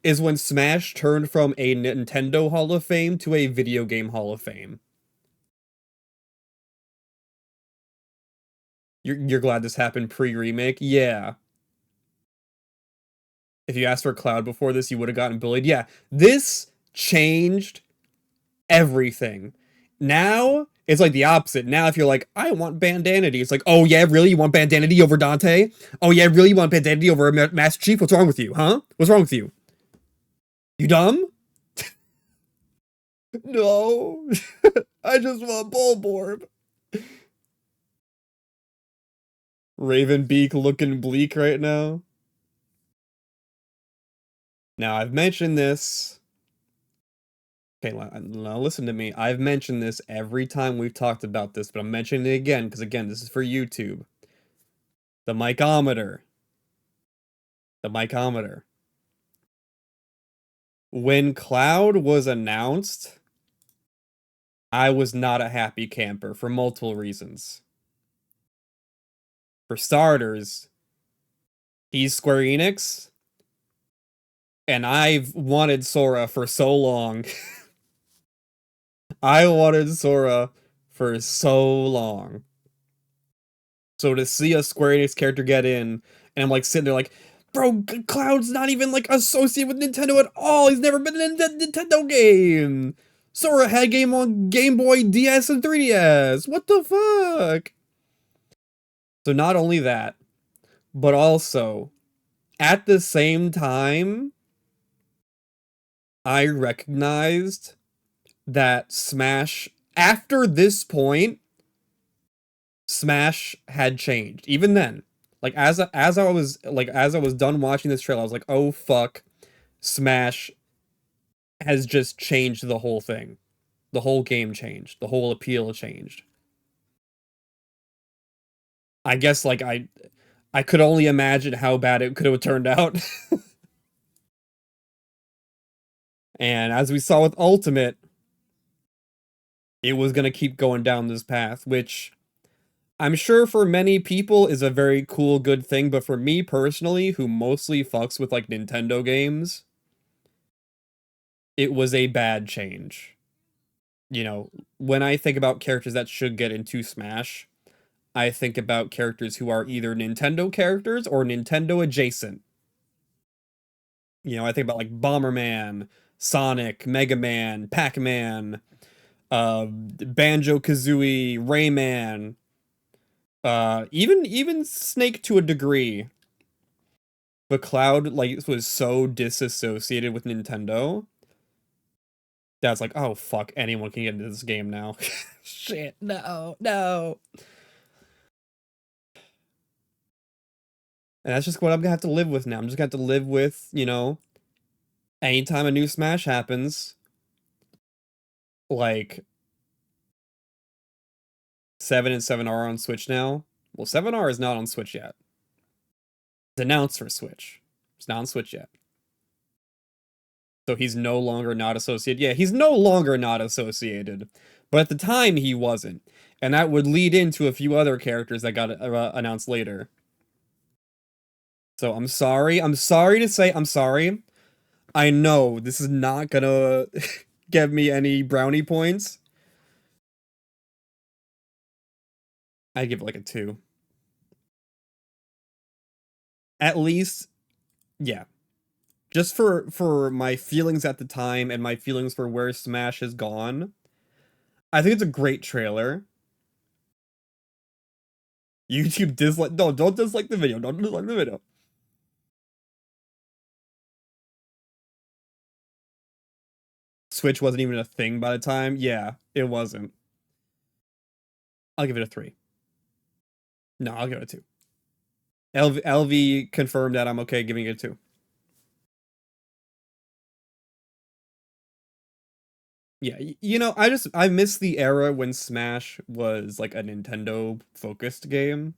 is when Smash turned from a Nintendo Hall of Fame to a video game Hall of Fame. You're glad this happened pre-remake? Yeah. If you asked for Cloud before this, you would have gotten bullied. Yeah, this changed everything. Now, it's like the opposite. Now, if you're like, I want Bandanity, it's like, oh yeah, really? You want Bandanity over Dante? Oh yeah, really? You want Bandanity over Master Chief? What's wrong with you, huh? What's wrong with you? You dumb? No. I just want Bulborb. Ravenbeak looking bleak right now. Now, I've mentioned this. Okay, now listen to me. I've mentioned this every time we've talked about this, but I'm mentioning it again, because again, this is for YouTube. The mikeometer. The mikeometer. When Cloud was announced, I was not a happy camper for multiple reasons. For starters, he's Square Enix, and I've wanted Sora for so long. I wanted Sora for so long. So to see a Square Enix character get in, and I'm like sitting there like, bro, Cloud's not even like associated with Nintendo at all. He's never been in a Nintendo game. Sora had a game on Game Boy, DS, and 3DS. What the fuck? So not only that, but also, at the same time, I recognized that Smash, after this point, Smash had changed. Even then, Like as I was done watching this trailer, I was like, oh fuck, Smash has just changed the whole thing. The whole game changed. The whole appeal changed. I guess like I could only imagine how bad it could have turned out. And as we saw with Ultimate, it was going to keep going down this path, which I'm sure for many people is a very cool, good thing, but for me personally, who mostly fucks with like Nintendo games, it was a bad change. You know, when I think about characters that should get into Smash, I think about characters who are either Nintendo characters or Nintendo adjacent. You know, I think about like Bomberman, Sonic, Mega Man, Pac-Man, Banjo-Kazooie, Rayman, even Snake to a degree. But Cloud like was so disassociated with Nintendo that's like, oh fuck, anyone can get into this game now. Shit, no. And that's just what I'm gonna have to live with now. I'm just gonna have to live with, you know, anytime a new Smash happens, like 7 and 7R on Switch now. Well, 7R is not on Switch yet. It's announced for Switch. It's not on Switch yet. So he's no longer not associated. Yeah, he's no longer not associated. But at the time, he wasn't. And that would lead into a few other characters that got announced later. So I'm sorry. I'm sorry to say I'm sorry. I know this is not gonna give me any brownie points. I give it like a 2. At least, yeah. Just for my feelings at the time and my feelings for where Smash has gone, I think it's a great trailer. YouTube dislike. No, don't dislike the video. Don't dislike the video. Switch wasn't even a thing by the time. Yeah, it wasn't. I'll give it a 3. No, I'll give it a 2. LV confirmed that I'm okay giving it a 2. Yeah, you know, I miss the era when Smash was like a Nintendo focused game.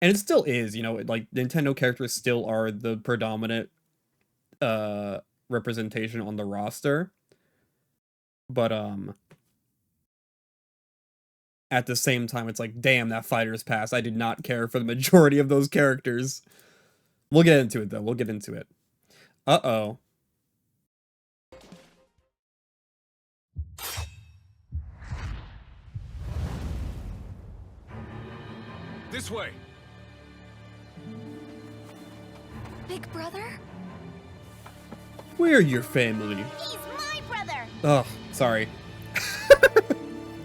And it still is, you know, like Nintendo characters still are the predominant representation on the roster. But at the same time it's like, damn, that Fighter's Pass. I did not care for the majority of those characters. We'll get into it though. We'll get into it. Uh-oh. This way. Big brother? We're your family. He's my brother! Oh, sorry.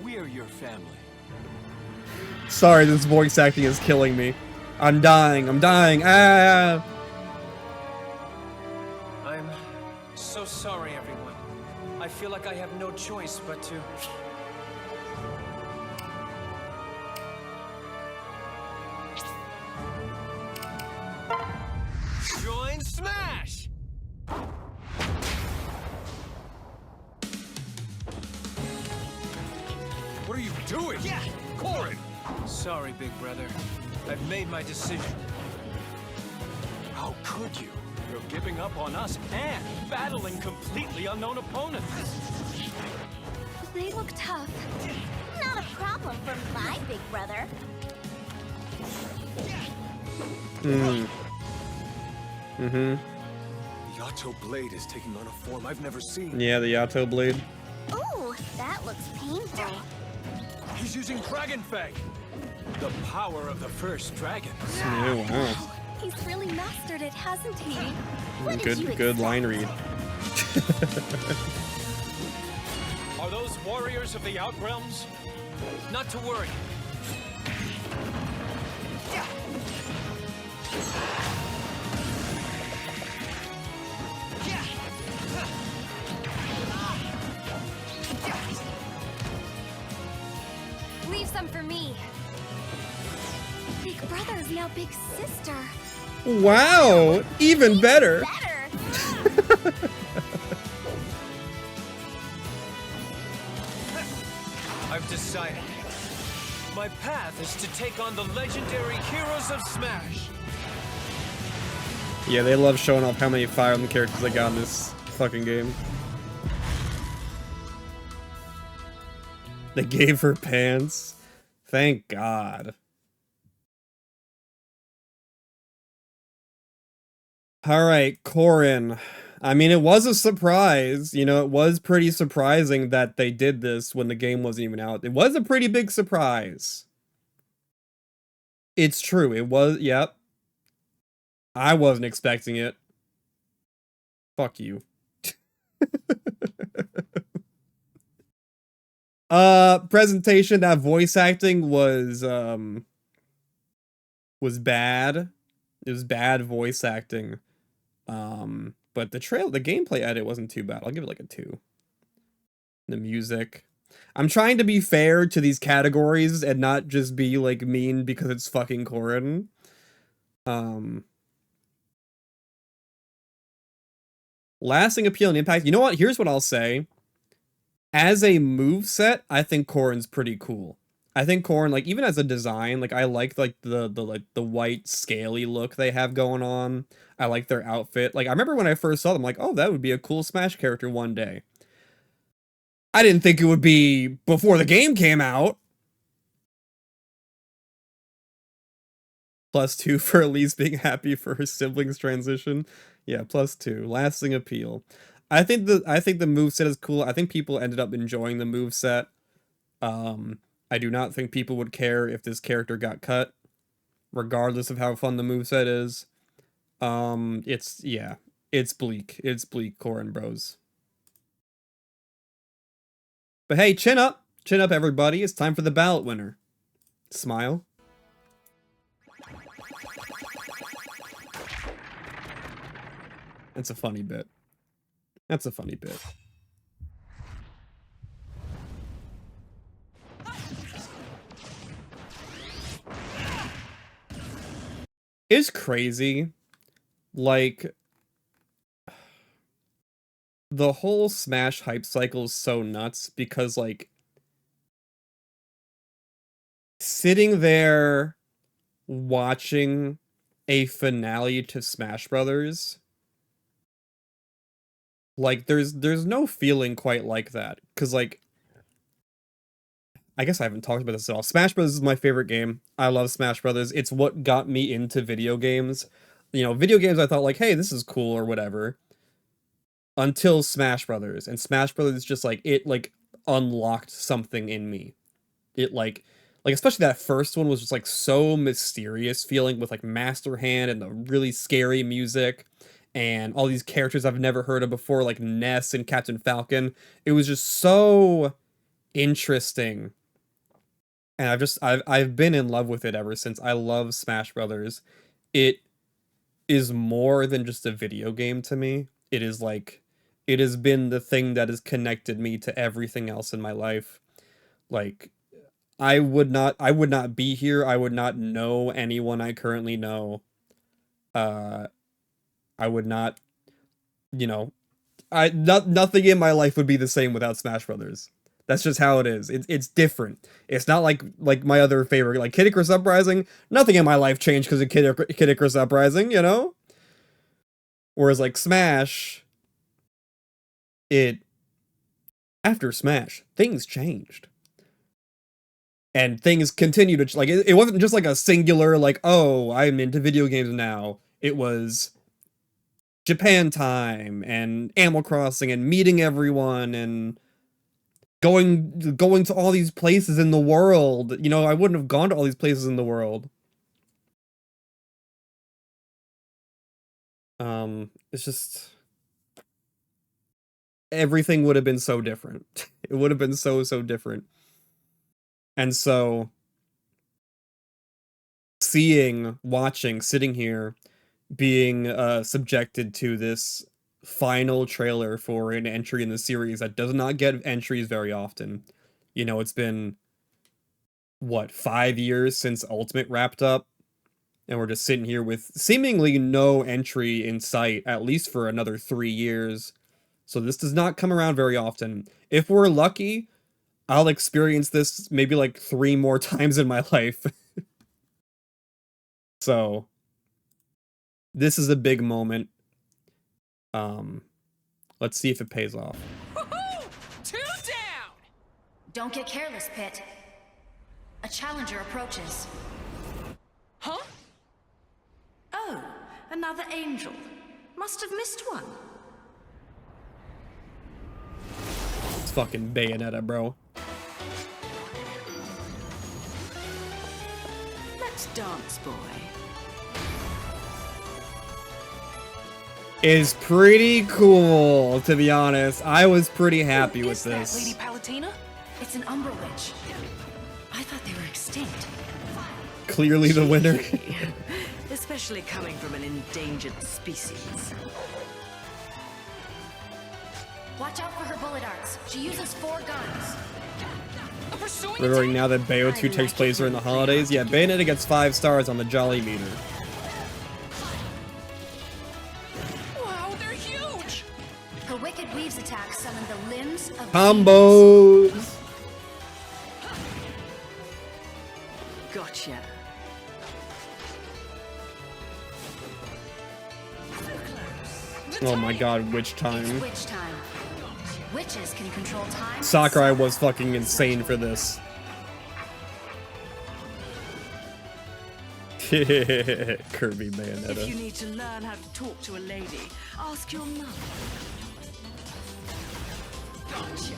We're your family. Sorry, this voice acting is killing me. I'm dying. Ah! I'm so sorry, everyone. I feel like I have no choice but to... join Smash! What are you doing? Yeah! Corrin! Sorry, big brother. I've made my decision. How could you? You're giving up on us and battling completely unknown opponents. They look tough. Not a problem for my big brother. The Yato blade is taking on a form I've never seen. Yeah, the Yato blade. Ooh, that looks painful. He's using Dragon Fang. The power of the first dragon. Oh, wow. He's really mastered it, hasn't he? What did you Good line read. Are those warriors of the Outrealms? Not to worry. Leave some for me. Big brother is now big sister. Wow, even better. I've decided. My path is to take on the legendary heroes of Smash. Yeah, they love showing off how many Fire Emblem characters they got in this fucking game. They gave her pants. Thank God. Alright, Corrin. I mean, it was a surprise. You know, it was pretty surprising that they did this when the game wasn't even out. It was a pretty big surprise. It's true. It was, yep. I wasn't expecting it. Fuck you. Presentation, that voice acting was bad. It was bad voice acting. But the gameplay edit wasn't too bad. I'll give it like a 2. The music. I'm trying to be fair to these categories and not just be like mean because it's fucking Corrin. Lasting appeal and impact. You know what? Here's what I'll say. As a moveset, I think Corrin's pretty cool. I think Corrin, like, even as a design, like, I like the white scaly look they have going on. I like their outfit. Like, I remember when I first saw them, like, oh, that would be a cool Smash character one day. I didn't think it would be before the game came out. +2 for Elise being happy for her siblings' transition. Yeah, +2. Lasting appeal. I think the moveset is cool. I think people ended up enjoying the moveset. I do not think people would care if this character got cut, regardless of how fun the moveset is. It's bleak. It's bleak, Corrin bros. But hey, chin up! Chin up, everybody. It's time for the ballot winner. Smile. That's a funny bit. That's a funny bit. It's crazy. Like, the whole Smash hype cycle is so nuts because, like, sitting there watching a finale to Smash Brothers, like, there's no feeling quite like that. Because, like, I guess I haven't talked about this at all. Smash Brothers is my favorite game. I love Smash Brothers. It's what got me into video games. You know, video games I thought, like, hey, this is cool or whatever. Until Smash Brothers. And Smash Brothers just, like, it, like, unlocked something in me. It, like, especially that first one was just, like, so mysterious feeling with, like, Master Hand and the really scary music. And all these characters I've never heard of before, like Ness and Captain Falcon. It was just so interesting. And I've been in love with it ever since. I love Smash Brothers. It is more than just a video game to me. It is like, it has been the thing that has connected me to everything else in my life. Like, I would not be here. I would not know anyone I currently know. I would not, you know, nothing in my life would be the same without Smash Brothers. That's just how it is. It's different. It's not like my other favorite, like Kid Icarus Uprising. Nothing in my life changed because of Kid Icarus Uprising, you know? Whereas like Smash, after Smash, things changed. And things continue to, like, it wasn't just like a singular, like, oh, I'm into video games now. It was Japan time and Animal Crossing and meeting everyone and going to all these places in the world. You know, I wouldn't have gone to all these places in the world. It's just, everything would have been so different. It would have been so different. And so sitting here, being subjected to this final trailer for an entry in the series that does not get entries very often. You know, it's been, what, 5 years since Ultimate wrapped up? And we're just sitting here with seemingly no entry in sight, at least for another 3 years. So this does not come around very often. If we're lucky, I'll experience this maybe like 3 more times in my life. So this is a big moment. Let's see if it pays off. Woohoo! 2 down! Don't get careless, Pit. A challenger approaches. Huh? Oh, another angel. Must have missed one. It's fucking Bayonetta, bro. Let's dance, boy. Is pretty cool, to be honest. I was pretty happy with Is that this. Lady Palatina? It's an Umbra Witch. I thought they were extinct. Clearly the winner. Especially coming from an endangered species. Watch out for her bullet arcs. She uses 4 guns. Remembering now that Bayo 2 takes place during the holidays, yeah, Bayonetta gets 5 stars on the Jolly meter. Wow, they're huge! Her Wicked Weaves attack summon the limbs of Combos! Gotcha. Oh my god, witch time. It's witch time. Witches can control time. Sakurai was fucking insane for this. Kirby If you Bayonetta. need to learn how to talk to a lady, ask your mother. Gotcha.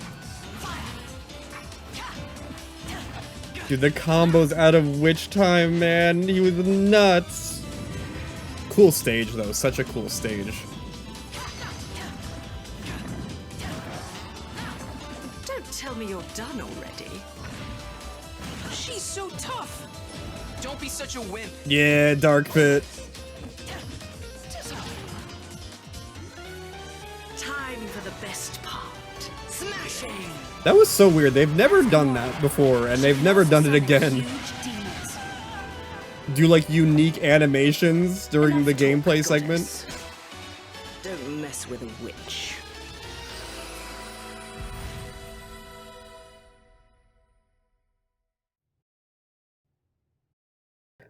Dude, the combos out of witch time, man. He was nuts. Cool stage, though. Such a cool stage. Don't tell me you're done already. She's so tough! Don't be such a wimp. Yeah, Dark Pit. Time for the best part. Smashing! That was so weird. They've never done that before, and they've never done it again. Do like unique animations during the gameplay segment. Don't mess with a witch.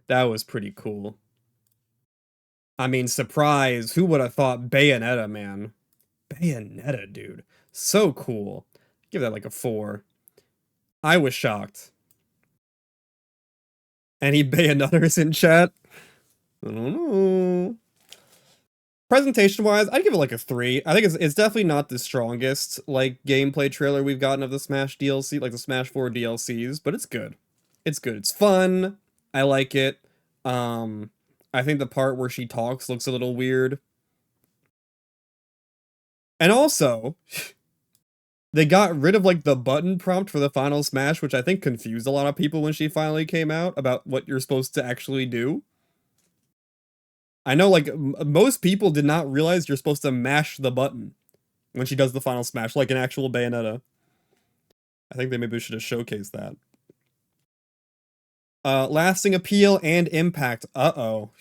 That was pretty cool. I mean, surprise. Who would have thought Bayonetta, man? Bayonetta, dude. So cool. Give that like a 4. I was shocked. Any Bayonetters in chat? I don't know. Presentation-wise, I'd give it like a 3. I think it's definitely not the strongest, like, gameplay trailer we've gotten of the Smash DLC, like the Smash 4 DLCs, but it's good. It's good. It's fun. I like it. I think the part where she talks looks a little weird. And also, they got rid of, like, the button prompt for the final Smash, which I think confused a lot of people when she finally came out about what you're supposed to actually do. I know, like, most people did not realize you're supposed to mash the button when she does the final Smash, like an actual Bayonetta. I think they maybe should have showcased that. Lasting appeal and impact. Uh-oh.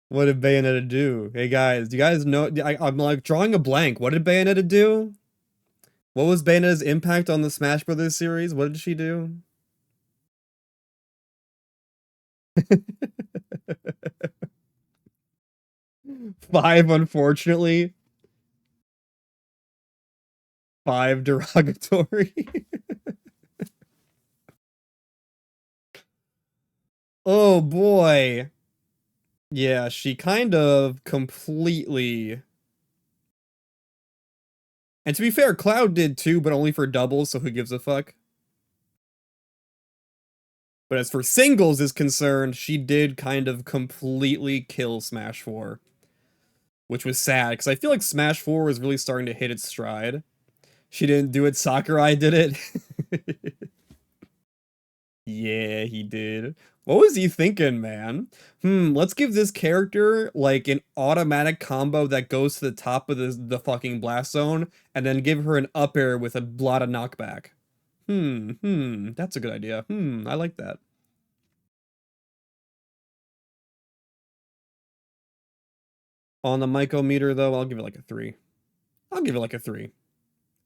What did Bayonetta do? Hey guys, do you guys know? I'm like drawing a blank. What did Bayonetta do? What was Bayonetta's impact on the Smash Brothers series? What did she do? Five, unfortunately. 5 derogatory. Oh boy. Yeah, she kind of completely... And to be fair, Cloud did too, but only for doubles, so who gives a fuck? But as for singles is concerned, she did kind of completely kill Smash 4. Which was sad, because I feel like Smash 4 was really starting to hit its stride. She didn't do it, Sakurai did it. Yeah, he did. What was he thinking, man? Let's give this character, like, an automatic combo that goes to the top of the fucking blast zone, and then give her an up air with a lot of knockback. That's a good idea. I like that. On the micrometer, though, I'll give it like a 3. I'll give it like a 3.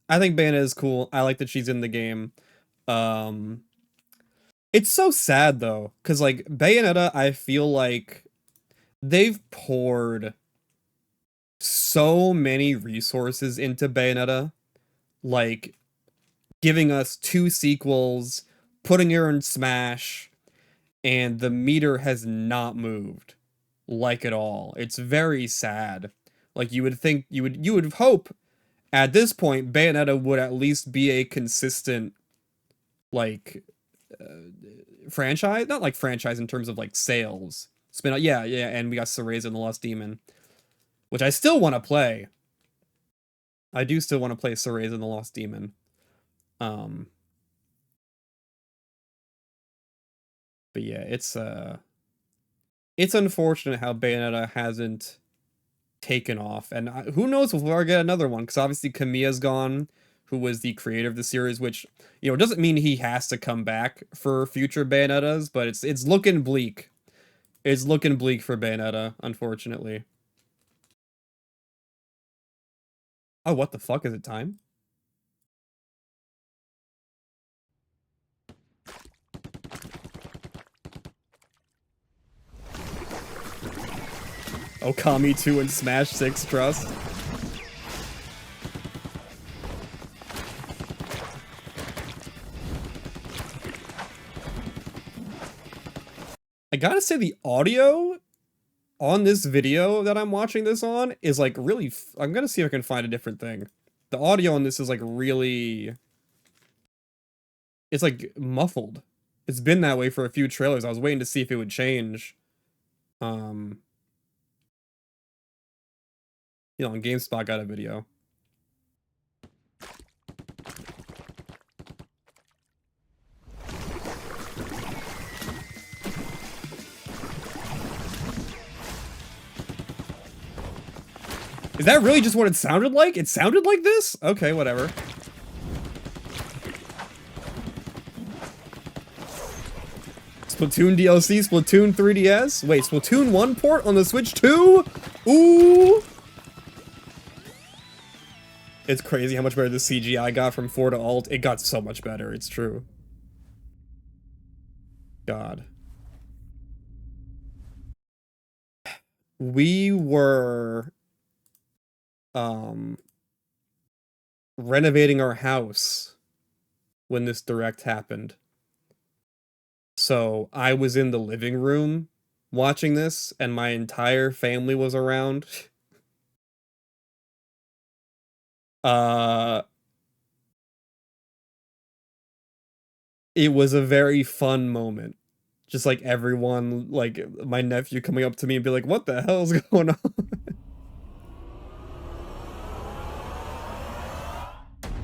I think Bayonetta is cool. I like that she's in the game. It's so sad, though, because, like, Bayonetta, I feel like they've poured so many resources into Bayonetta. Like, giving us 2 sequels, putting her in Smash, and the meter has not moved. Like at all. It's very sad. Like you would think you would hope at this point Bayonetta would at least be a consistent like franchise, not like franchise in terms of like sales. Spin out, yeah, and we got Cereza and the Lost Demon, which I still want to play. I do still want to play Cereza and the Lost Demon. But yeah, it's unfortunate how Bayonetta hasn't taken off, and who knows if we'll ever get another one, because obviously Kamiya's gone, who was the creator of the series, which, you know, doesn't mean he has to come back for future Bayonettas, but it's looking bleak. It's looking bleak for Bayonetta, unfortunately. Oh, what the fuck, is it time? Okami 2 and Smash 6 Trust. I gotta say, the audio on this video that I'm watching this on is like really... I'm gonna see if I can find a different thing. The audio on this is like really... It's like muffled. It's been that way for a few trailers. I was waiting to see if it would change. You know, on GameSpot got a video. Is that really just what it sounded like? It sounded like this? Okay, whatever. Splatoon DLC, Splatoon 3DS? Wait, Splatoon 1 port on the Switch 2? Ooh! It's crazy how much better the CGI got from 4 to alt. It got so much better, it's true. God. We were... renovating our house when this direct happened. So I was in the living room watching this, and my entire family was around. It was a very fun moment. Just like everyone, like my nephew coming up to me and be like, "What the hell's going on?"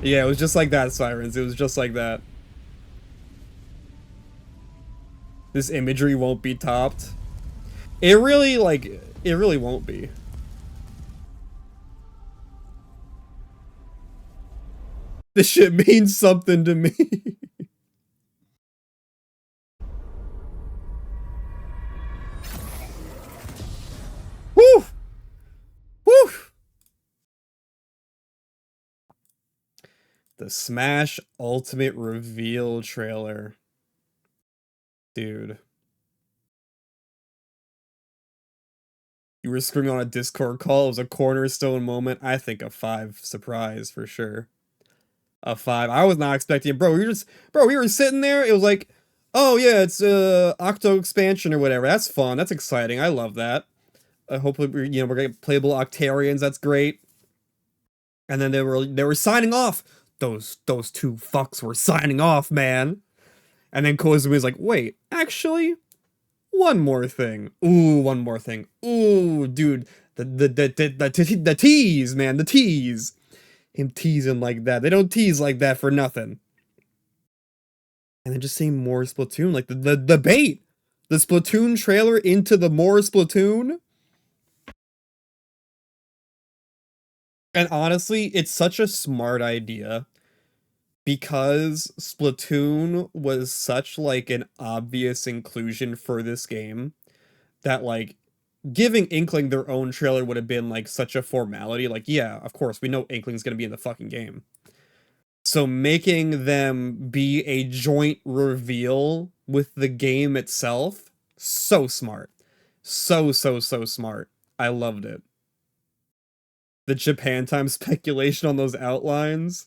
Yeah, it was just like that, Sirens. It was just like that. This imagery won't be topped. It really, like, it really won't be. This shit means something to me. Woo! Woo! The Smash Ultimate Reveal trailer. Dude. You were screaming on a Discord call. It was a cornerstone moment. I think a 5 surprise for sure. A 5. I was not expecting it. Bro, we were sitting there. It was like, oh yeah, it's Octo expansion or whatever. That's fun. That's exciting. I love that. Hopefully, we're getting playable Octarians. That's great. And then they were signing off. Those 2 fucks were signing off, man. And then Kozumi's like, wait, actually, one more thing. Ooh, one more thing. Ooh, dude, the tease, man, the tease. Him teasing like that. They don't tease like that for nothing. And then just saying more Splatoon, like the bait. The Splatoon trailer into the more Splatoon. And honestly, it's such a smart idea. Because Splatoon was such like an obvious inclusion for this game that like giving Inkling their own trailer would have been like such a formality. Like, yeah, of course, we know Inkling's gonna be in the fucking game. So making them be a joint reveal with the game itself, so smart. So smart. I loved it. The Japan time speculation on those outlines.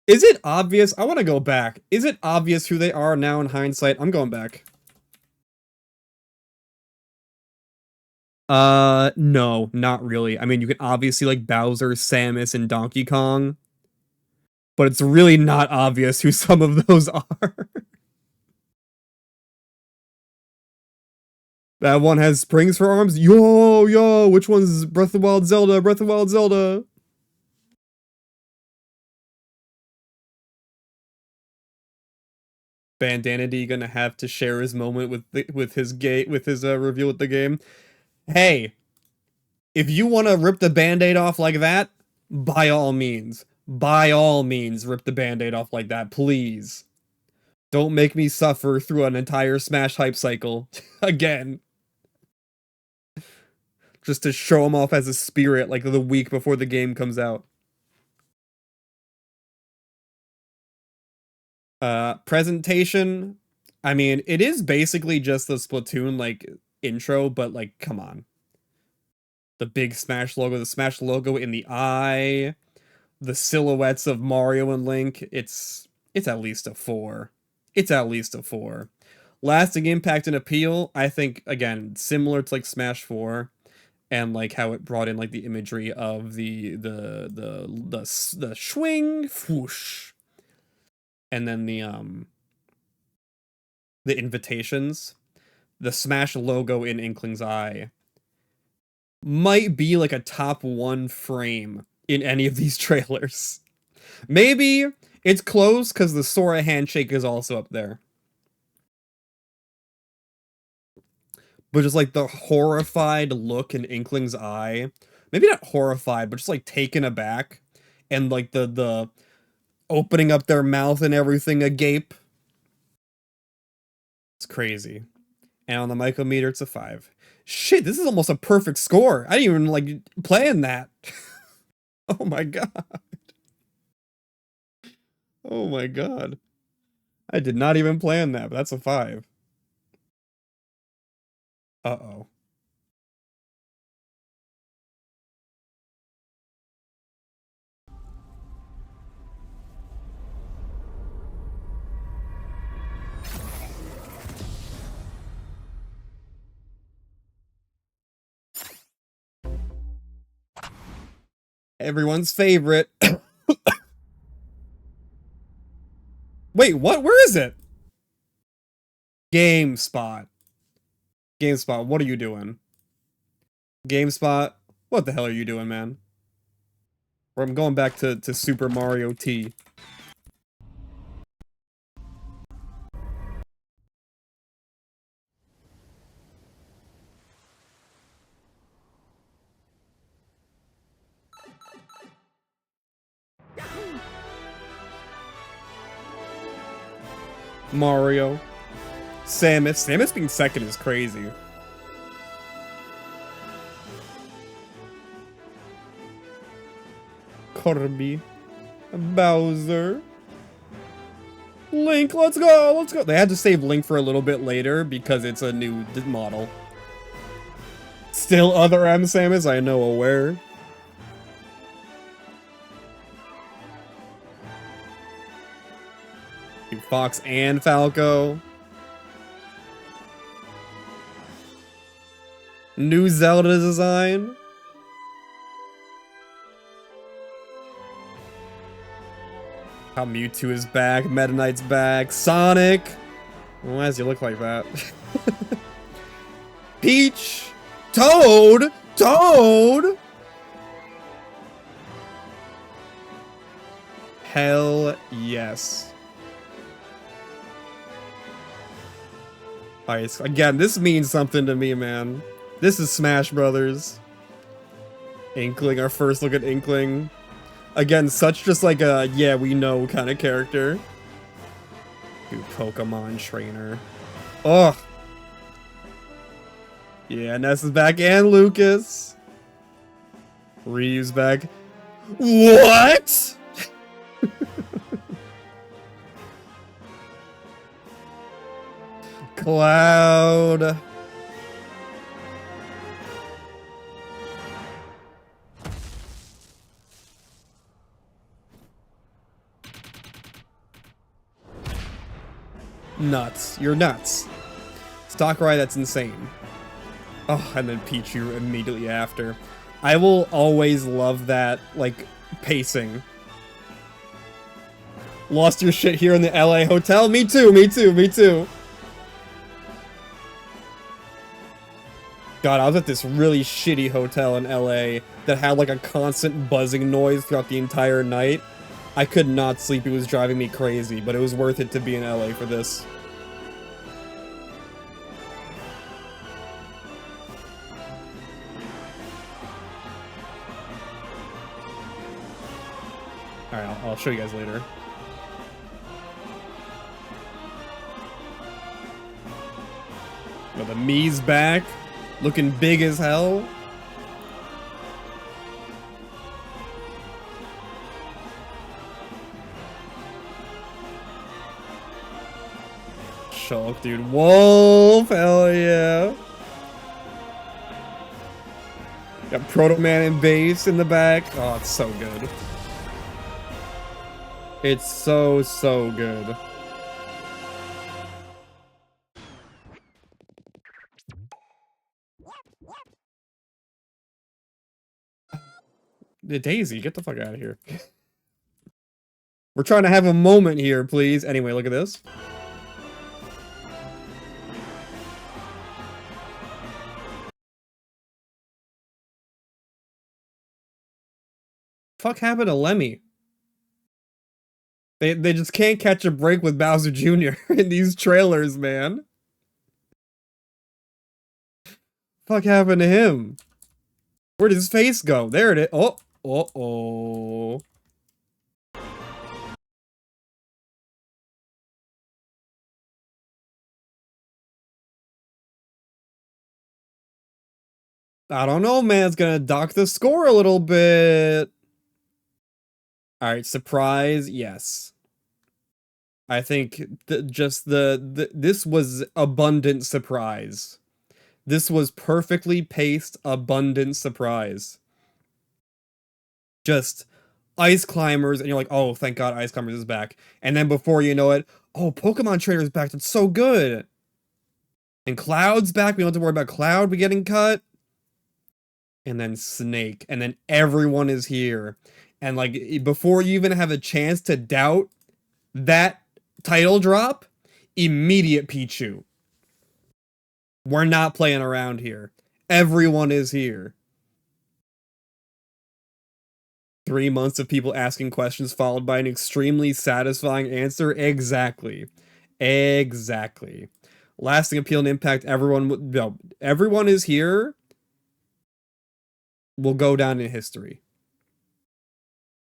Is it obvious? I want to go back. Is it obvious who they are now in hindsight? I'm going back. No, not really. I mean, you can obviously like Bowser, Samus, and Donkey Kong, but it's really not obvious who some of those are. That one has springs for arms. Yo, which one's Breath of the Wild Zelda? Breath of the Wild Zelda. Bandana D gonna have to share his moment with his reveal with the game. Hey, if you want to rip the band-aid off like that, by all means, rip the band-aid off like that, please. Don't make me suffer through an entire Smash hype cycle again. Just to show him off as a spirit like the week before the game comes out. Presentation. I mean, it is basically just the Splatoon like intro, but like, come on. The big Smash logo, the Smash logo in the eye, the silhouettes of Mario and Link. It's at least a 4. It's at least a 4. Lasting impact and appeal, I think, again, similar to like Smash 4. And like how it brought in like the imagery of the swing, whoosh, and then the invitations, the Smash logo in Inkling's eye might be like a top 1 frame in any of these trailers. Maybe it's close because the Sora handshake is also up there. But just like the horrified look in Inkling's eye, maybe not horrified, but just like taken aback, and like the opening up their mouth and everything agape. It's crazy. And on the micrometer, it's a 5. Shit, this is almost a perfect score. I didn't even like plan that. Oh my god. Oh my god. I did not even plan that, but that's a 5. Uh-oh. Everyone's favorite. Wait, what? Where is it? GameSpot. GameSpot, what are you doing? GameSpot, what the hell are you doing, man? Or I'm going back to Super Mario T. Mario. Samus. Samus being second is crazy. Kirby. Bowser. Link, let's go, let's go. They had to save Link for a little bit later because it's a new model. Still other M Samus, I know aware. Fox and Falco. New Zelda design. How Mewtwo is back, Meta Knight's back, Sonic. Why does he look like that? Peach! Toad! Toad! Hell yes. Alright, again, this means something to me, man. This is Smash Brothers. Inkling, our first look at Inkling. Again, such just like a, yeah, we know kind of character. New Pokemon trainer. Ugh. Yeah, Ness is back and Lucas. Ryu's back. What? Cloud. Nuts. You're nuts. Stockrai, that's insane. Oh, and then Pichu immediately after. I will always love that, like, pacing. Lost your shit here in the LA hotel? Me too, me too, me too. God, I was at this really shitty hotel in LA that had like a constant buzzing noise throughout the entire night. I could not sleep, it was driving me crazy, but it was worth it to be in LA for this. Alright, I'll show you guys later. Well, the Mii's back, looking big as hell. Shulk, dude. Wolf, hell yeah. Got Proto Man and Base in the back. Oh, it's so good. It's so, so good. Daisy, get the fuck out of here. We're trying to have a moment here, please. Anyway, look at this. Fuck happened to Lemmy? They just can't catch a break with Bowser Jr. in these trailers, man. Fuck happened to him? Where did his face go? There it is. Oh, oh. I don't know, man. It's gonna dock the score a little bit. Alright, surprise, yes. I think this was abundant surprise. This was perfectly paced, abundant surprise. Just Ice Climbers, and you're like, oh, thank God Ice Climbers is back. And then before you know it, oh, Pokemon Trainer is back. That's so good. And Cloud's back. We don't have to worry about Cloud getting cut. And then Snake. And then everyone is here. And like, before you even have a chance to doubt that title drop, immediate Pichu. We're not playing around here. Everyone is here. 3 months of people asking questions followed by an extremely satisfying answer? Exactly. Exactly. Lasting appeal and impact, everyone is here will go down in history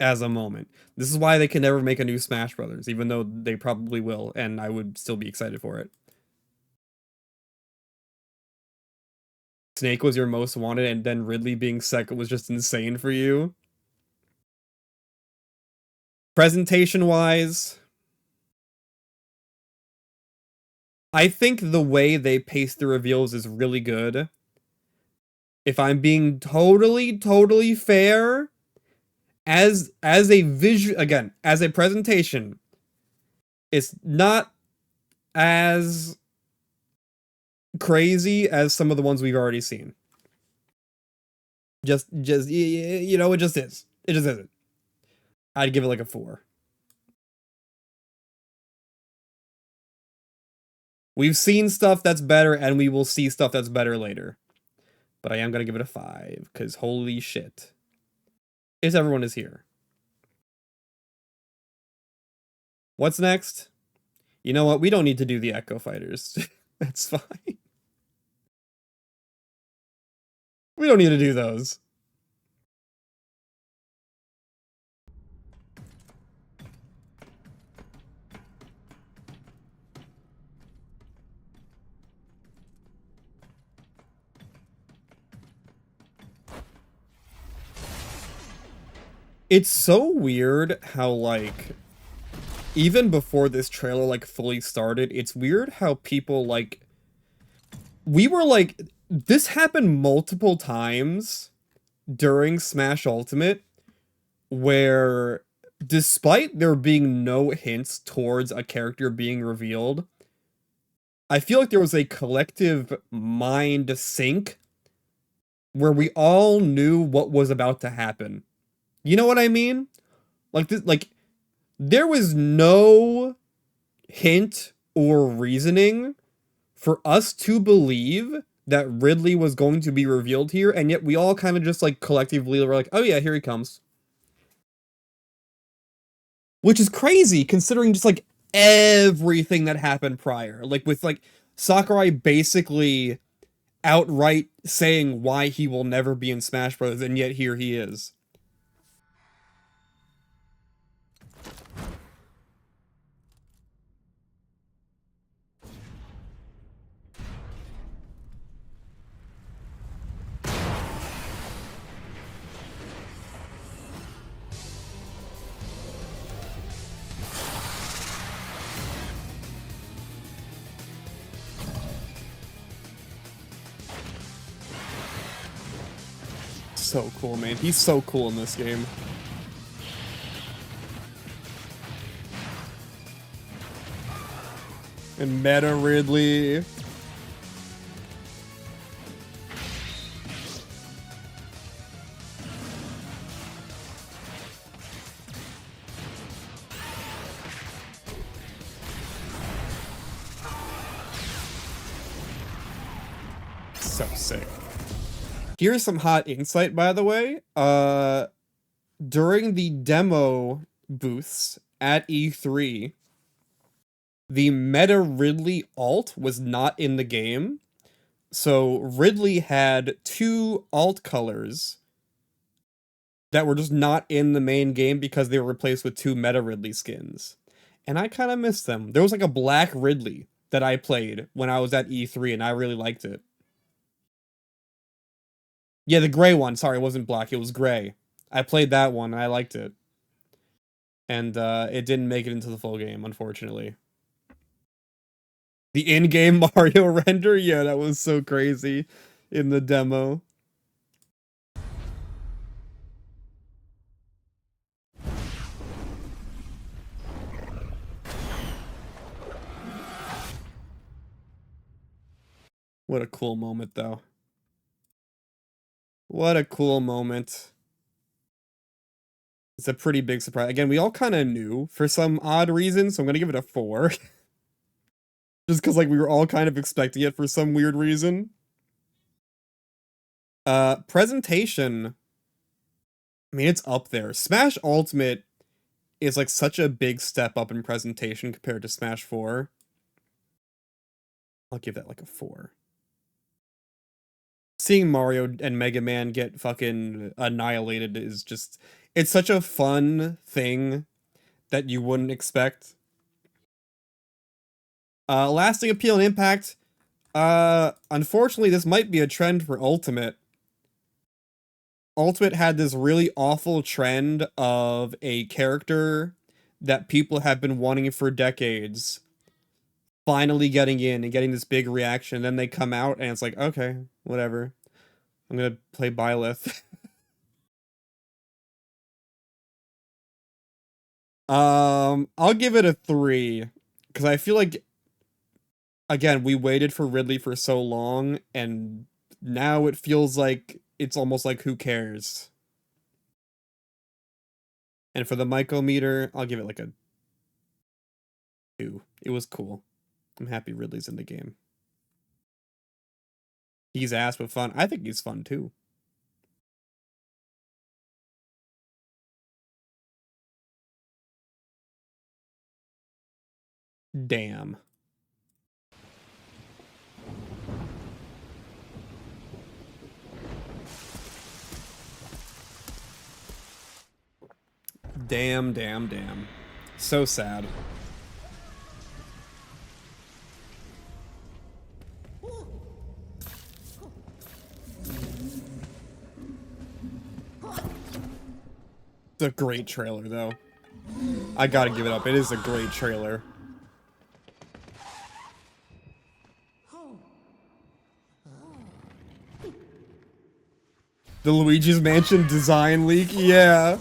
as a moment. This is why they can never make a new Smash Brothers, even though they probably will, and I would still be excited for it. Snake was your most wanted, and then Ridley being second was just insane for you. Presentation-wise, I think the way they pace the reveals is really good. If I'm being totally fair, as a visual, again, as a presentation, it's not as crazy as some of the ones we've already seen. Just you know, it just is. It just isn't. I'd give it like a 4. We've seen stuff that's better, and we will see stuff that's better later. But I am going to give it a 5, because holy shit. Is everyone is here. What's next? You know what? We don't need to do the Echo Fighters. That's fine. We don't need to do those. It's so weird how, like, even before this trailer, like, fully started, it's weird how people, like, we were like, this happened multiple times during Smash Ultimate, where despite there being no hints towards a character being revealed, I feel like there was a collective mind sync where we all knew what was about to happen. You know what I mean? Like this, like there was no hint or reasoning for us to believe that Ridley was going to be revealed here, and yet we all kind of just like collectively were like, "Oh yeah, here he comes." Which is crazy considering just like everything that happened prior. Like with like Sakurai basically outright saying why he will never be in Smash Bros. And yet here he is. So cool, man. He's so cool in this game. And Meta Ridley. So sick. Here's some hot insight, by the way. During the demo booths at E3, the Meta Ridley alt was not in the game. So Ridley had 2 alt colors that were just not in the main game because they were replaced with 2 Meta Ridley skins. And I kind of miss them. There was like a black Ridley that I played when I was at E3 and I really liked it. Yeah, the gray one. Sorry, it wasn't black. It was gray. I played that one and I liked it. And it didn't make it into the full game, unfortunately. The in-game Mario render? Yeah, that was so crazy in the demo. What a cool moment, though. What a cool moment. It's a pretty big surprise. Again, we all kind of knew for some odd reason, so I'm going to give it a 4. Just because, like, we were all kind of expecting it for some weird reason. Presentation. I mean, it's up there. Smash Ultimate is, like, such a big step up in presentation compared to Smash 4. I'll give that, like, a 4. Seeing Mario and Mega Man get fucking annihilated is just... It's such a fun thing that you wouldn't expect. Lasting appeal and impact. Unfortunately, this might be a trend for Ultimate. Ultimate had this really awful trend of a character that people have been wanting for decades finally getting in and getting this big reaction. Then they come out and it's like, okay, whatever. I'm gonna play Byleth. I'll give it a 3 because I feel like, again, we waited for Ridley for so long and now it feels like it's almost like who cares. And for the micrometer, I'll give it like a 2. It was cool. I'm happy Ridley's in the game. He's ass but fun. I think he's fun too. Damn. Damn, damn, damn. So sad. It's a great trailer, though. I gotta give it up. It is a great trailer. The Luigi's Mansion design leak? Yeah.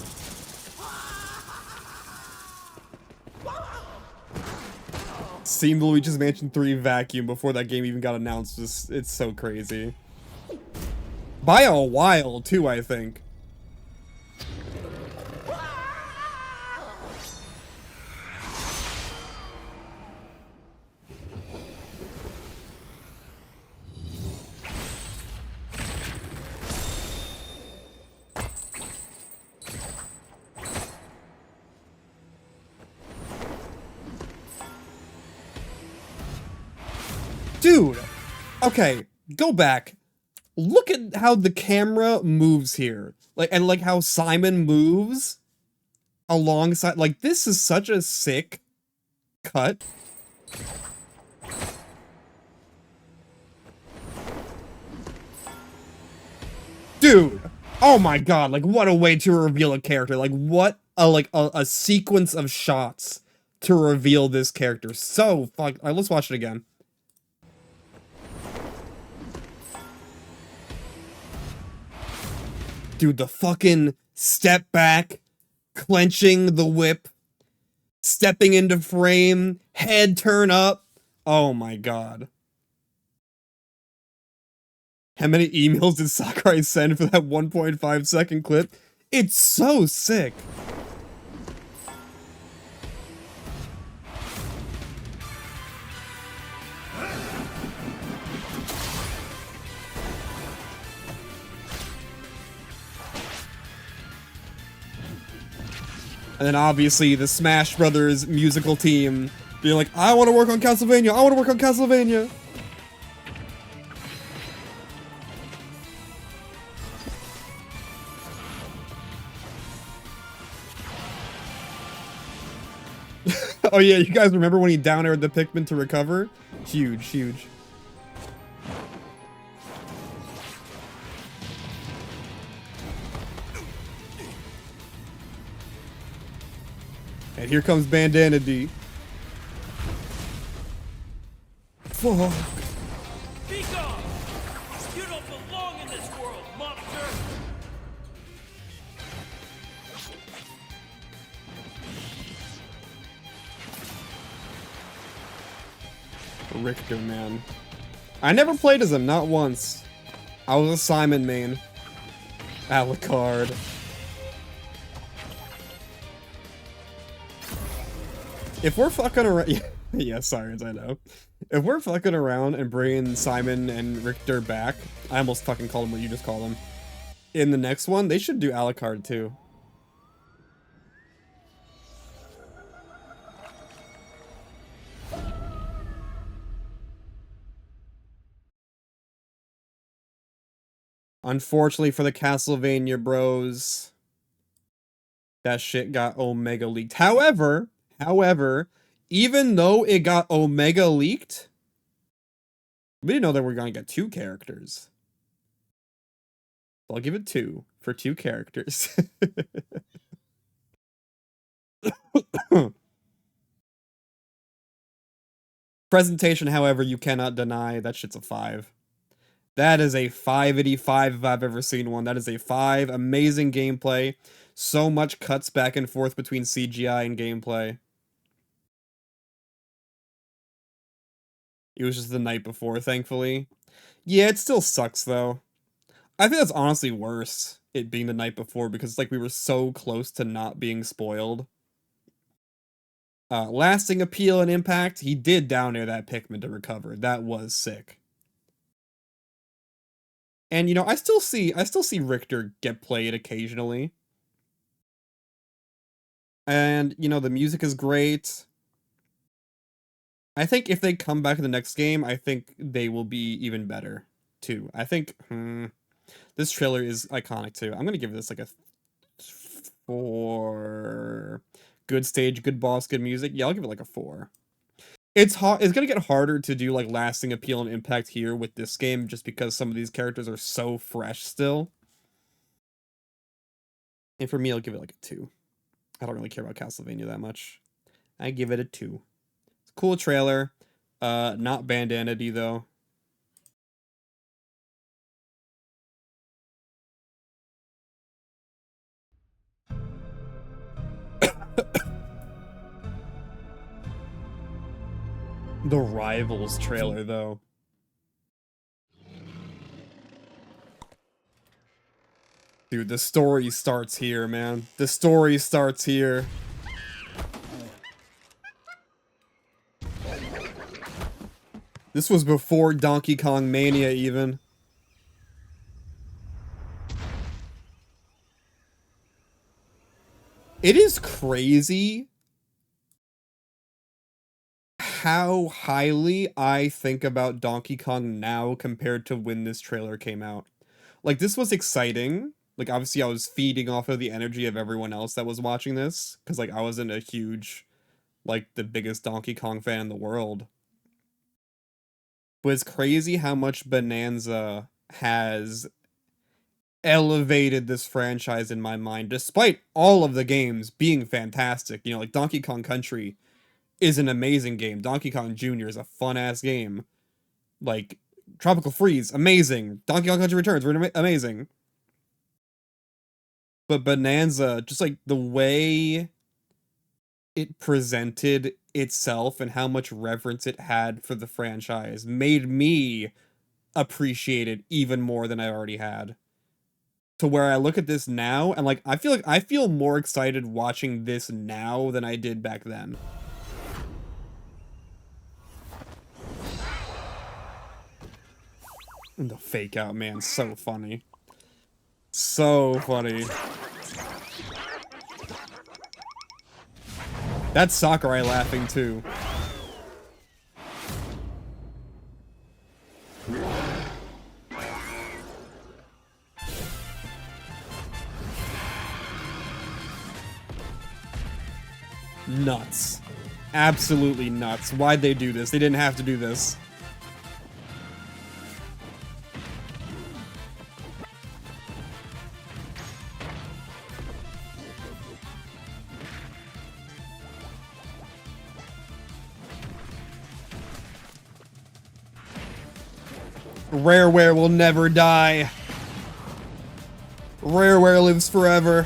Seeing the Luigi's Mansion 3 vacuum before that game even got announced, it's so crazy. By a while, too, I think. Dude, okay, go back. Look at how the camera moves here. Like how Simon moves alongside. Like, this is such a sick cut. Dude, oh my god, like, what a way to reveal a character. Like, what a sequence of shots to reveal this character. So fuck. Alright, let's watch it again. Dude, the fucking step back, clenching the whip, stepping into frame, head turn up. Oh my god. How many emails did Sakurai send for that 1.5 second clip? It's so sick. And then obviously the Smash Brothers musical team being like, I want to work on Castlevania, I want to work on Castlevania. Oh yeah, you guys remember when he down aired the Pikmin to recover? Huge, huge. And here comes Bandana D. Fuck. Be gone! You don't belong in this world, monster! Richter, man. I never played as him, not once. I was a Simon main. Alucard. If we're fucking around, yeah, Sirens, I know. If we're fucking around and bringing Simon and Richter back, I almost fucking called him what you just called him. In the next one, they should do Alucard too. Unfortunately for the Castlevania bros, that shit got Omega leaked. However, even though it got Omega leaked, we didn't know that we're gonna get 2 characters. So I'll give it 2 for 2 characters. Presentation, however, you cannot deny that shit's a 5. That is a 585 if I've ever seen one. That is a 5. Amazing gameplay. So much cuts back and forth between CGI and gameplay. It was just the night before, thankfully. Yeah, it still sucks, though. I think that's honestly worse, it being the night before, because, like, we were so close to not being spoiled. Lasting appeal and impact, he did down air that Pikmin to recover. That was sick. And, you know, I still see Richter get played occasionally. And, you know, the music is great. I think if they come back in the next game, I think they will be even better, too. I think, this trailer is iconic, too. I'm gonna give this, like, a 4. Good stage, good boss, good music. Yeah, I'll give it, like, a 4. It's gonna get harder to do, like, lasting appeal and impact here with this game, just because some of these characters are so fresh still. And for me, I'll give it like a 2. I don't really care about Castlevania that much. I give it a 2. It's a cool trailer. Not bandanity though. The Rivals trailer though. Dude, the story starts here, man. The story starts here. This was before Donkey Kong Mania even. It is crazy how highly I think about Donkey Kong now compared to when this trailer came out. Like, this was exciting. Like, obviously I was feeding off of the energy of everyone else that was watching this. Because, like, I wasn't a huge, like, the biggest Donkey Kong fan in the world. But it's crazy how much Bonanza has elevated this franchise in my mind, despite all of the games being fantastic. You know, like Donkey Kong Country is an amazing game. Donkey Kong Jr. is a fun-ass game. Like, Tropical Freeze, amazing. Donkey Kong Country Returns were amazing. But Bonanza, just like the way it presented itself and how much reverence it had for the franchise made me appreciate it even more than I already had. To where I look at this now and like I feel more excited watching this now than I did back then. And the fake out, man, so funny. So funny. That's Sakurai laughing too. Nuts. Absolutely nuts. Why'd they do this? They didn't have to do this. Rareware will never die. Rareware lives forever.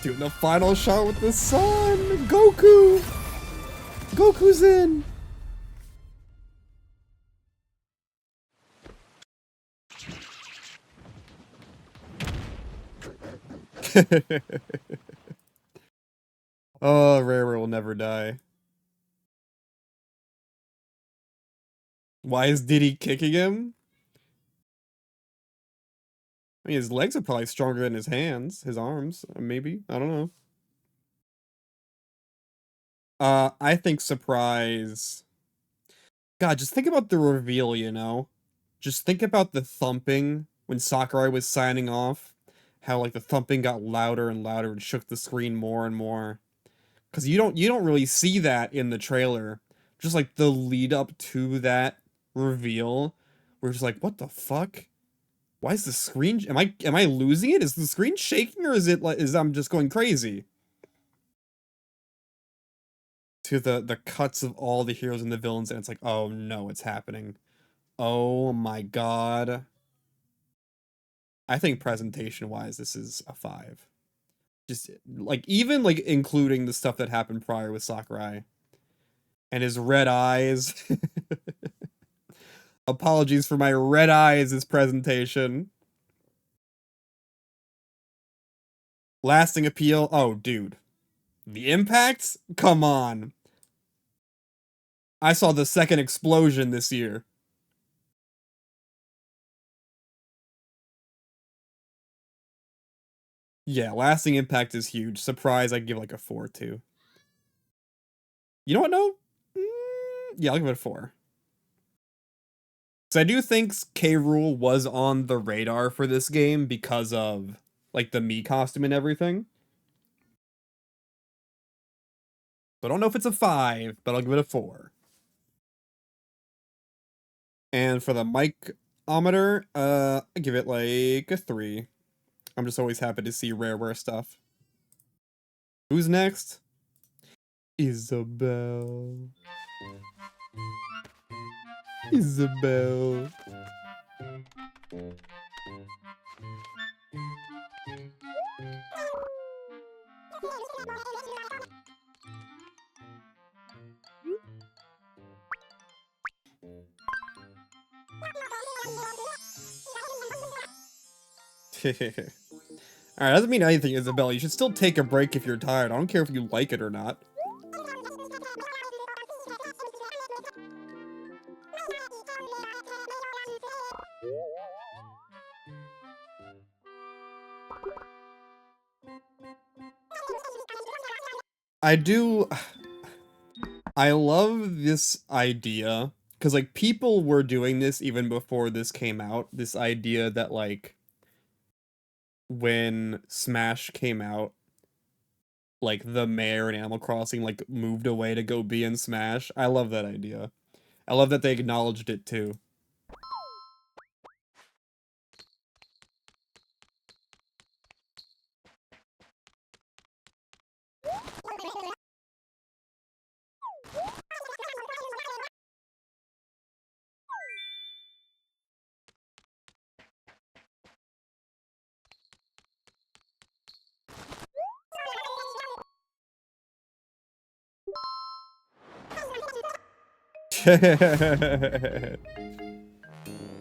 Dude, the final shot with the sun! Goku! Goku's in! Oh, Rareware will never die. Why is Diddy kicking him? I mean, his legs are probably stronger than his hands, his arms, maybe. I don't know. I think surprise. God, just think about the reveal, you know? Just think about the thumping when Sakurai was signing off. How, like, the thumping got louder and louder and shook the screen more and more. Because you don't really see that in the trailer. Just, like, the lead up to that reveal. We're just like, what the fuck? Why is the screen... Am I losing it? Is the screen shaking or is it like... I'm just going crazy? To the cuts of all the heroes and the villains and it's like, oh no, it's happening. Oh my god. I think presentation-wise, this is a 5. Just, like, even, like, including the stuff that happened prior with Sakurai. And his red eyes. Apologies for my red eyes this presentation. Lasting appeal. Oh, dude. The impact? Come on. I saw the second explosion this year. Yeah, lasting impact is huge. Surprise, I'd give like a 4 too. You know what? No? Yeah, I'll give it a 4. So I do think K. Rool was on the radar for this game because of like the Mii costume and everything. So I don't know if it's a 5, but I'll give it a 4. And for the mic-ometer, I give it like a 3. I'm just always happy to see rare stuff. Who's next? Isabelle. Isabelle. Alright, doesn't mean anything, Isabelle. You should still take a break if you're tired. I don't care if you like it or not. I love this idea, because, like, people were doing this even before this came out. This idea that, like, when Smash came out, like, the mayor in Animal Crossing, like, moved away to go be in Smash. I love that idea. I love that they acknowledged it, too.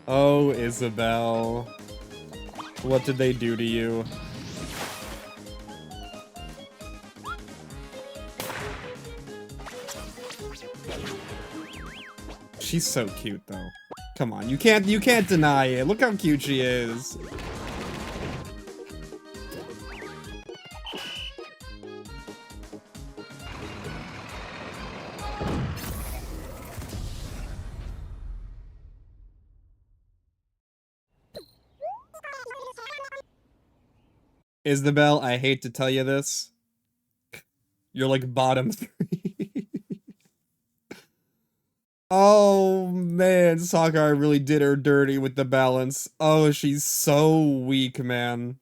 Oh, Isabelle. What did they do to you? She's so cute, though. Come on, you can't deny it. Look how cute she is. Isabelle, I hate to tell you this. You're like bottom 3. Oh man, Sakurai really did her dirty with the balance. Oh, she's so weak, man.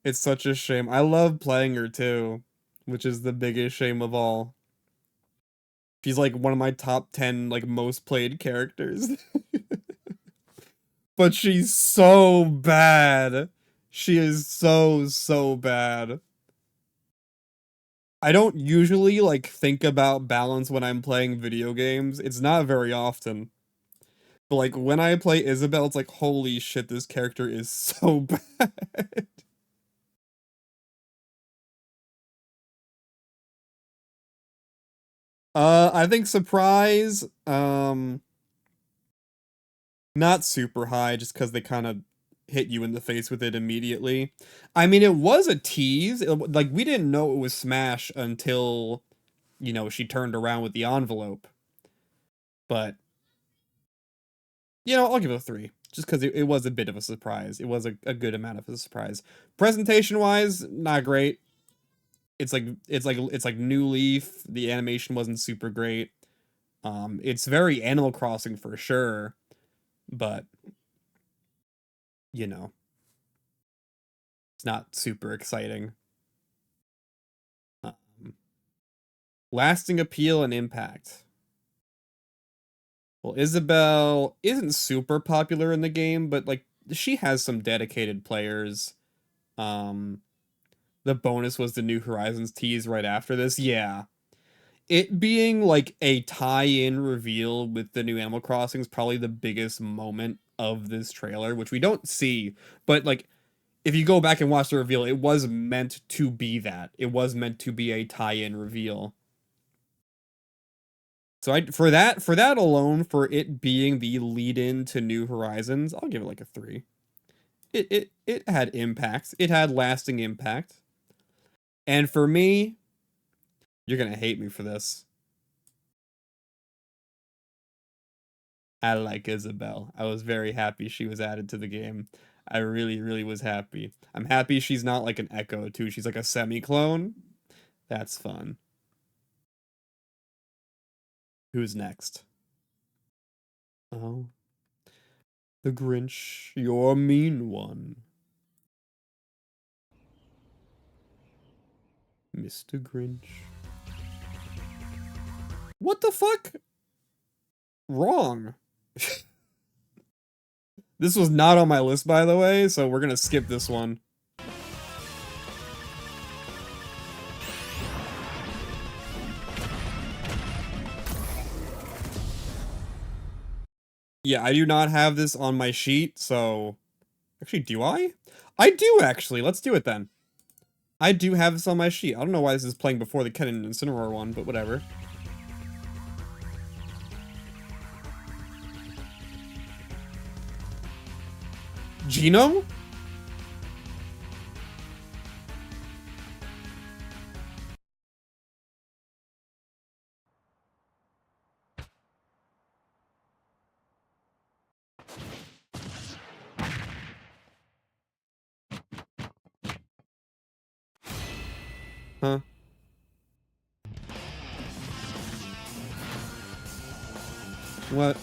It's such a shame. I love playing her too, which is the biggest shame of all. She's like one of my top 10 like most played characters. But she's so bad. She is so bad. I don't usually like think about balance when I'm playing video games. It's not very often. But like when I play Isabelle, it's like holy shit, this character is so bad. I think surprise, not super high just because they kind of hit you in the face with it immediately. I mean, it was a tease. Like, we didn't know it was Smash until, you know, she turned around with the envelope. But, you know, I'll give it a 3. Just because it was a bit of a surprise. It was a good amount of a surprise. Presentation-wise, not great. It's like New Leaf. The animation wasn't super great. It's very Animal Crossing for sure. But, you know, it's not super exciting. Lasting appeal and impact. Well, Isabelle isn't super popular in the game, but like she has some dedicated players. The bonus was the New Horizons tease right after this. Yeah. It being like a tie-in reveal with the new Animal Crossing is probably the biggest moment of this trailer, which we don't see, but like if you go back and watch the reveal, it was meant to be that. It was meant to be a tie-in reveal. So for that alone, for it being the lead-in to New Horizons, I'll give it like a 3. It had impact. It had lasting impact. And for me, you're gonna hate me for this. I like Isabelle. I was very happy she was added to the game. I really was happy. I'm happy she's not like an Echo too. She's like a semi-clone. That's fun. Who's next? Oh. Mr. Grinch, you're a mean one. Mr. Grinch. What the fuck? Wrong. This was not on my list, by the way, so we're gonna skip this one. Yeah, I do not have this on my sheet, so... Actually, do I? I do, actually. Let's do it, then. I do have this on my sheet. I don't know why this is playing before the Ken and Incineroar one, but whatever. Gino? Huh? What?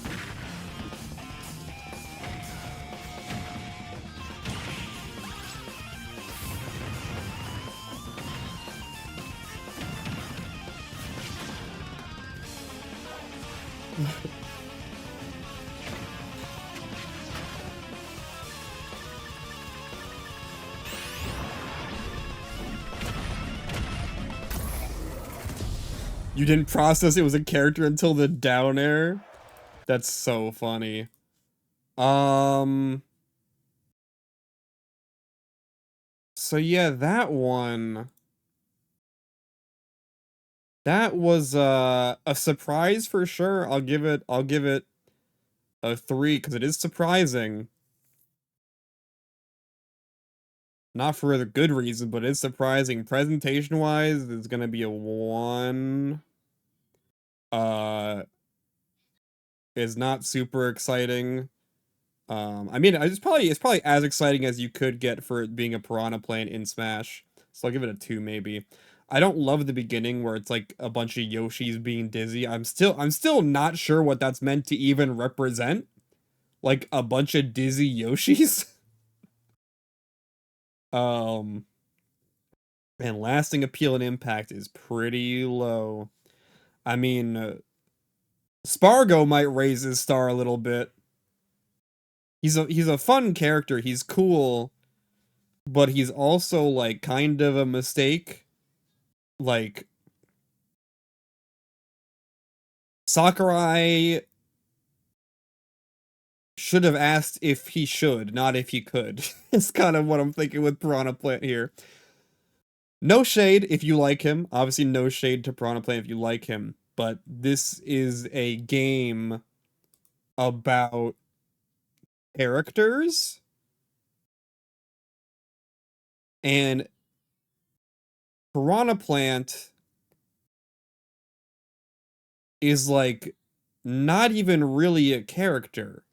You didn't process it was a character until the down air? That's so funny. So yeah, that one... That was a surprise for sure. I'll give it a 3 because it is surprising. Not for a good reason, but it's surprising. Presentation wise, it's gonna be a 1. Is not super exciting. I mean, it's probably as exciting as you could get for it being a Piranha Plant in Smash. So I'll give it a 2 maybe. I don't love the beginning where it's like a bunch of Yoshis being dizzy. I'm still not sure what that's meant to even represent. Like a bunch of dizzy Yoshis. And lasting appeal and impact is pretty low. I mean, Spargo might raise his star a little bit. He's a fun character. He's cool, but he's also like kind of a mistake. Like Sakurai should have asked if he should, not if he could. It's kind of what I'm thinking with Piranha Plant here. No shade if you like him. Obviously, no shade to Piranha Plant if you like him. But this is a game about characters. And Piranha Plant is like not even really a character.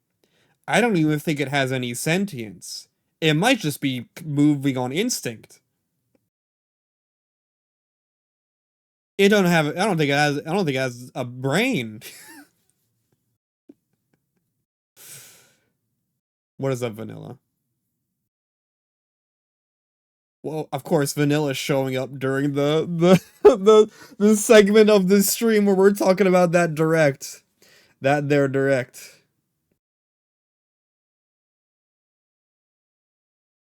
I don't even think it has any sentience. It might just be moving on instinct. It don't have. I don't think it has. I don't think it has a brain. What is up, Vanilla? Well, of course, Vanilla's showing up during the segment of the stream where we're talking about that direct. That there direct.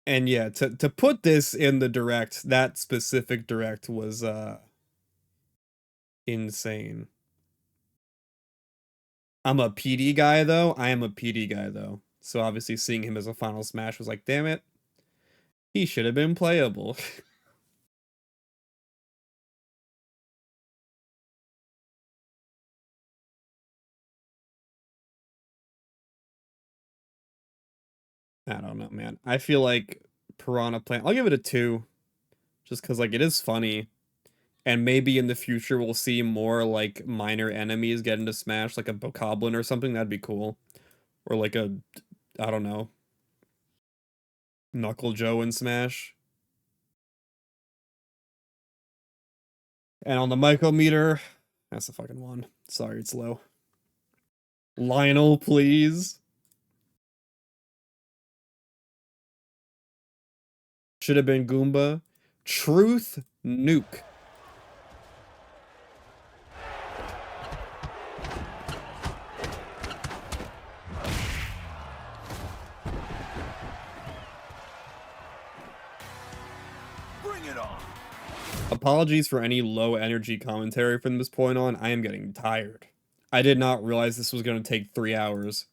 And yeah, to put this in the direct, that specific direct was insane. I'm a PD guy though. I am a PD guy though. So obviously seeing him as a final smash was like, damn it. He should have been playable. I don't know, man. I feel like Piranha Plant, I'll give it a 2. Just because, like, it is funny. And maybe in the future we'll see more, like, minor enemies get into Smash, like a Bokoblin or something. That'd be cool. Or, like, I don't know. Knuckle Joe in Smash. And on the micrometer, that's the fucking one. Sorry, it's low. Lionel, please. Should have been Goomba. Truth Nuke. Bring it on. Apologies for any low energy commentary from this point on. I am getting tired. I did not realize this was going to take 3 hours.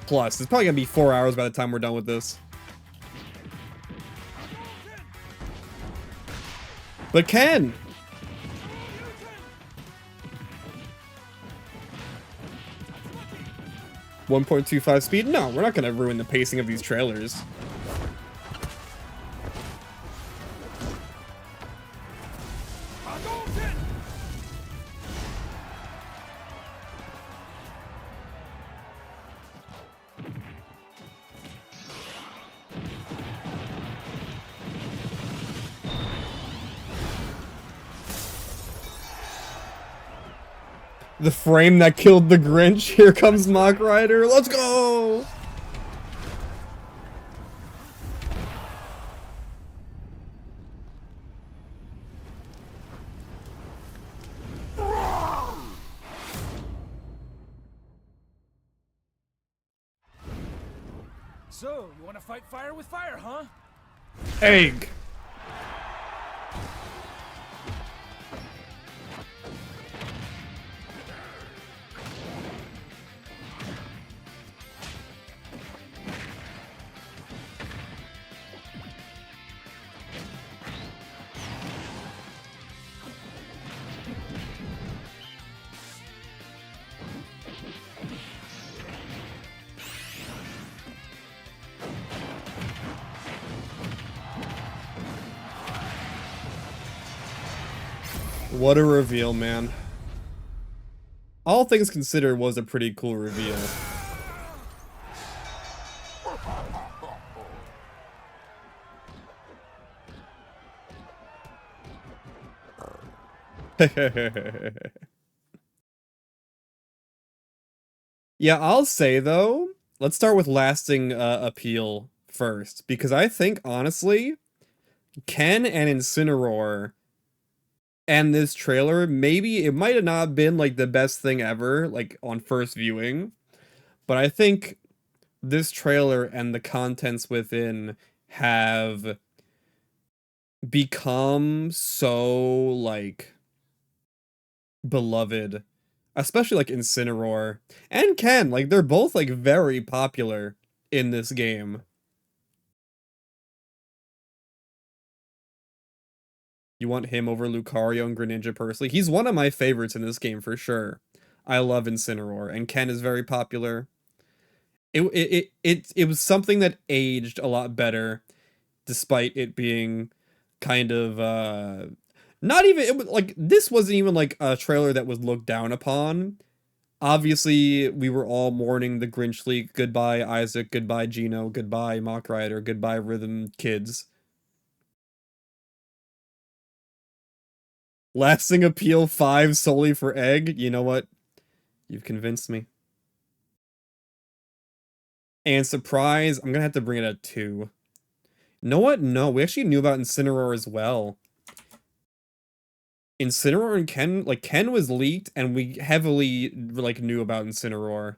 Plus, it's probably going to be 4 hours by the time we're done with this. But Ken! .25 speed? No, we're not going to ruin the pacing of these trailers. The frame that killed the Grinch. Here comes Mock Rider. Let's go! So, you want to fight fire with fire, huh? Egg. What a reveal, man. All things considered, was a pretty cool reveal. Yeah, I'll say though, let's start with lasting appeal first, because I think honestly, Ken and Incineroar and this trailer, maybe it might have not been like the best thing ever, like on first viewing, but I think this trailer and the contents within have become so like beloved, especially like Incineroar and Ken, like they're both like very popular in this game. You want him over Lucario and Greninja personally? He's one of my favorites in this game for sure. I love Incineroar, and Ken is very popular. It was something that aged a lot better, despite it being kind of not even it was like this wasn't even like a trailer that was looked down upon. Obviously, we were all mourning the Grinch leak. Goodbye, Isaac. Goodbye, Gino. Goodbye, Mock Rider. Goodbye, Rhythm Kids. Lasting appeal 5 solely for Egg. You know what? You've convinced me. And surprise, I'm gonna have to bring it at 2. You know what? No, we actually knew about Incineroar as well. Incineroar and Ken, like Ken was leaked, and we heavily like knew about Incineroar.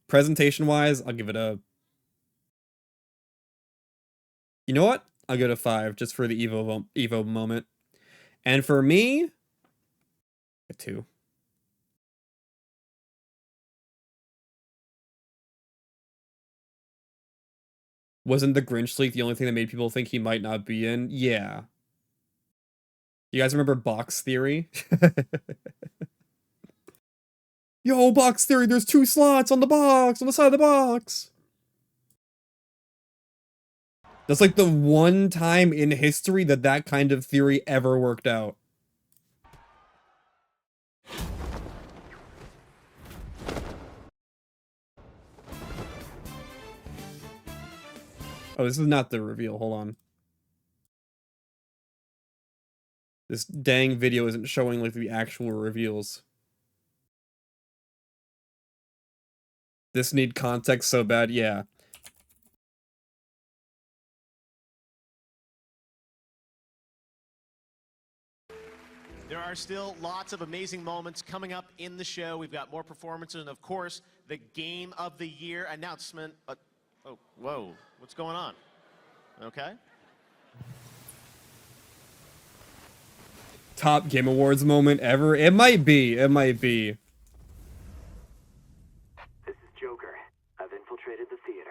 Presentation wise, I'll give it a. You know what? I'll give it a 5 just for the Evo moment. And for me, a 2. Wasn't the Grinch leak the only thing that made people think he might not be in? Yeah. You guys remember Box Theory? Yo, Box Theory, there's 2 slots on the box, on the side of the box. That's like the one time in history that that kind of theory ever worked out. Oh, this is not the reveal. Hold on. This dang video isn't showing like the actual reveals. This need context so bad, yeah. There are still lots of amazing moments coming up in the show. We've got more performances and, of course, the Game of the Year announcement. Oh, whoa, what's going on? Okay. Top Game Awards moment ever? It might be. It might be. This is Joker. I've infiltrated the theater.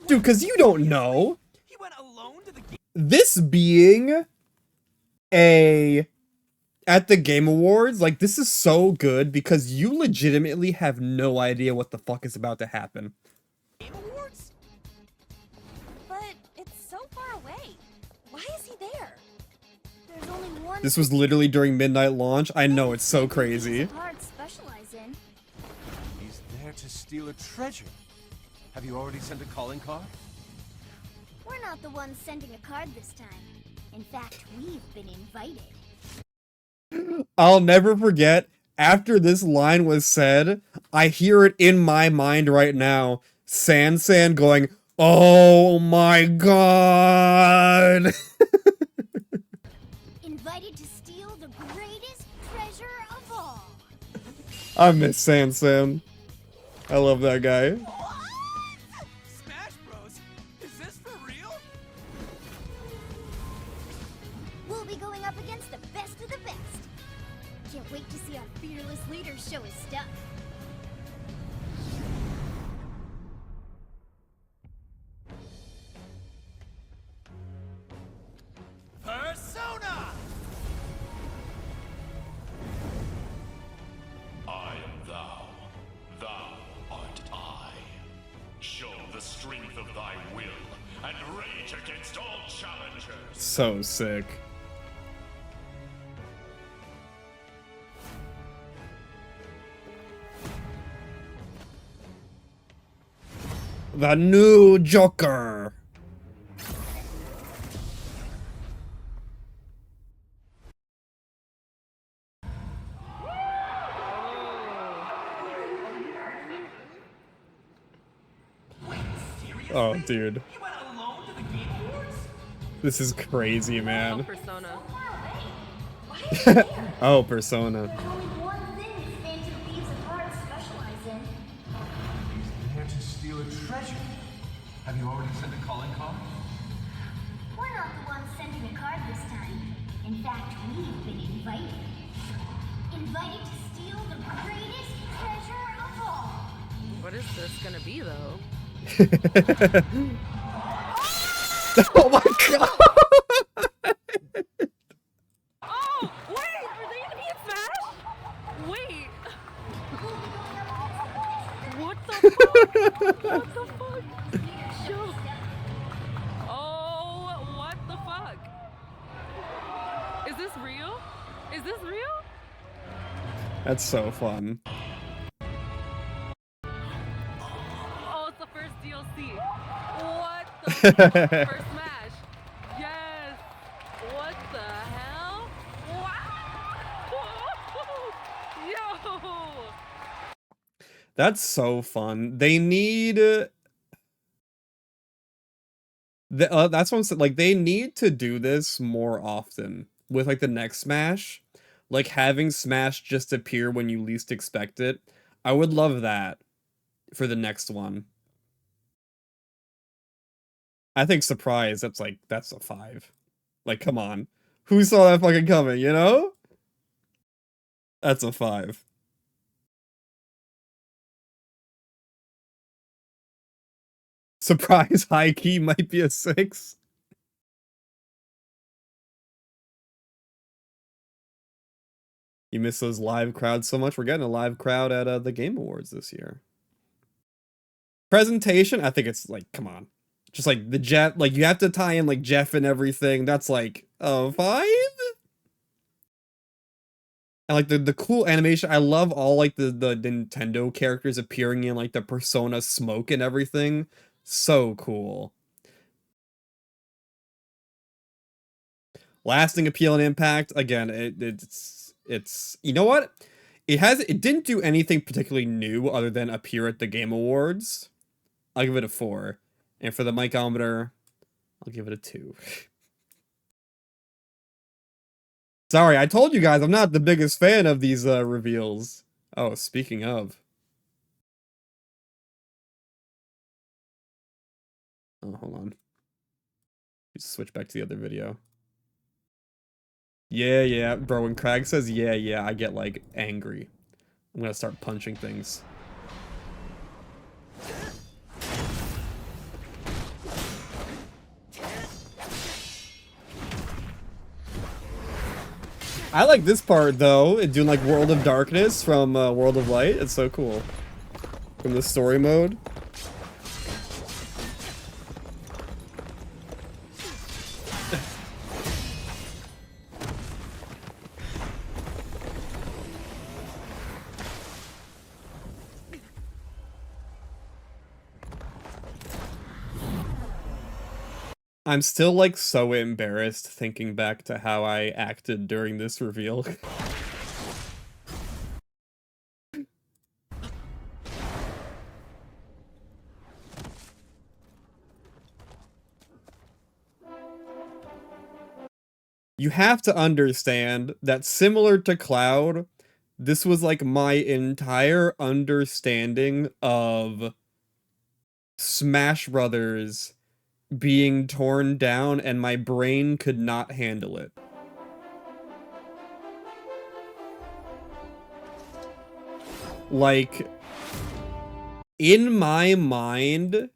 Dude, because you don't know. He went alone to the this being at the Game Awards, like, this is so good because you legitimately have no idea what the fuck is about to happen. Game Awards? But it's so far away. Why is he there? There's only one. This was literally during midnight launch. I know, it's so crazy. Parts specialize in. He's there to steal a treasure. Have you already sent a calling card? We're not the ones sending a card this time. In fact, we've been invited. I'll never forget, after this line was said, I hear it in my mind right now. San going, "Oh my god!" Invited to steal the greatest treasure of all. I miss San. I love that guy. Smash Bros? Is this for real? We'll be going up against the best of the best. Can't wait to see our fearless leader show his stuff. Persona! I am thou. Thou art I. Show the strength of thy will and rage against all challengers. So sick. The new Joker. Oh, dude. This is crazy, man. Persona. Oh, Persona. He's there to steal a treasure. Have you already sent a calling card? We're not the ones sending a card this time. In fact, we've been invited. Invited to steal the greatest treasure of all. What is this gonna be, though? Oh my god! Oh, wait! Are they gonna be in Smash? Wait! What the fuck? What the fuck? Yo. Oh, what the fuck? Is this real? Is this real? That's so fun. Oh, it's the first DLC. What the fuck? First Smash. Yes. What the hell? Wow. Yo. That's so fun. They need that's what I'm saying. Like, they need to do this more often with like the next Smash. Like, having Smash just appear when you least expect it. I would love that for the next one. I think surprise, that's a 5. Like, come on. Who saw that fucking coming, you know? That's a 5. Surprise high key might be a 6. You miss those live crowds so much. We're getting a live crowd at the Game Awards this year. Presentation, I think it's like, come on. Just like the Jeff, like you have to tie in like Jeff and everything. That's like a 5. And like the cool animation. I love all like the Nintendo characters appearing in like the Persona smoke and everything. So cool. Lasting appeal and impact. Again, it's you know what? It didn't do anything particularly new other than appear at the Game Awards. I'll give it a 4. And for the mikeometer, I'll give it a 2. Sorry, I told you guys I'm not the biggest fan of these reveals. Oh, speaking of. Oh, hold on. Just switch back to the other video. Yeah, bro, when Crag says yeah, I get, like, angry. I'm gonna start punching things. I like this part, though, doing, like, World of Darkness from World of Light. It's so cool. From the story mode. I'm still, like, so embarrassed thinking back to how I acted during this reveal. You have to understand that similar to Cloud, this was, like, my entire understanding of Smash Brothers being torn down, and my brain could not handle it. Like, in my mind,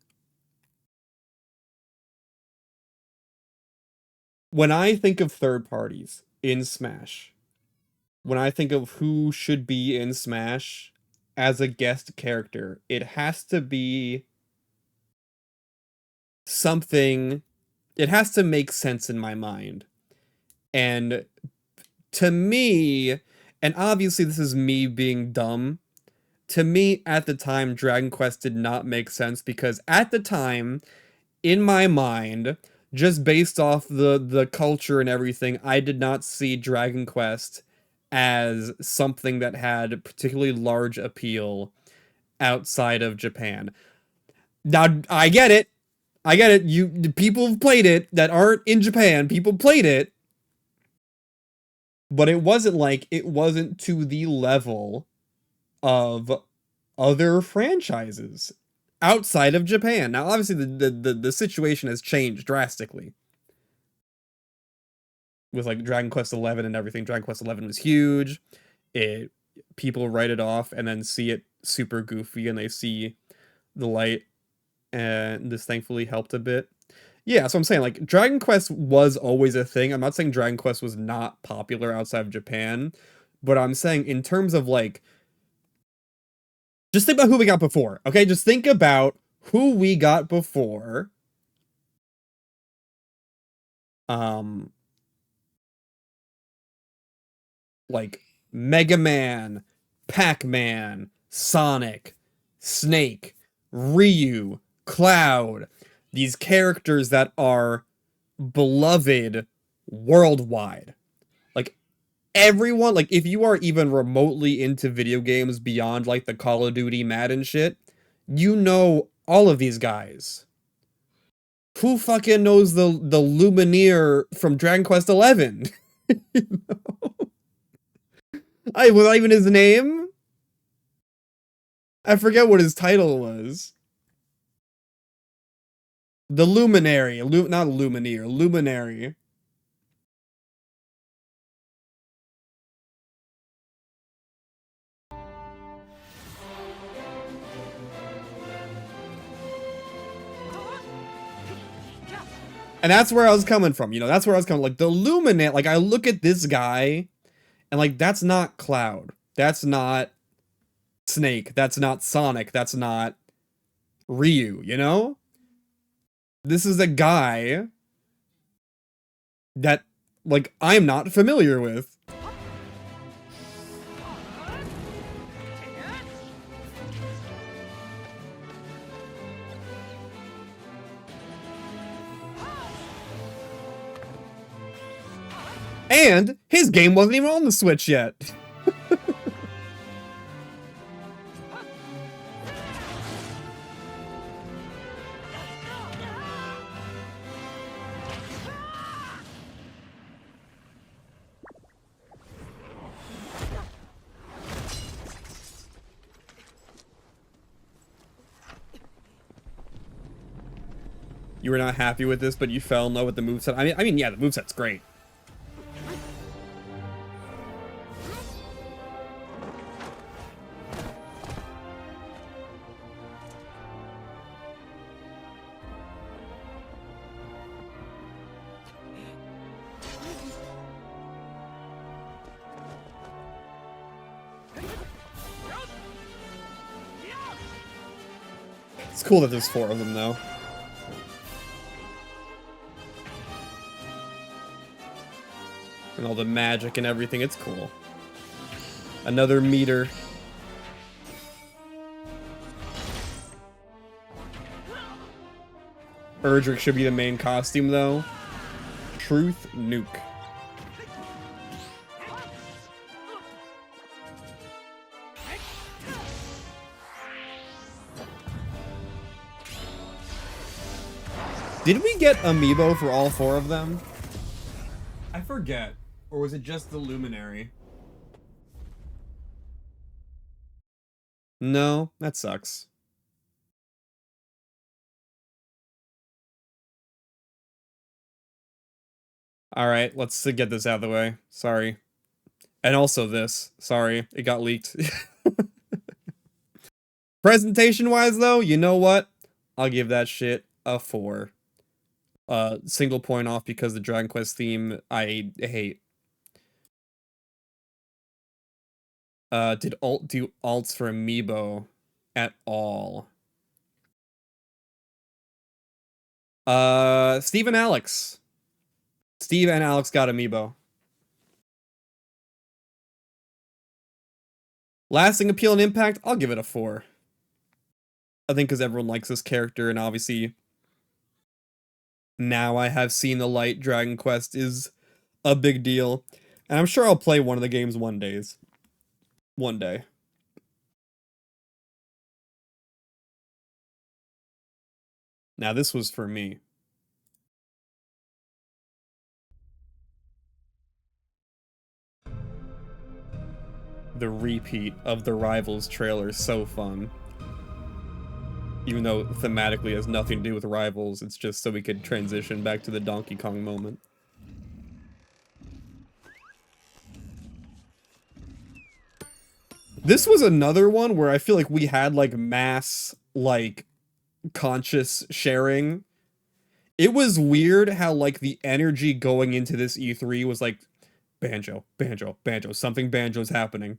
when I think of third parties in Smash, when I think of who should be in Smash as a guest character, it has to be something, it has to make sense in my mind. And to me, and obviously this is me being dumb, to me at the time Dragon Quest did not make sense because at the time, in my mind, just based off the culture and everything, I did not see Dragon Quest as something that had particularly large appeal outside of Japan. Now, I get it. People have played it that aren't in Japan. People played it. But it wasn't to the level of other franchises outside of Japan. Now, obviously, the situation has changed drastically. With, like, Dragon Quest XI and everything. Dragon Quest XI was huge. People write it off and then see it super goofy and they see the light. And this thankfully helped a bit. Yeah, so I'm saying, like, Dragon Quest was always a thing. I'm not saying Dragon Quest was not popular outside of Japan. But I'm saying in terms of, like, just think about who we got before, okay? Just think about who we got before. Like, Mega Man, Pac-Man, Sonic, Snake, Ryu, Cloud. These characters that are beloved worldwide. Like, everyone, like, if you are even remotely into video games beyond, like, the Call of Duty, Madden shit, you know all of these guys. Who fucking knows the Lumineer from Dragon Quest XI? You know? Was that even his name? I forget what his title was. The Luminary. Not Lumineer. Luminary. And that's where I was coming from, you know, that's where I was coming, like, the Luminate, like, I look at this guy, and, like, that's not Cloud, that's not Snake, that's not Sonic, that's not Ryu, you know? This is a guy that, like, I'm not familiar with. And his game wasn't even on the Switch yet. You were not happy with this, but you fell in love with the moveset. I mean, yeah, the moveset's great. It's cool that there's 4 of them, though. And all the magic and everything, it's cool. Another meter. Erdrick should be the main costume, though. Truth Nuke. Did we get amiibo for all 4 of them? I forget. Or was it just the Luminary? No, that sucks. Alright, let's get this out of the way. Sorry. And also this. Sorry, it got leaked. Presentation-wise, though, you know what? I'll give that shit a 4. Single point off because the Dragon Quest theme I hate. Did alt do alts for amiibo at all? Steve and Alex. Steve and Alex got amiibo. Lasting appeal and impact, I'll give it a 4. I think because everyone likes this character, and obviously now I have seen the light, Dragon Quest is a big deal. And I'm sure I'll play one of the games one day. Now this was for me. The repeat of the Rivals trailer is so fun. Even though thematically has nothing to do with Rivals, it's just so we could transition back to the Donkey Kong moment. This was another one where I feel like we had like mass, like, conscious sharing. It was weird how like the energy going into this E3 was like, Banjo, Banjo, Banjo, something Banjo's happening.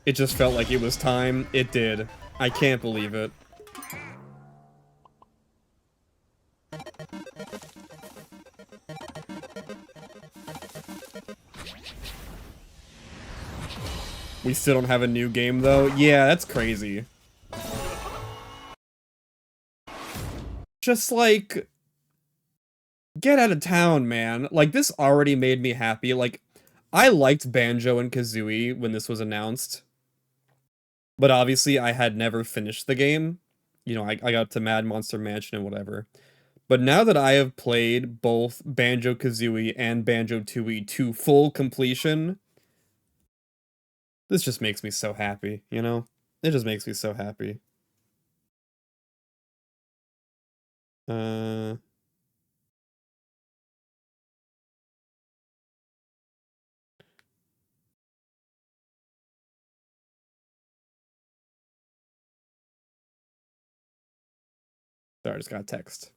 It just felt like it was time. It did. I can't believe it. We still don't have a new game, though? Yeah, that's crazy. Just, like... get out of town, man. Like, this already made me happy. Like, I liked Banjo and Kazooie when this was announced. But obviously, I had never finished the game. You know, I got to Mad Monster Mansion and whatever. But now that I have played both Banjo-Kazooie and Banjo-Tooie to full completion... this just makes me so happy, you know? It just makes me so happy. Sorry, I just got a text.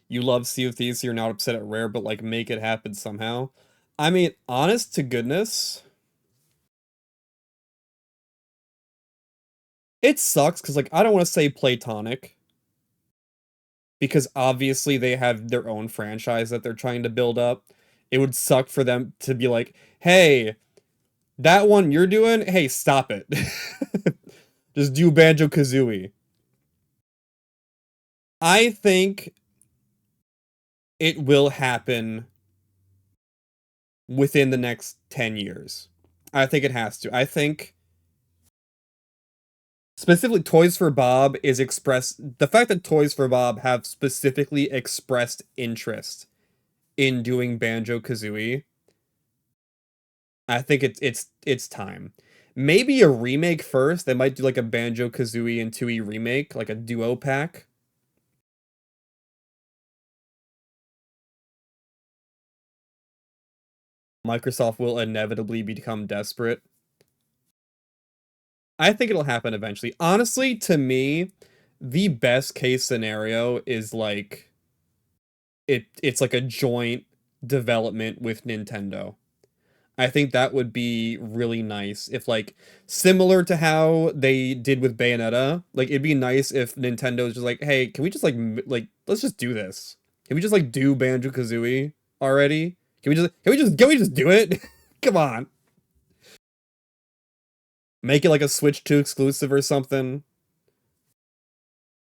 You love Sea of Thieves, so you're not upset at Rare, but, like, make it happen somehow. I mean, honest to goodness... it sucks, because, like, I don't want to say platonic. Because obviously they have their own franchise that they're trying to build up. It would suck for them to be like, hey, that one you're doing, hey, stop it. Just do Banjo-Kazooie. I think it will happen within the next 10 years. I think it has to. I think specifically Toys for Bob is expressed, the fact that Toys for Bob have specifically expressed interest in doing Banjo-Kazooie, I think it's time. Maybe a remake first. They might do like a Banjo-Kazooie and Tooie remake, like a duo pack. Microsoft will inevitably become desperate. I think it'll happen eventually. Honestly, to me, the best case scenario is like it's like a joint development with Nintendo. I think that would be really nice if, like, similar to how they did with Bayonetta, like it'd be nice if Nintendo's just like, "Hey, can we just like let's just do this? Can we just like do Banjo-Kazooie already? Can we just do it? Come on. Make it like a Switch 2 exclusive or something.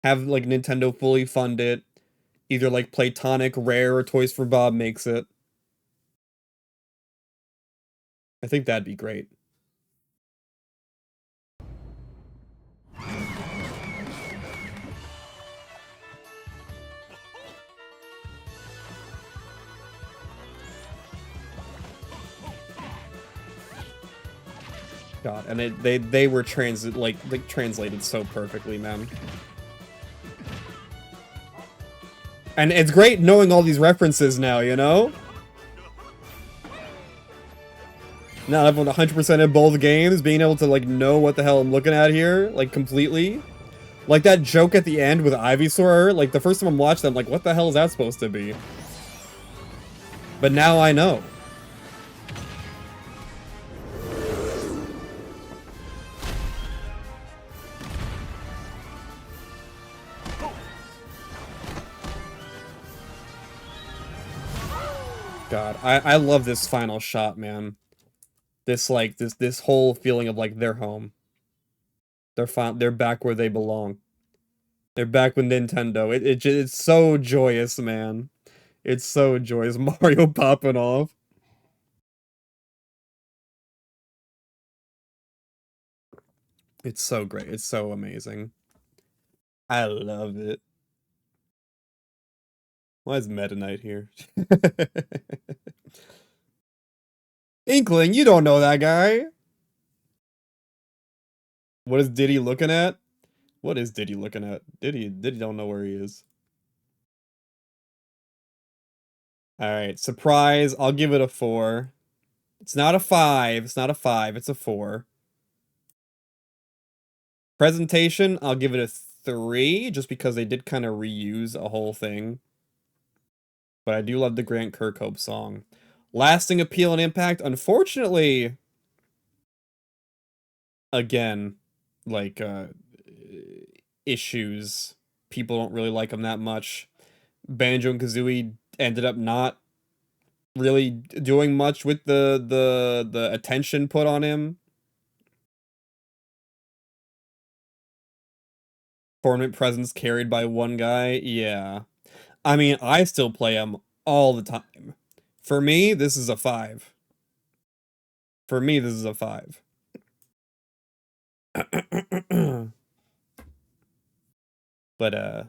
Have like Nintendo fully fund it. Either like Playtonic, Rare, or Toys for Bob makes it. I think that'd be great. God, and they were translated so perfectly, man. And it's great knowing all these references now, you know? Now everyone 100% in both games, being able to like know what the hell I'm looking at here, like completely. Like that joke at the end with Ivysaur, like the first time I'm watching them, like what the hell is that supposed to be? But now I know. God, I love this final shot, man. This like this whole feeling of like they're home. They're back where they belong. They're back with Nintendo. It's so joyous, man. It's so joyous. Mario popping off. It's so great. It's so amazing. I love it. Why is Meta Knight here? Inkling, you don't know that guy. What is Diddy looking at? What is Diddy looking at? Diddy don't know where he is. Alright, surprise. I'll give it a 4. It's not a 5. It's not a 5. It's a 4. Presentation, I'll give it a 3, just because they did kind of reuse a whole thing. But I do love the Grant Kirkhope song. Lasting appeal and impact, unfortunately, again, like, issues. People don't really like him that much. Banjo and Kazooie ended up not really doing much with the attention put on him. Tournament presence carried by one guy, yeah. I mean, I still play him all the time. For me, this is a 5. For me, this is a 5. But,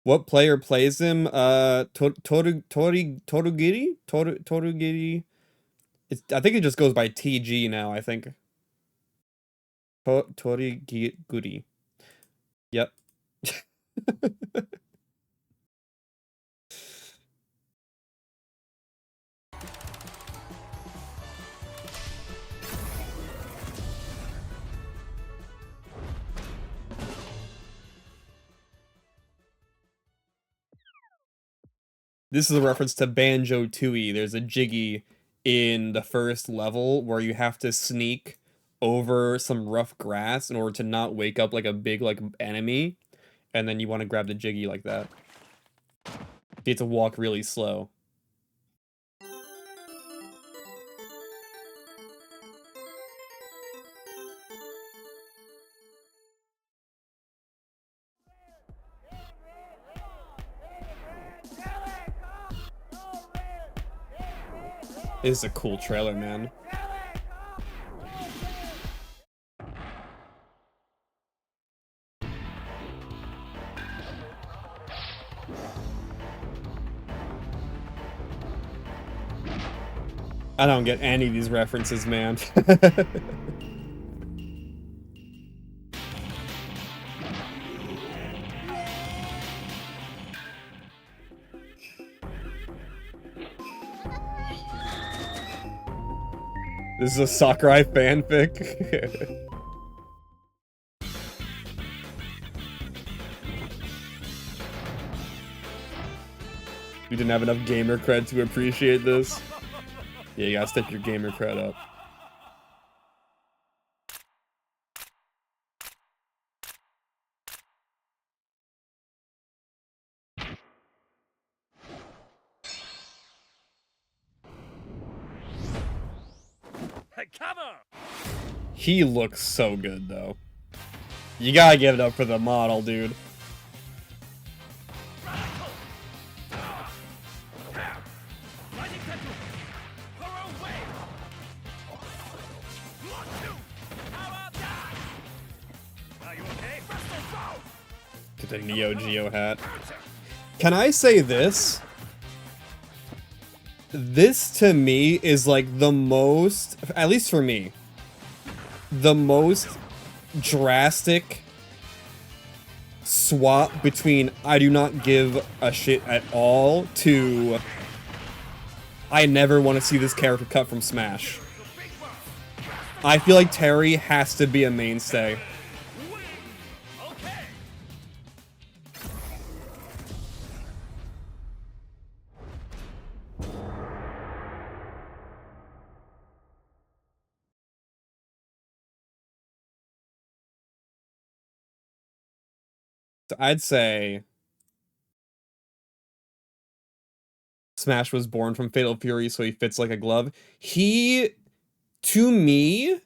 what player plays him? Torugiri? Torugiri? I think it just goes by TG now, I think. Torigiri. Yep. This is a reference to Banjo-Tooie. There's a Jiggy in the first level where you have to sneak over some rough grass in order to not wake up like a big like enemy, and then you want to grab the Jiggy like that. You have to walk really slow. This is a cool trailer, man. I don't get any of these references, man. This is a Sakurai fanfic. You didn't have enough gamer cred to appreciate this. Yeah, you gotta step your gamer cred up. Cover! He looks so good, though. You gotta give it up for the model, dude. Get the Neo Geo hat. Can I say this? This, to me, is like the most, at least for me, the most drastic swap between I do not give a shit at all to I never want to see this character cut from Smash. I feel like Terry has to be a mainstay. So I'd say Smash was born from Fatal Fury, so he fits like a glove. He, to me,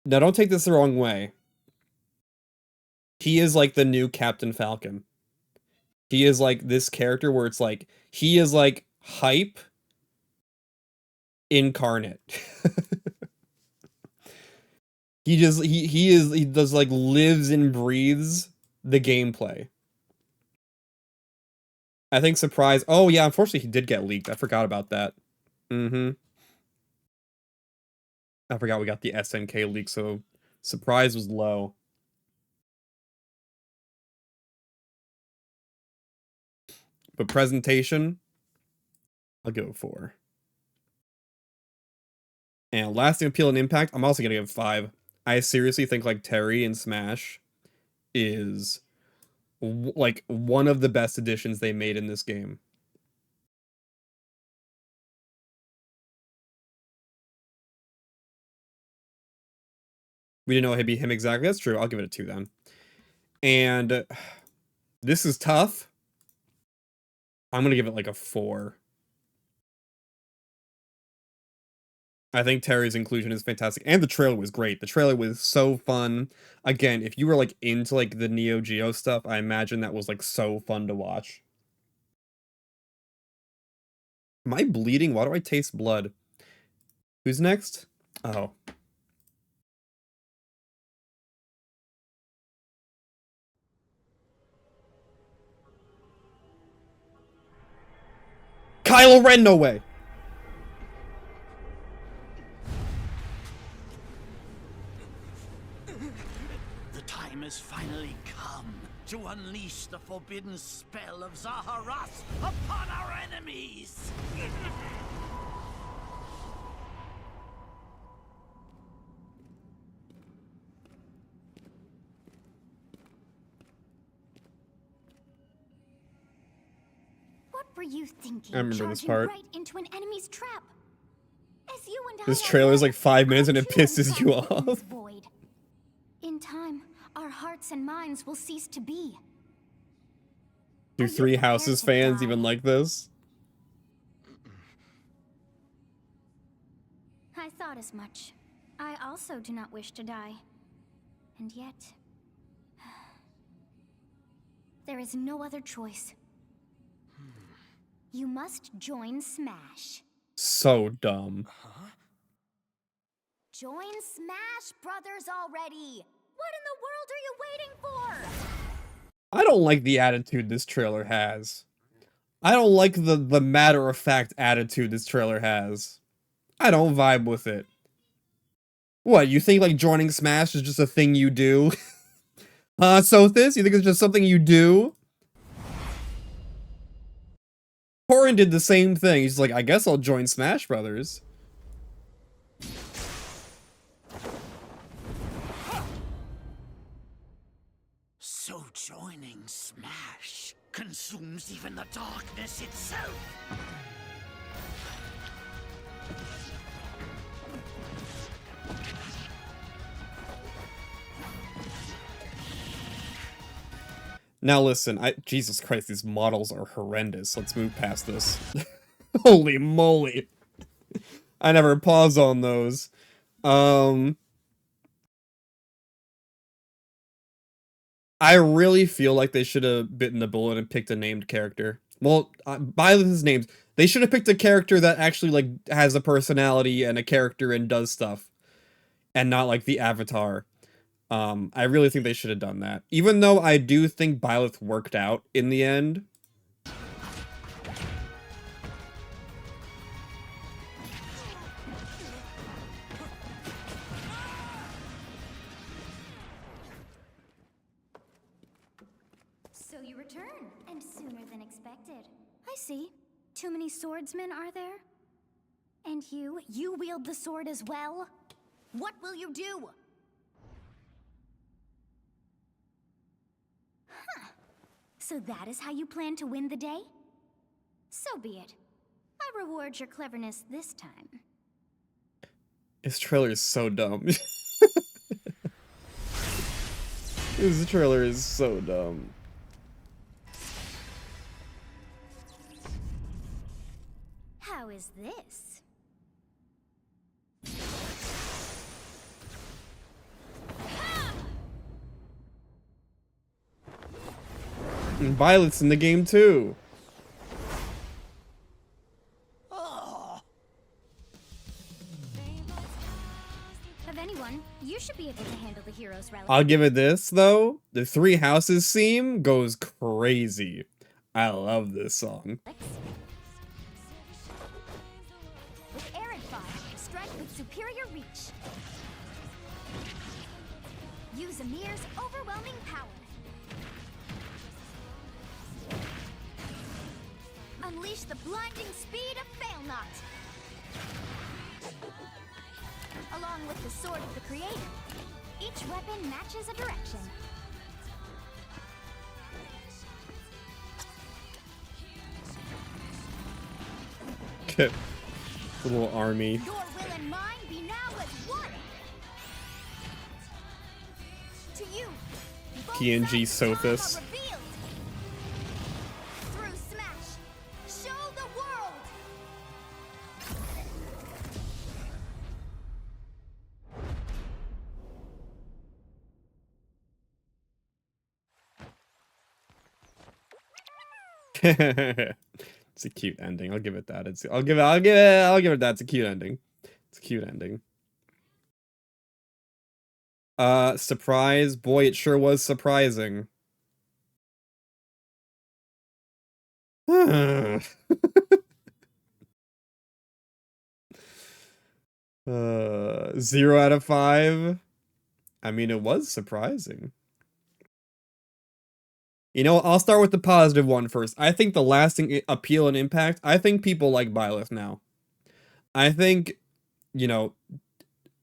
now don't take this the wrong way. He is like the new Captain Falcon. He is like this character where it's like, he is like hype incarnate. He does like lives and breathes the gameplay. I think Surprise, oh yeah, unfortunately he did get leaked. I forgot about that. I forgot we got the SNK leak, so Surprise was low. But presentation, I'll give it 4. And lasting appeal and impact, I'm also gonna give 5. I seriously think like Terry in Smash is like one of the best additions they made in this game. We didn't know it'd be him exactly. That's true. I'll give it a 2 then. And this is tough. I'm gonna give it like a 4. I think Terry's inclusion is fantastic, and the trailer was great. The trailer was so fun. Again, if you were like into like the Neo Geo stuff, I imagine that was like so fun to watch. Am I bleeding? Why do I taste blood? Who's next? Oh. Kylo Ren, no way! The time has finally come to unleash the forbidden spell of Zaharas upon our enemies! What were you thinking? I remember this charging part. right into an enemy's trap? As you and This I trailer is are like 5 minutes and it pisses you off. void. In time, our hearts and minds will cease to be. Do Three Houses fans even like this? I thought as much. I also do not wish to die. And yet, there is no other choice. You must join Smash. So dumb. Join Smash Brothers already! What in the world are you waiting for? I don't like the attitude this trailer has. I don't like the matter-of-fact attitude this trailer has. I don't vibe with it. What, you think like joining Smash is just a thing you do? Sothis? You think it's just something you do? Corin did the same thing. He's like, I guess I'll join Smash Brothers. So joining Smash consumes even the darkness itself. Now listen, Jesus Christ, these models are horrendous. Let's move past this. Holy moly. I never pause on those. I really feel like they should have bitten the bullet and picked a named character. Well, by his names, they should have picked a character that actually like has a personality and a character and does stuff, and not like the Avatar. I really think they should have done that. Even though I do think Byleth worked out in the end. So you return, and sooner than expected. I see. Too many swordsmen, are there? And you wield the sword as well? What will you do? Huh. So that is how you plan to win the day? So be it. I reward your cleverness this time. This trailer is so dumb. This trailer is so dumb. How is this? And Violet's in the game too. Of anyone, you should be able to handle the hero's relic. I'll give it this though. The Three Houses theme goes crazy. I love this song. With Arid Fire, strike with superior reach. Use Amir's overwhelming power. Unleash the blinding speed of Failnaught. Along with the sword of the creator, each weapon matches a direction. Little army. Your will and mine be now as one. To you, PNG Sothis. through Smash, show the world. It's a cute ending. I'll give it that. I'll give it that. It's a cute ending. It's a cute ending. Surprise. Boy, it sure was surprising. Zero out of 5. I mean, it was surprising. You know, I'll start with the positive one first. I think the lasting appeal and impact, I think people like Byleth now. I think, you know,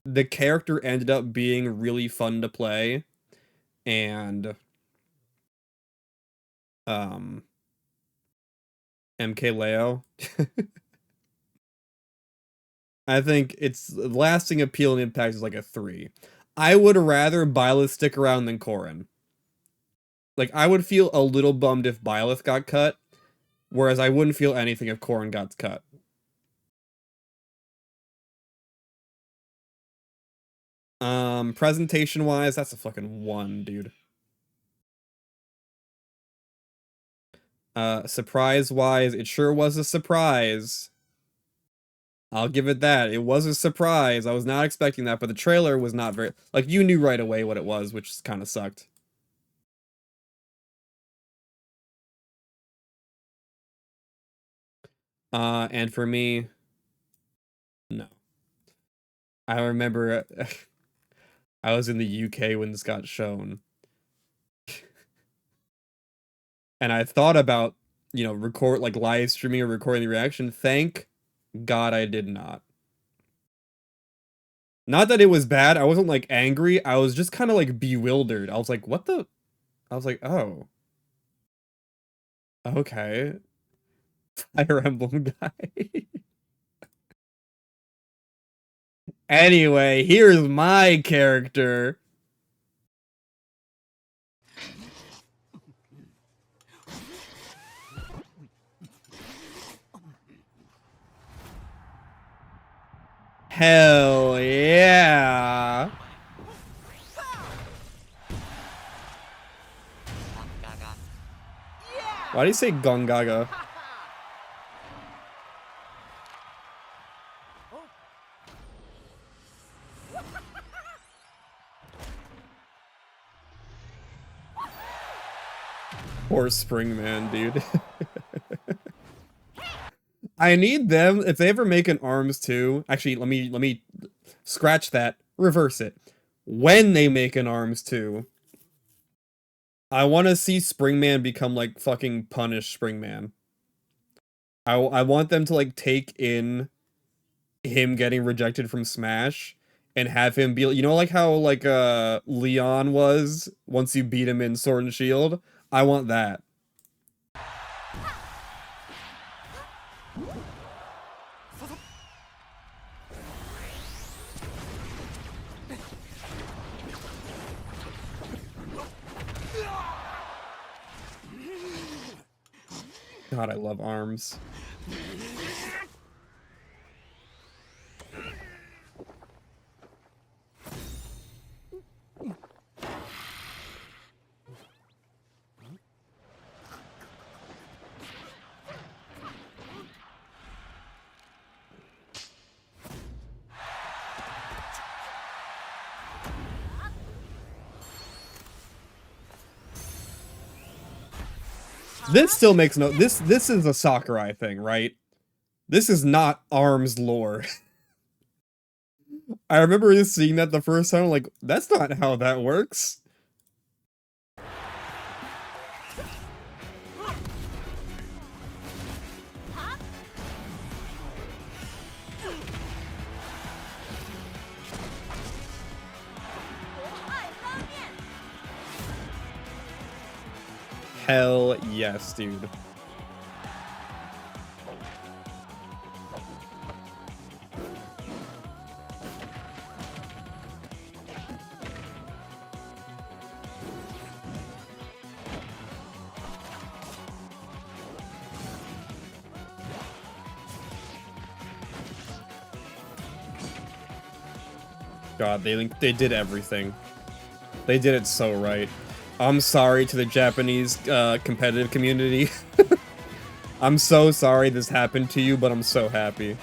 the character ended up being really fun to play. And, MK Leo. I think its lasting appeal and impact is like a 3. I would rather Byleth stick around than Corin. Like, I would feel a little bummed if Byleth got cut, whereas I wouldn't feel anything if Corin got cut. Presentation-wise, that's a fucking 1, dude. Surprise-wise, it sure was a surprise. I'll give it that. It was a surprise. I was not expecting that, but the trailer was not very... Like, you knew right away what it was, which kind of sucked. And for me, no. I remember I was in the UK when this got shown. And I thought about, you know, live streaming or recording the reaction. Thank God I did not. Not that it was bad. I wasn't like angry. I was just kind of like bewildered. I was like, what the? I was like, oh. Okay. Fire Emblem guy. Anyway, here's my character. Hell yeah. Why do you say Gongaga? Poor Springman, dude. I need them, if they ever make an ARMS 2, actually, let me scratch that, reverse it. When they make an ARMS 2, I want to see Springman become like fucking Punish Springman. I want them to like take in him getting rejected from Smash and have him be, you know, like how like Leon was once you beat him in Sword and Shield. I want that. God, I love ARMS. This still makes no... This is a Sakurai thing, right? This is not ARMS lore. I remember just seeing that the first time, like, that's not how that works. Hell yes, dude. God, they did everything. They did it so right. I'm sorry to the Japanese competitive community. I'm so sorry this happened to you, but I'm so happy.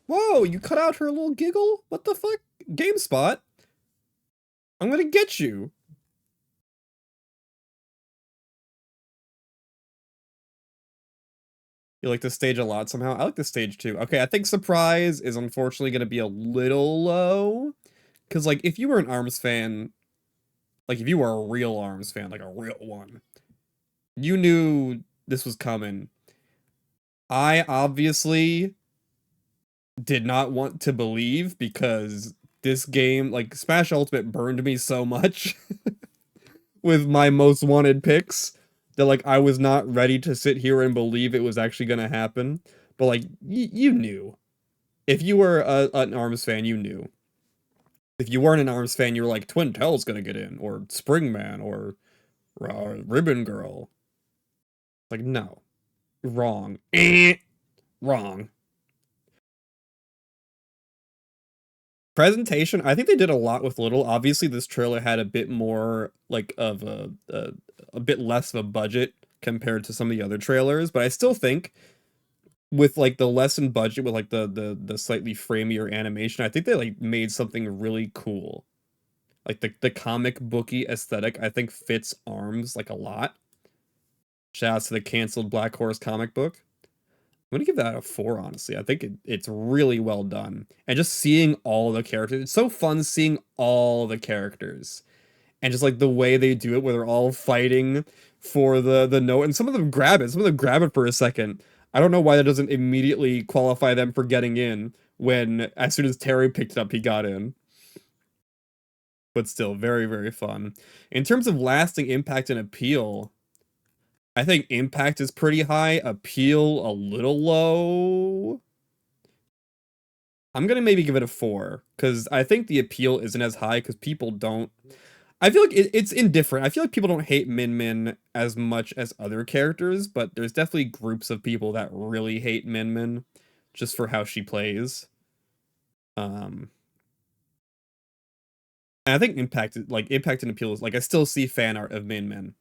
Whoa, you cut out her little giggle? What the fuck? GameSpot? I'm gonna get you. You like the stage a lot somehow? I like the stage too. Okay, I think Surprise is unfortunately gonna be a little low. Because, like, if you were an ARMS fan, like, if you were a real ARMS fan, like a real one, you knew this was coming. I obviously did not want to believe because this game, like, Smash Ultimate burned me so much with my most wanted picks that, like, I was not ready to sit here and believe it was actually gonna happen. But, like, you knew. If you were an ARMS fan, you knew. If you weren't an ARMS fan, you were like, Twintel's gonna get in, or Springman, or Ribbon Girl. Like, no. Wrong. Wrong. Presentation, I think they did a lot with little. Obviously, this trailer had a bit more, like, of a bit less of a budget compared to some of the other trailers, but I still think with, like, the lessened budget, with, like, the slightly framier animation, I think they, like, made something really cool. Like, the comic booky aesthetic, I think, fits ARMS, like, a lot. Shouts to the canceled Black Horse comic book. I'm gonna give that a 4, honestly. I think it's really well done. And just seeing all the characters, it's so fun seeing all the characters. And just like the way they do it, where they're all fighting for the note, and some of them grab it, for a second. I don't know why that doesn't immediately qualify them for getting in, when as soon as Terry picked it up, he got in. But still, very, very fun. In terms of lasting impact and appeal, I think impact is pretty high, appeal a little low. I'm gonna maybe give it a 4, because I think the appeal isn't as high, because people don't... I feel like it's indifferent. I feel like people don't hate Min Min as much as other characters, but there's definitely groups of people that really hate Min Min, just for how she plays. And I think impact and appeal is, like, I still see fan art of Min Min.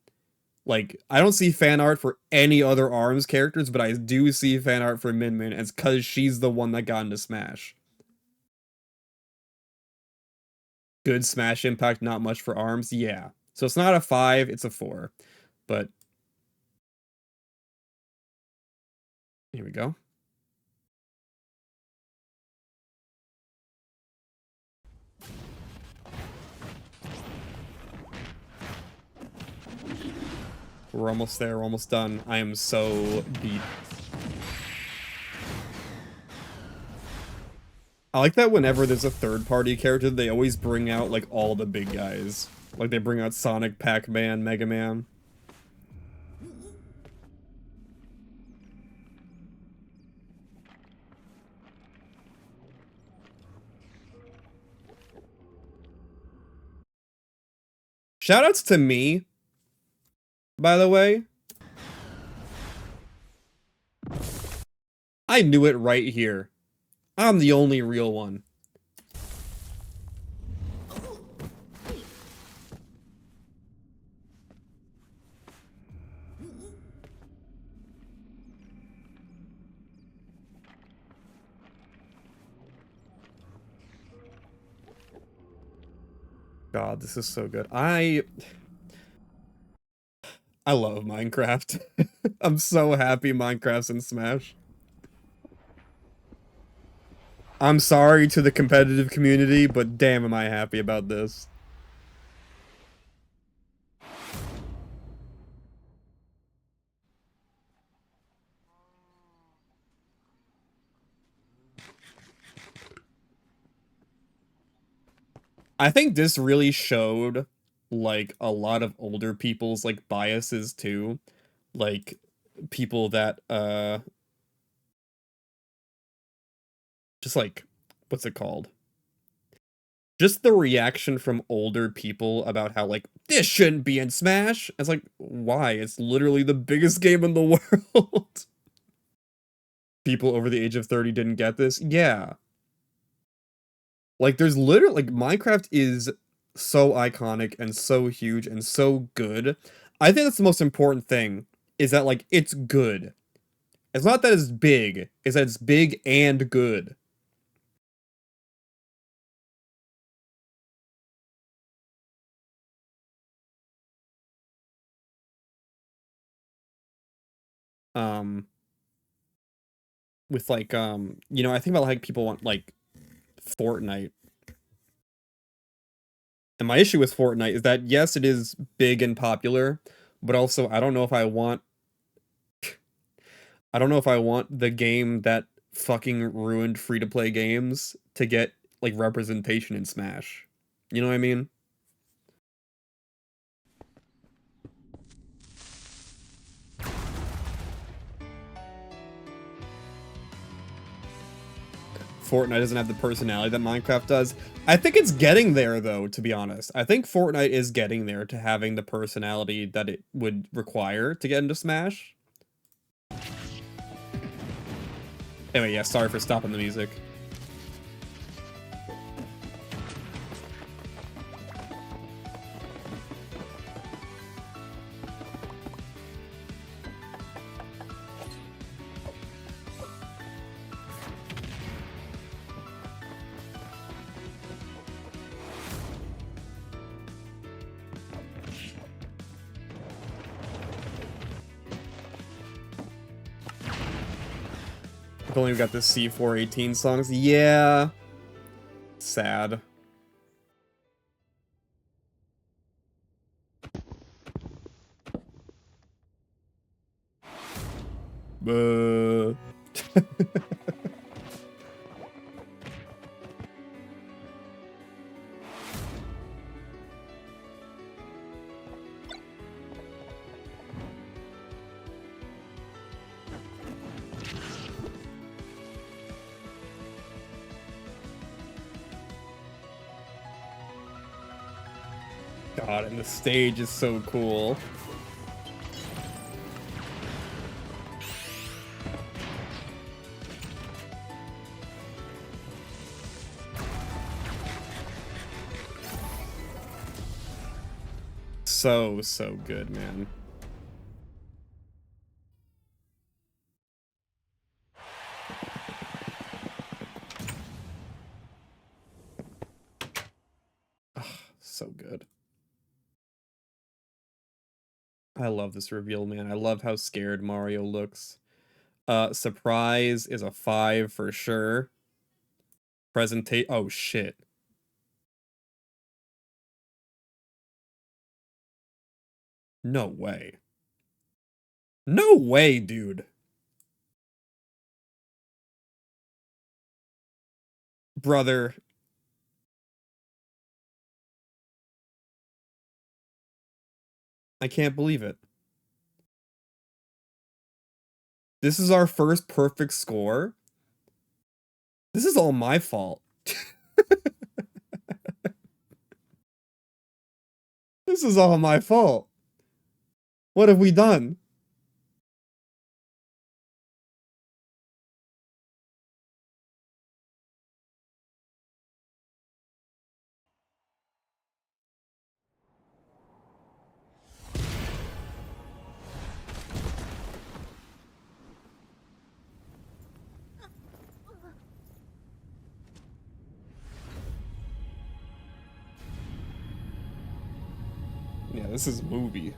Like, I don't see fan art for any other ARMS characters, but I do see fan art for Min Min, and it's because she's the one that got into Smash. Good Smash impact, not much for ARMS, yeah. So it's not a 5, it's a 4. But here we go. We're almost there, we're almost done. I am so beat. I like that whenever there's a third-party character, they always bring out, like, all the big guys. Like, they bring out Sonic, Pac-Man, Mega Man. Shoutouts to me, by the way. I knew it right here. I'm the only real one. God, this is so good. I love Minecraft. I'm so happy Minecraft's in Smash. I'm sorry to the competitive community, but damn am I happy about this. I think this really showed, like, a lot of older people's, like, biases, too. Like, people that, just, like, what's it called? Just the reaction from older people about how, like, this shouldn't be in Smash. It's like, why? It's literally the biggest game in the world. People over the age of 30 didn't get this? Yeah. Like, there's literally, like, Minecraft is so iconic and so huge and so good. I think that's the most important thing, is that, like, it's good. It's not that it's big, it's that it's big and good. With, like, you know, I think about, like, people want, like, Fortnite. And my issue with Fortnite is that, yes, it is big and popular, but also I don't know if I want the game that fucking ruined free-to-play games to get, like, representation in Smash. You know what I mean? Fortnite doesn't have the personality that Minecraft does. I think it's getting there, though, to be honest. I think Fortnite is getting there to having the personality that it would require to get into Smash. Anyway, yeah, sorry for stopping the music. I've only got the C418 songs. Yeah. Sad. God, and the stage is so cool. So good, man. Ugh, so good. I love this reveal, man. I love how scared Mario looks. Surprise is a 5 for sure. Oh shit. No way. No way, dude. Brother. I can't believe it. This is our first perfect score. This is all my fault. This is all my fault. What have we done? Yeah, this is a movie.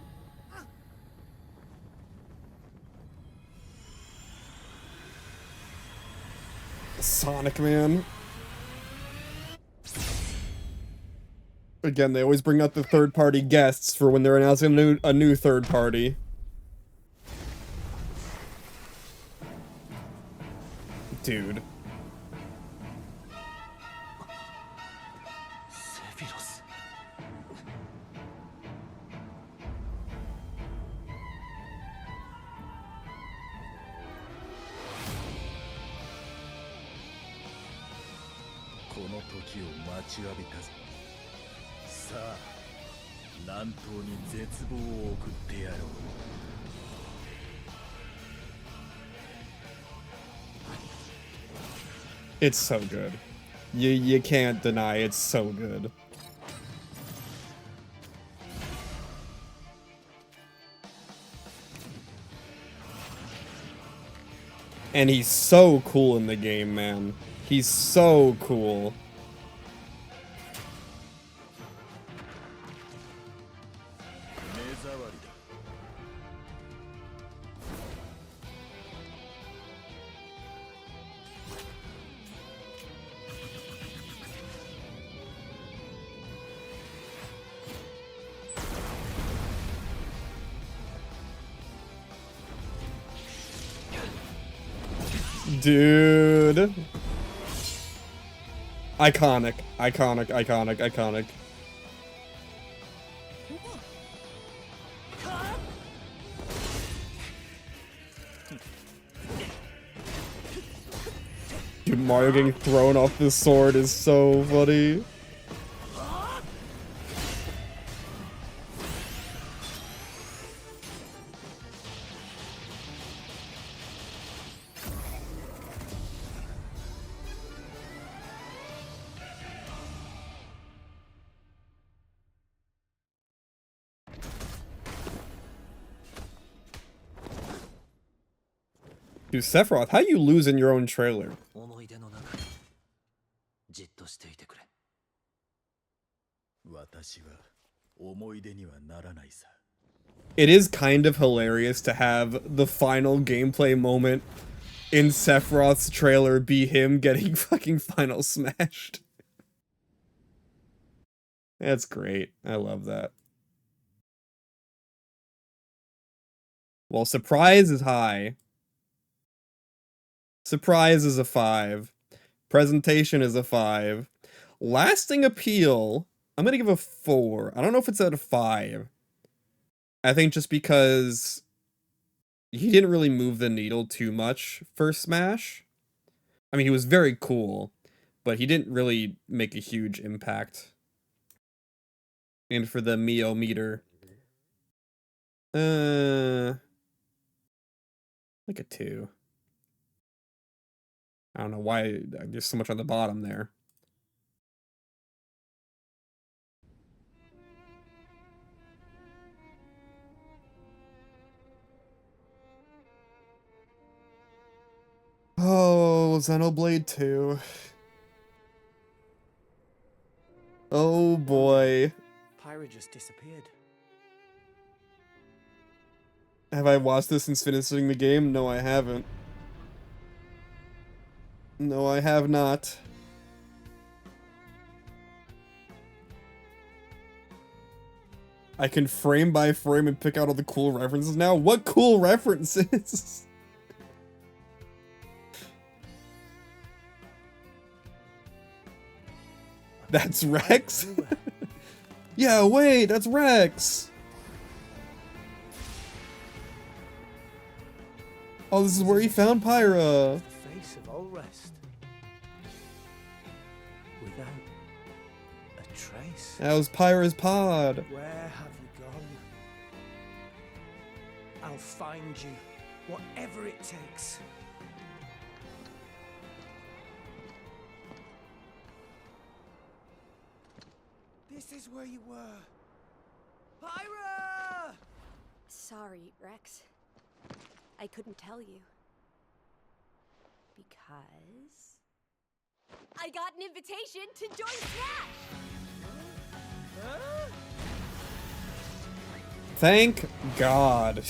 Sonic, man. Again, they always bring out the third-party guests for when they're announcing a new third party. Dude. It's so good. You can't deny it's so good. And he's so cool in the game, man. He's so cool. Dude. Iconic, iconic, iconic, iconic. Dude, Mario getting thrown off the sword is so funny. Dude, Sephiroth, how you lose in your own trailer? It is kind of hilarious to have the final gameplay moment in Sephiroth's trailer be him getting fucking final smashed. That's great. I love that. Well, surprise is high. Surprise is a 5. Presentation is a 5. Lasting appeal, I'm gonna give a 4. I don't know if it's at a 5. I think just because he didn't really move the needle too much for Smash. I mean, he was very cool, but he didn't really make a huge impact. And for the Mio meter, like a 2. I don't know why there's so much on the bottom there. Oh, Xenoblade 2. Oh boy. Pyra just disappeared. Have I watched this since finishing the game? No, I haven't. No, I have not. I can frame by frame and pick out all the cool references now. What cool references? That's Rex? Yeah, wait, that's Rex. Oh, this is where he found Pyra. Face of all rest. Without a trace. That was Pyra's pod. Where have you gone? I'll find you, whatever it takes. This is where you were. Pyra! Sorry, Rex. I couldn't tell you. Because I got an invitation to join Smash! Thank God.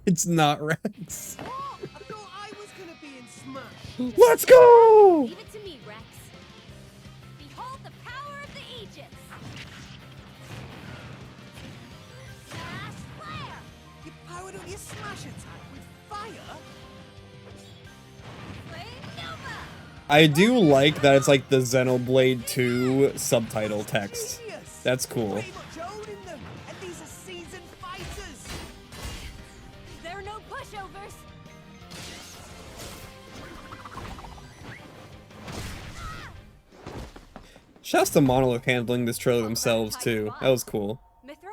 It's not Rex. Oh, I thought I was gonna be in Smash. Let's go! Leave it to me, Rex. Behold the power of the Aegis! Smash Flare! You powered up your Smash attack with fire? Flame Nova! I do like that it's like the Xenoblade 2 subtitle text. That's cool. Pretty much owning them, and these are seasoned fighters. There are no pushovers! Shouts to Monolith handling this trailer themselves too. That was cool. Mithra?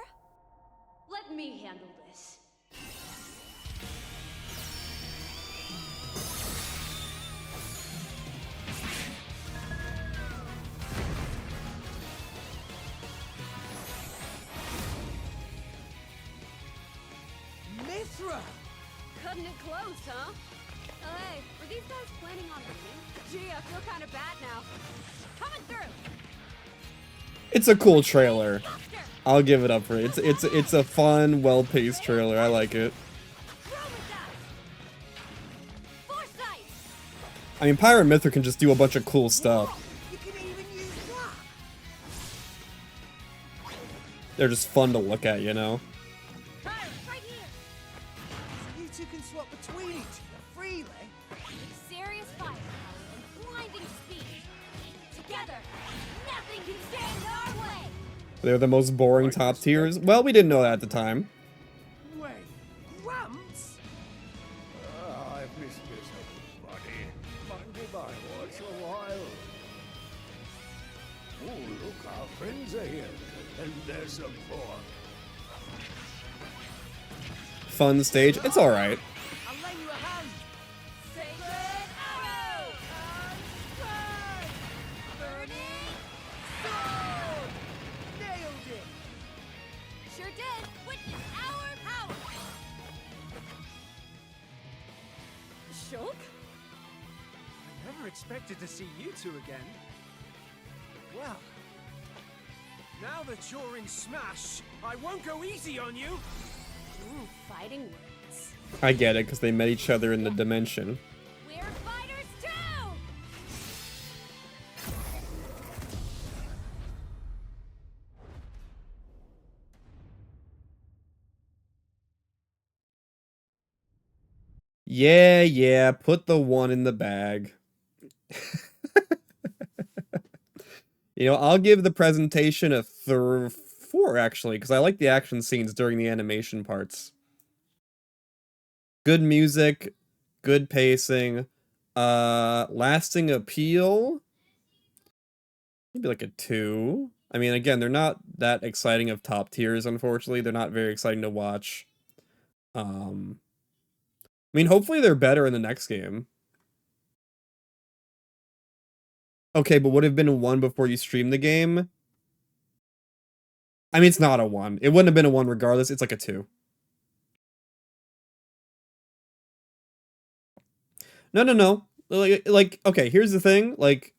Let me handle this. Mithra! Cutting it close, huh? Hey, were these guys planning on winning? Gee, I feel kind of bad now. Coming through! It's a cool trailer. I'll give it up for it. It's a fun, well-paced trailer. I like it. I mean, Pyra and Mithra can just do a bunch of cool stuff. They're just fun to look at, you know? You two can swap between each other freely. Serious firepower and blinding speed. Together, nothing can stand in our way. They're the most boring top tiers. Well, we didn't know that at the time. Wait, Gramps? I've missed this, buddy. Monday by what's your look, our friends are here. And there's some pork. Fun stage. It's all right. I'll lend you a hand. Sacred arrow! Unspurred! Burning sword! Nailed it. Sure did. Witness our power. Shulk? I never expected to see you two again. Well, now that you're in Smash, I won't go easy on you. Ooh, fighting words. I get it, because they met each other in the dimension. We're fighters too! Yeah, put the 1 in the bag. You know, I'll give the presentation a 4, actually, because I like the action scenes during the animation parts. Good music, good pacing, lasting appeal, maybe like a 2. I mean, again, they're not that exciting of top tiers, unfortunately. They're not very exciting to watch. I mean, hopefully they're better in the next game. Okay, but would have been a 1 before you streamed the game? I mean, it's not a 1. It wouldn't have been a 1 regardless. It's like a 2. No. Like, okay, here's the thing. Like,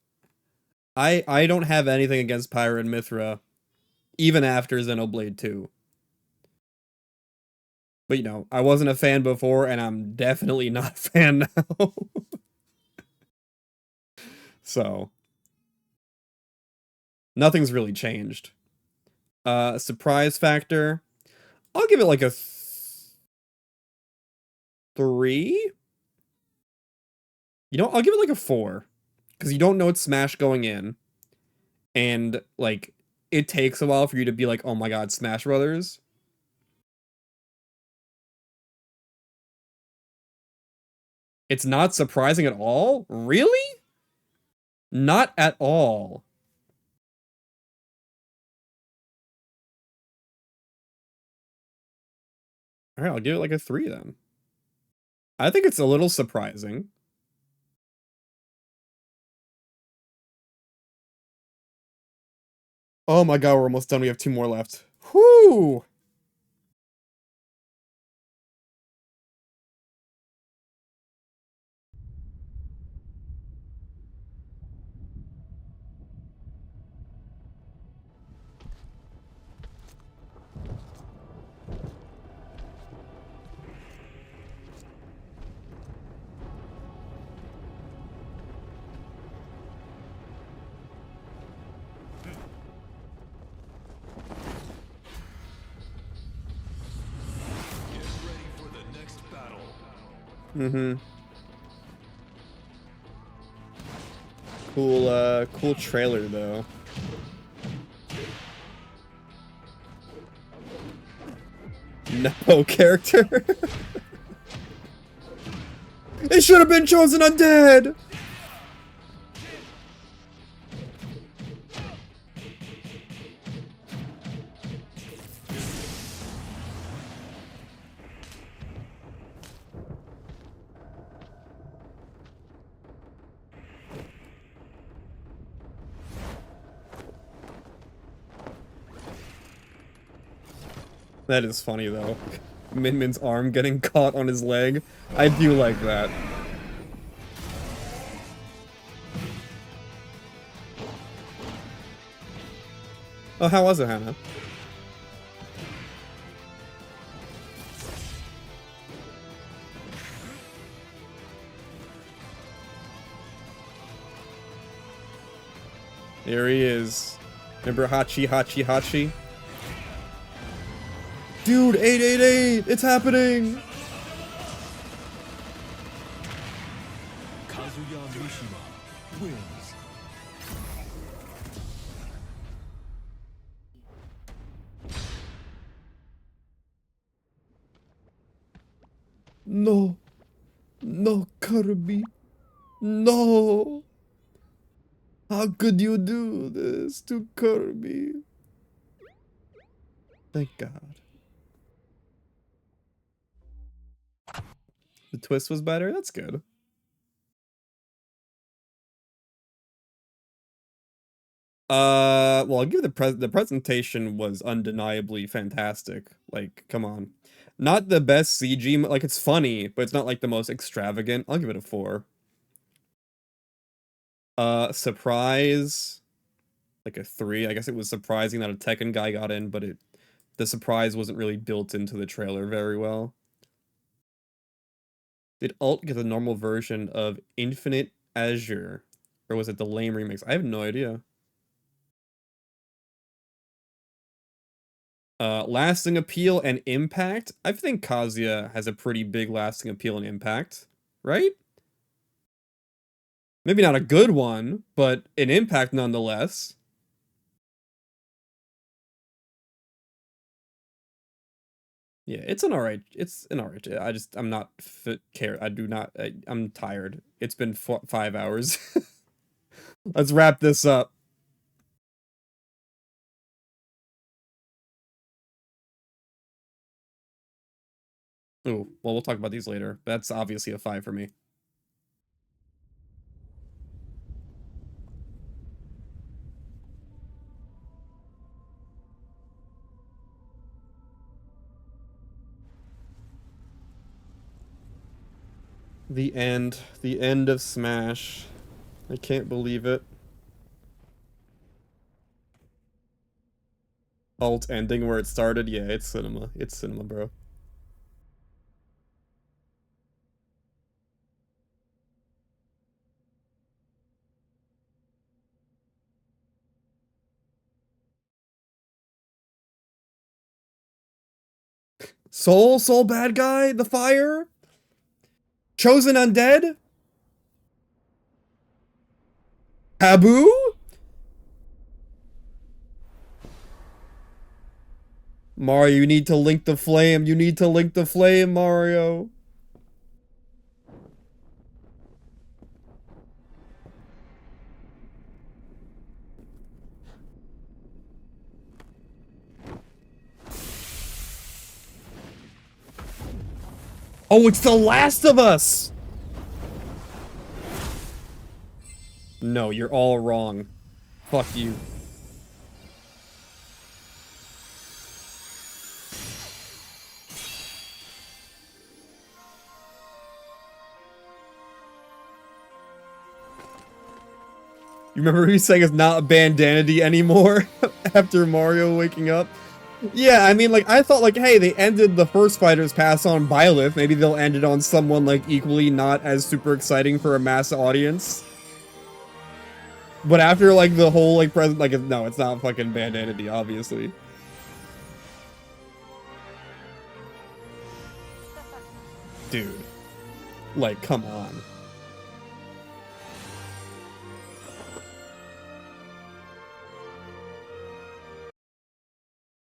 I don't have anything against Pyra and Mithra, even after Xenoblade 2. But, you know, I wasn't a fan before, and I'm definitely not a fan now. So, nothing's really changed. Surprise factor, I'll give it like a 3. You know, I'll give it like a 4. Because you don't know it's Smash going in. And, like, it takes a while for you to be like, oh my god, Smash Brothers. It's not surprising at all? Really? Not at all. Alright, I'll give it like a 3 then. I think it's a little surprising. Oh my god, we're almost done. We have 2 more left. Whoo! Mm-hmm. Cool trailer, though. Nepo character? It should have been chosen undead! That is funny, though. Min Min's arm getting caught on his leg. I do like that. Oh, how was it, Hannah? There he is. Remember Hachi? Dude, 888! It's happening! Kazuya Mishima wins. No, Kirby. No! How could you do this to Kirby? Thank God. The twist was better? That's good. Well, I'll give the presentation was undeniably fantastic. Like, come on. Not the best CG, like it's funny, but it's not like the most extravagant. I'll give it a 4. Surprise, like a 3. I guess it was surprising that a Tekken guy got in, but the surprise wasn't really built into the trailer very well. Did Alt get the normal version of Infinite Azure? Or was it the lame remix? I have no idea. Lasting appeal and impact. I think Kazuya has a pretty big lasting appeal and impact, right? Maybe not a good one, but an impact nonetheless. Yeah, it's an alright. I'm not fit care. I do not. I'm tired. It's been 5 hours. Let's wrap this up. Ooh, well, we'll talk about these later. That's obviously a 5 for me. The end of Smash. I can't believe it. Alt ending where it started. Yeah, it's cinema. It's cinema, bro. Soul bad guy, the fire? Chosen undead? Taboo? Mario, you need to link the flame. You need to link the flame, Mario. Oh, it's The Last of Us! No, you're all wrong. Fuck you. You remember me saying it's not Bandanity anymore after Mario waking up? Yeah, I mean, like, I thought, like, hey, they ended the first Fighter's Pass on Byleth. Maybe they'll end it on someone, like, equally not as super exciting for a mass audience. But after, like, the whole, like, present, like, no, it's not fucking Bandanity, obviously. Dude. Like, come on.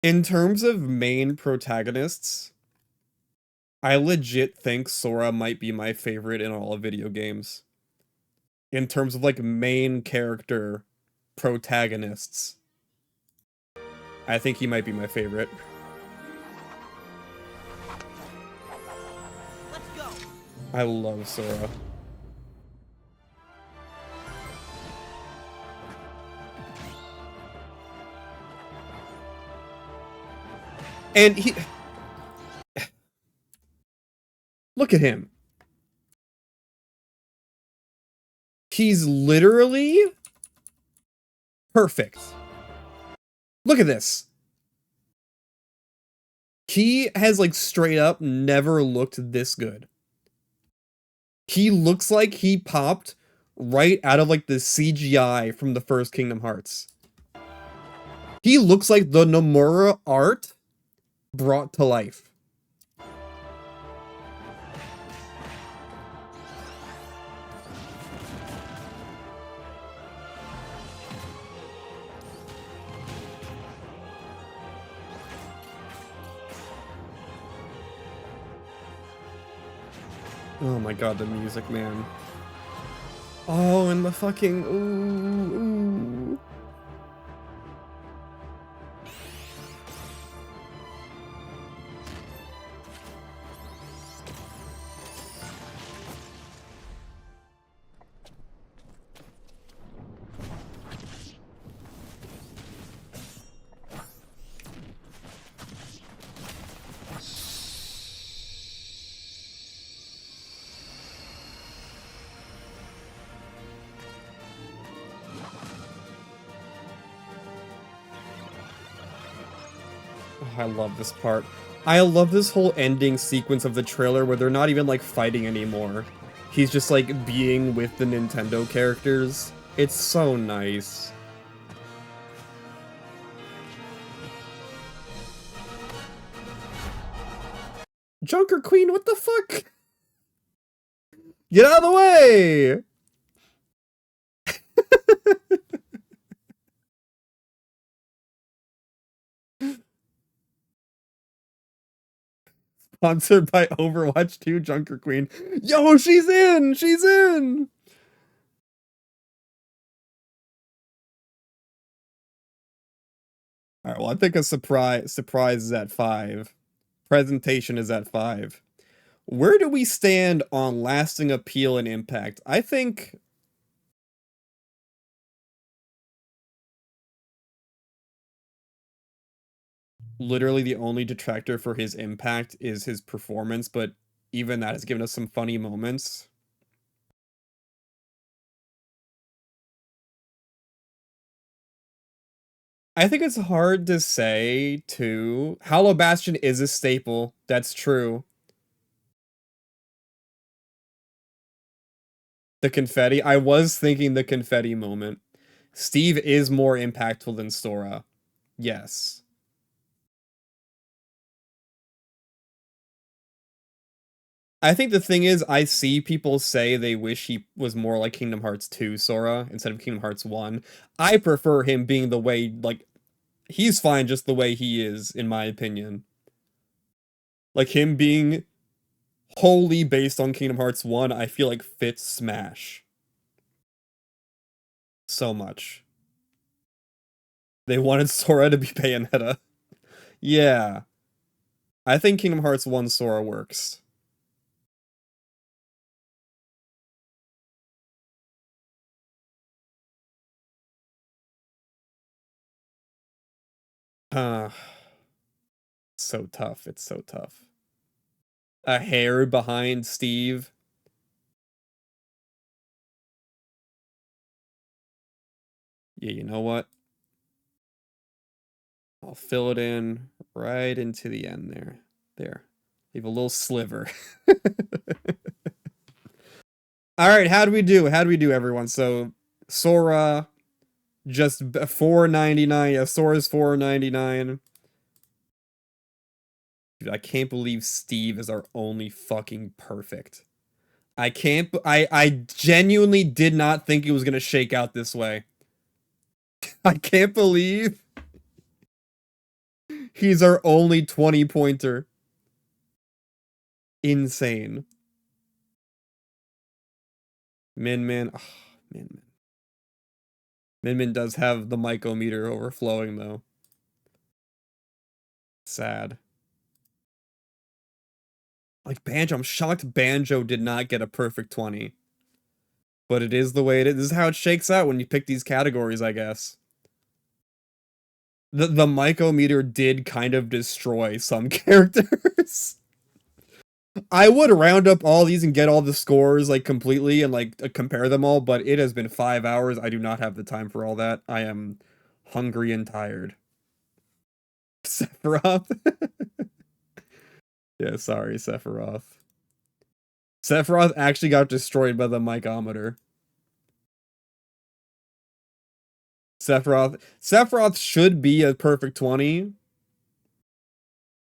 In terms of main protagonists, I legit think Sora might be my favorite in all of video games. In terms of, like, main character protagonists. I think he might be my favorite. Let's go. I love Sora. And he... Look at him. He's literally perfect. Look at this. He has, like, straight up never looked this good. He looks like he popped right out of, like, the CGI from the first Kingdom Hearts. He looks like the Nomura art brought to life. Oh my god, the music, man. Oh, and the fucking ooh. Oh, I love this part. I love this whole ending sequence of the trailer where they're not even like fighting anymore. He's just like being with the Nintendo characters. It's so nice. Junker Queen, what the fuck? Get out of the way! Sponsored by Overwatch 2, Junker Queen. Yo, she's in! She's in! Alright, well, I think a surprise is at 5. Presentation is at 5. Where do we stand on lasting appeal and impact? I think literally the only detractor for his impact is his performance, but even that has given us some funny moments. I think it's hard to say, too. Hollow Bastion is a staple. That's true. The confetti. I was thinking the confetti moment. Steve is more impactful than Sora. Yes. I think the thing is, I see people say they wish he was more like Kingdom Hearts 2 Sora instead of Kingdom Hearts 1. I prefer him being the way, like, he's fine just the way he is, in my opinion. Like, him being wholly based on Kingdom Hearts 1, I feel like fits Smash. So much. They wanted Sora to be Bayonetta. Yeah. I think Kingdom Hearts 1 Sora works. So tough. It's so tough. A hair behind Steve. Yeah, you know what? I'll fill it in right into the end there. There. Leave a little sliver. Alright, how do we do? How do we do, everyone? So, Sora, just $4.99. Yeah, Sora's $4.99. I can't believe Steve is our only fucking perfect. I can't, I genuinely did not think it was gonna shake out this way. I can't believe he's our only 20-pointer. Insane. Min Min. Oh, Min Min. Min Min does have the mycometer overflowing, though. Sad. Like Banjo, I'm shocked Banjo did not get a perfect 20. But it is the way it is. This is how it shakes out when you pick these categories, I guess. The mycometer did kind of destroy some characters. I would round up all these and get all the scores like completely and like compare them all, but it has been 5 hours. I do not have the time for all that. I am hungry and tired. Sephiroth? Yeah, sorry, Sephiroth. Sephiroth actually got destroyed by the mycometer. Sephiroth should be a perfect 20,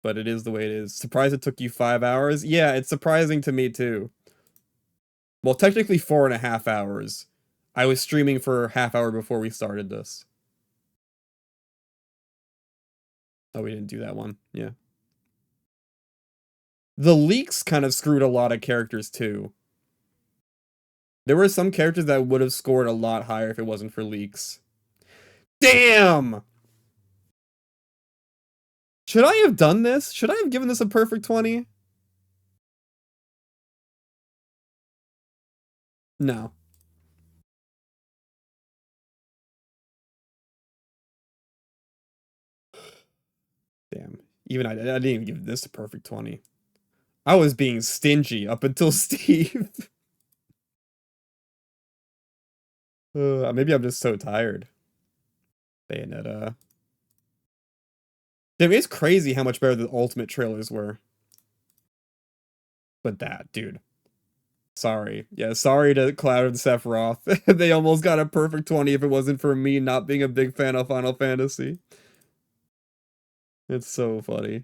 but it is the way it is. Surprised it took you 5 hours? Yeah, it's surprising to me too. Well, technically 4.5 hours. I was streaming for a half hour before we started this. Oh, we didn't do that one. Yeah. The leaks kind of screwed a lot of characters too. There were some characters that would have scored a lot higher if it wasn't for leaks. Damn! Should I have done this? Should I have given this a perfect 20? No. Damn. Even I didn't even give this a perfect 20. I was being stingy up until Steve. Maybe I'm just so tired. Bayonetta. Damn, it's crazy how much better the Ultimate trailers were. But that, dude. Sorry. Yeah, sorry to Cloud and Sephiroth. They almost got a perfect 20 if it wasn't for me not being a big fan of Final Fantasy. It's so funny.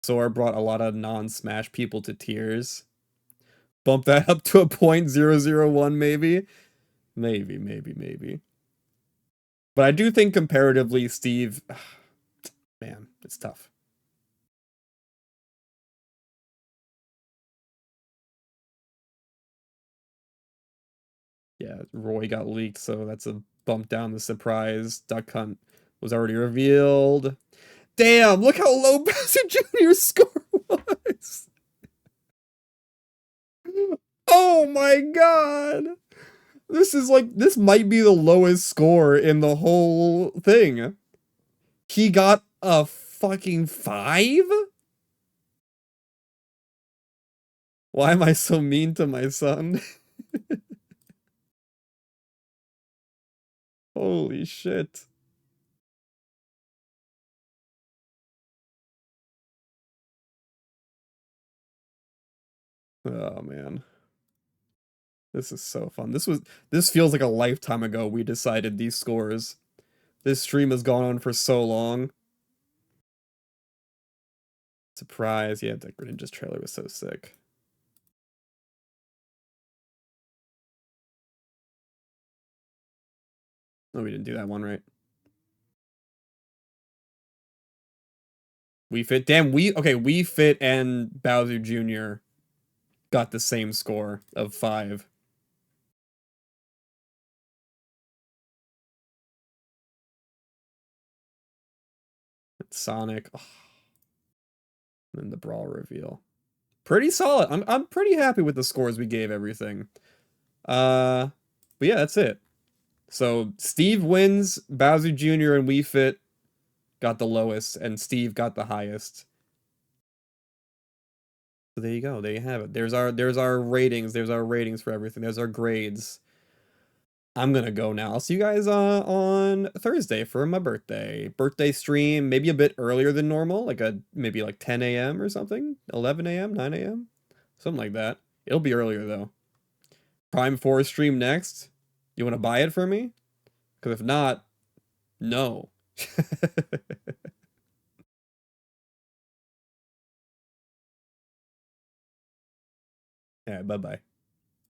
Sora brought a lot of non-Smash people to tears. Bump that up to a .001 maybe? Maybe. But I do think comparatively, Steve... Man, it's tough. Yeah, Roy got leaked, so that's a bump down the surprise. Duck Hunt was already revealed. Damn, look how low Bowser Jr.'s score was. Oh my god. This might be the lowest score in the whole thing. He got a fucking 5? Why am I so mean to my son? Holy shit. Oh man. This is so fun. This feels like a lifetime ago we decided these scores. This stream has gone on for so long. Surprise. Yeah, the Greninja's trailer was so sick. Oh, we didn't do that one right. Wii Fit. Damn, Wii Fit and Bowser Jr. got the same score of 5. Sonic. Oh. And then the Brawl reveal. Pretty solid. I'm pretty happy with the scores we gave everything. But yeah, that's it. So Steve wins, Bowser Jr. and Wii Fit got the lowest, and Steve got the highest. So there you go. There you have it. There's our ratings. There's our ratings for everything. There's our grades. I'm gonna go now. I'll see you guys on Thursday for my birthday. Birthday stream, maybe a bit earlier than normal, maybe like 10 a.m. or something, 11 a.m., 9 a.m., something like that. It'll be earlier though. Prime 4 stream next. You want to buy it for me? Because if not, no. All right, bye-bye.